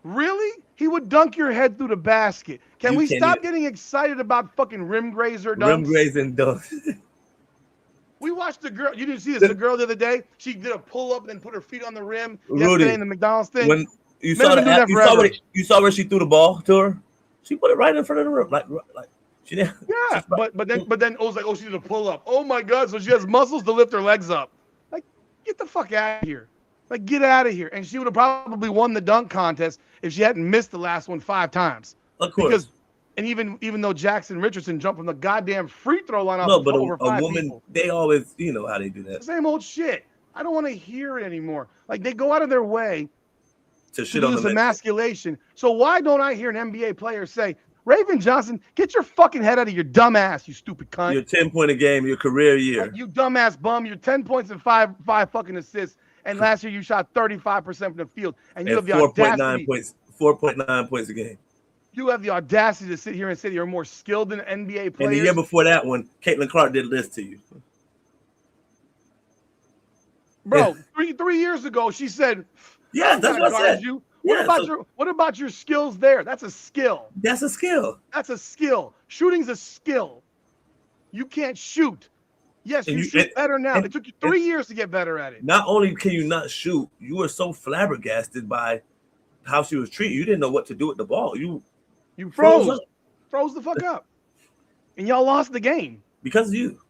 Really? He would dunk your head through the basket. Can we stop getting excited about fucking rim grazer dunks? Rim grazing dunks. We watched the girl. You didn't see this. The girl the other day, she did a pull up and then put her feet on the rim. Rudy, yesterday in the McDonald's thing. When you saw you saw where she threw the ball to her. She put it right in front of the rim, like she did. Yeah, but then it was like, oh, she did a pull up. Oh my god, so she has muscles to lift her legs up. Like, get the fuck out of here. Like, get out of here. And she would have probably won the dunk contest if she hadn't missed the last one 5 times. Of course. And even though Jackson Richardson jumped from the goddamn free throw line over a woman, people. They always, you know how they do that. Same old shit. I don't want to hear it anymore. Like, they go out of their way to do this emasculation. So why don't I hear an NBA player say, Raven Johnson, get your fucking head out of your dumb ass, you stupid cunt. Your 10-point a game, your career year. Like, you dumbass bum, you're 10 points and five fucking assists. And last year you shot 35% from the field. And you have the 4.9 points, 4.9 points a game. You have the audacity to sit here and say you're more skilled than NBA players. And the year before that one, Caitlin Clark did this to you. Bro, three years ago, she said, yeah, that's what I said. You. What about your skills there? That's a skill. That's a skill. That's a skill. Shooting's a skill. You can't shoot. Yes, you shoot better now. It took you 3 years to get better at it. Not only can you not shoot, you were so flabbergasted by how she was treated. You didn't know what to do with the ball. You froze the fuck up. And y'all lost the game. Because of you.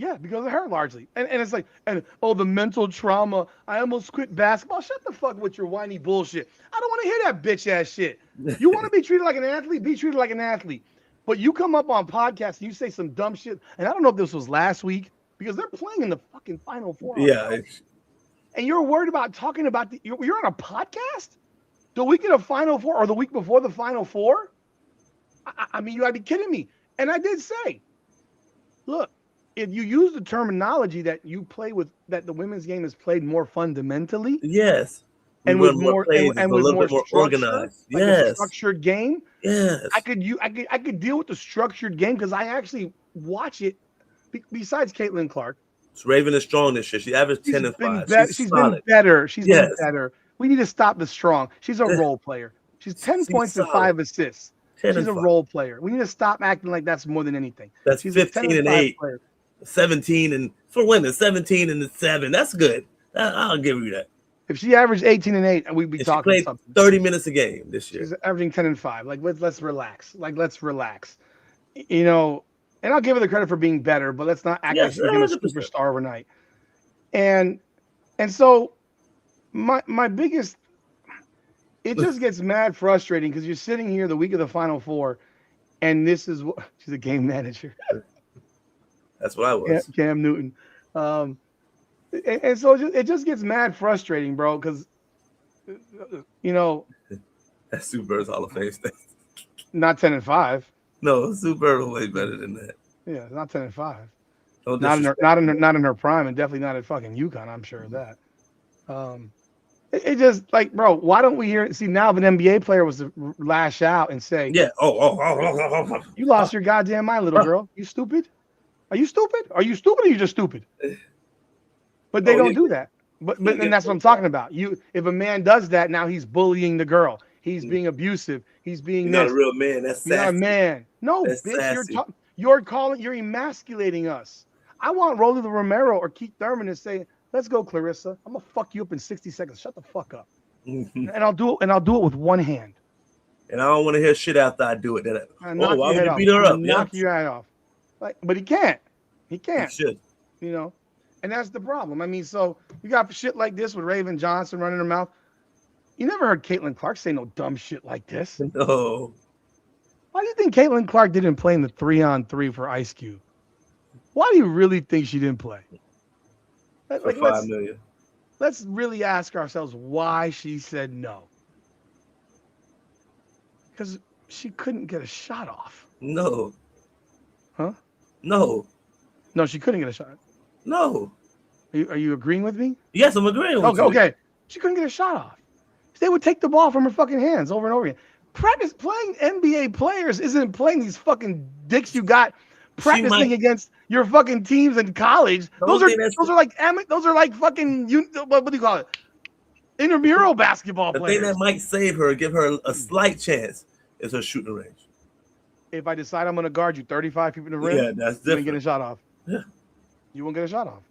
Yeah, because of her largely. And it's like, the mental trauma. I almost quit basketball. Shut the fuck with your whiny bullshit. I don't want to hear that bitch ass shit. You want to be treated like an athlete? Be treated like an athlete. But you come up on podcasts and you say some dumb shit. And I don't know if this was last week because they're playing in the fucking Final Four. Yeah. And you're worried about talking about you're on a podcast the week of the Final Four or the week before the Final Four? I mean, you gotta be kidding me. And I did say, look, if you use the terminology that you play with, that the women's game is played more fundamentally, yes, and with more organized, like a structured game, yes, I could deal with the structured game because I actually watch it. Besides Caitlin Clark, Raven is strong this year. She averaged 10 and 5. She's been better. She's been better. We need to stop the strong. She's a role player. She's 10 points and 5 assists. She's a role player. We need to stop acting like that's more than anything. That's 15 and 8. Player. 17 and for women, 17 and 7. That's good. I'll give you that. If she averaged 18 and 8, we'd be talking she played 30 minutes a game this year. She's averaging 10 and 5. Like, let's relax. Let's relax. You know, and I'll give her the credit for being better, but let's not act like she's being a superstar overnight. And so my biggest, it just gets mad frustrating because you're sitting here the week of the Final Four, and this is what she's a game manager. That's what I was. Cam Newton. And so it just gets mad frustrating, bro, because, you know. That's Sue Bird's Hall of Fame state. Not 10 and 5. No, Sue Bird was way better than that. Yeah, not 10 and 5. Not in her prime, and definitely not at fucking UConn, I'm sure of that. It just, like, bro, why don't we hear it? See, now if an NBA player was to lash out and say, yeah, you lost your goddamn mind, little girl. You stupid? Are you stupid? Are you stupid or are you just stupid? But they don't do that. But and that's what I'm talking about. If a man does that, now he's bullying the girl. He's being abusive. He's being not a real man. That's sassy. You're not a man. No, that's bitch, you're emasculating us. I want Rolly Romero or Keith Thurman to say, let's go, Clarissa. I'm gonna fuck you up in 60 seconds. Shut the fuck up. And I'll do it with one hand. And I don't want to hear shit after I do it. Why would you beat her up? Knock your head off. But he can't. He can't. He should. You know? And that's the problem. I mean, so you got shit like this with Raven Johnson running her mouth. You never heard Caitlin Clark say no dumb shit like this. No. Why do you think Caitlin Clark didn't play in the 3-on-3 for Ice Cube? Why do you really think she didn't play? For $5 million. Let's really ask ourselves why she said no. Because she couldn't get a shot off. No. Huh? No. No, she couldn't get a shot. No. Are you agreeing with me? Yes, I'm agreeing with you. Okay. She couldn't get a shot off. They would take the ball from her fucking hands over and over again. Playing NBA players isn't playing these fucking dicks you got practicing against your fucking teams in college. Those are like fucking what do you call it? Intramural basketball players. The thing that might save her, give her a slight chance, is her shooting range. If I decide I'm going to guard you 35 feet in the rim, yeah, that's different. You won't get a shot off. Yeah. You won't get a shot off.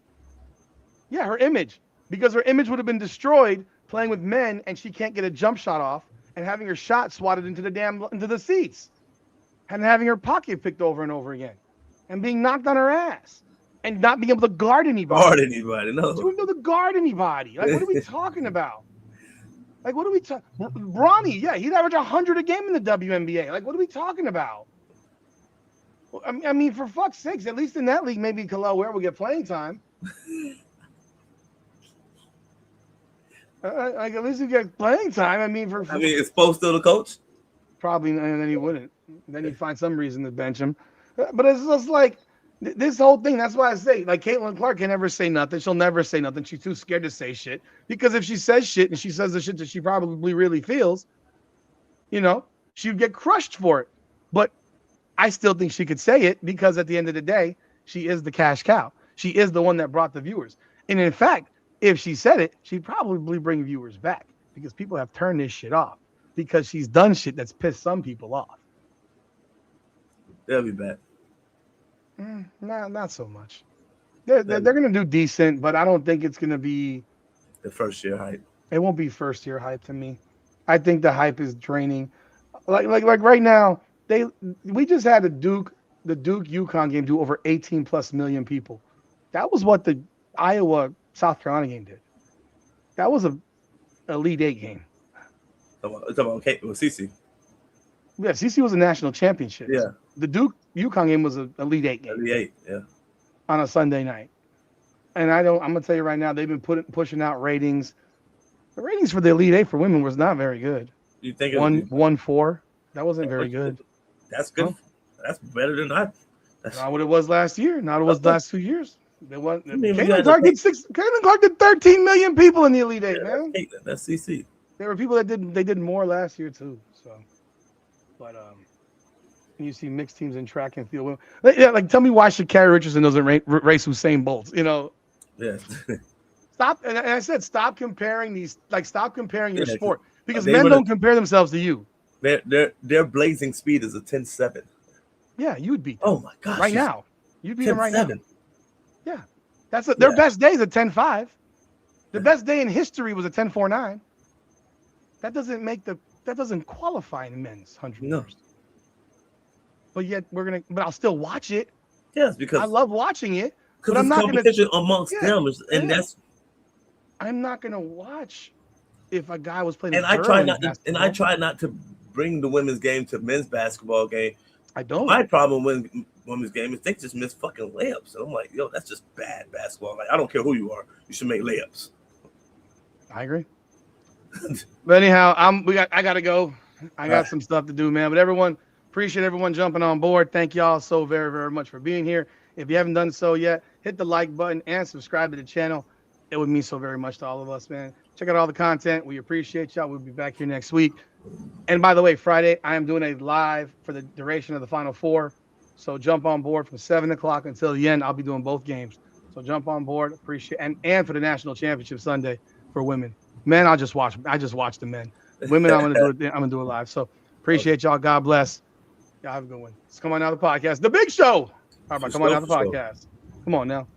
Yeah, her image. Because her image would have been destroyed playing with men and she can't get a jump shot off and having her shot swatted into the seats and having her pocket picked over and over again and being knocked on her ass and not being able to guard anybody. No. She wouldn't be able to guard anybody. Like, what are we talking about? Like, what are we talking? Bronny, yeah, he'd average 100 a game in the WNBA. Like, what are we talking about? I mean, for fuck's sakes, at least in that league, maybe Kalel Ware will get playing time. Like at least you get playing time. I mean, is Spo still the coach? Probably, and then he wouldn't. Then he'd find some reason to bench him. But it's just like this whole thing. That's why I say, like, Caitlin Clark can never say nothing. She'll never say nothing. She's too scared to say shit. Because if she says shit and she says the shit that she probably really feels, she'd get crushed for it. But I still think she could say it because at the end of the day, she is the cash cow. She is the one that brought the viewers. And in fact, if she said it, she'd probably bring viewers back because people have turned this shit off because she's done shit that's pissed some people off. They'll be back. Not so much. They're going to do decent, but I don't think it's going to be the first year hype. It won't be first year hype to me. I think the hype is draining. Like right now, we just had the Duke UConn game do over 18 plus million people. That was what the Iowa South Carolina game did. That was a Elite Eight game. Talking about CC. Yeah, CC was a national championship. Yeah. The Duke UConn game was an Elite Eight game. Elite Eight, yeah. On a Sunday night. And I'm gonna tell you right now, they've been pushing out ratings. The ratings for the Elite Eight for women was not very good. You think 1-4? That wasn't very good. That's good. Huh? That's better than I. That's not what it was last year. Not what it was the last 2 years. Caitlin Clark did 13 million people in the Elite Eight, man. That's CC. There were people that did more last year too. So, but you see mixed teams in track and field. Yeah, like tell me why Sha'Carri Richardson doesn't race Usain Bolt? Yeah. Stop. And I said stop comparing these. Like stop comparing your sport because men don't compare themselves to you. Their blazing speed is a 10.7. Yeah, you would beat them. Oh my gosh! Right now, you'd beat them right now. Yeah, that's their best day is a 10.5. The best day in history was a 10.49. That doesn't qualify in men's 100 meters. No. But yet but I'll still watch it. Yes, because I love watching it. But I'm not competition amongst them, and that's. I'm not gonna watch if a guy was playing. And I try not to bring the women's game to men's basketball game. I don't. My problem with women's game is they just miss fucking layups. And I'm like, yo, that's just bad basketball. Like, I don't care who you are, you should make layups. I agree. But anyhow, I gotta go. I got some stuff to do, man. But appreciate everyone jumping on board. Thank y'all so very, very much for being here. If you haven't done so yet, hit the like button and subscribe to the channel. It would mean so very much to all of us, man. Check out all the content. We appreciate y'all. We'll be back here next week. And by the way, Friday, I am doing a live for the duration of the Final Four. So jump on board from 7 o'clock until the end. I'll be doing both games. So jump on board. Appreciate and for the National Championship Sunday for women. Men, I just watch the men. Women, I'm gonna do it live. So appreciate y'all. God bless. Y'all have a good one. Let's come on out of the podcast. The Big Show. All right, come on out of the podcast. Come on now.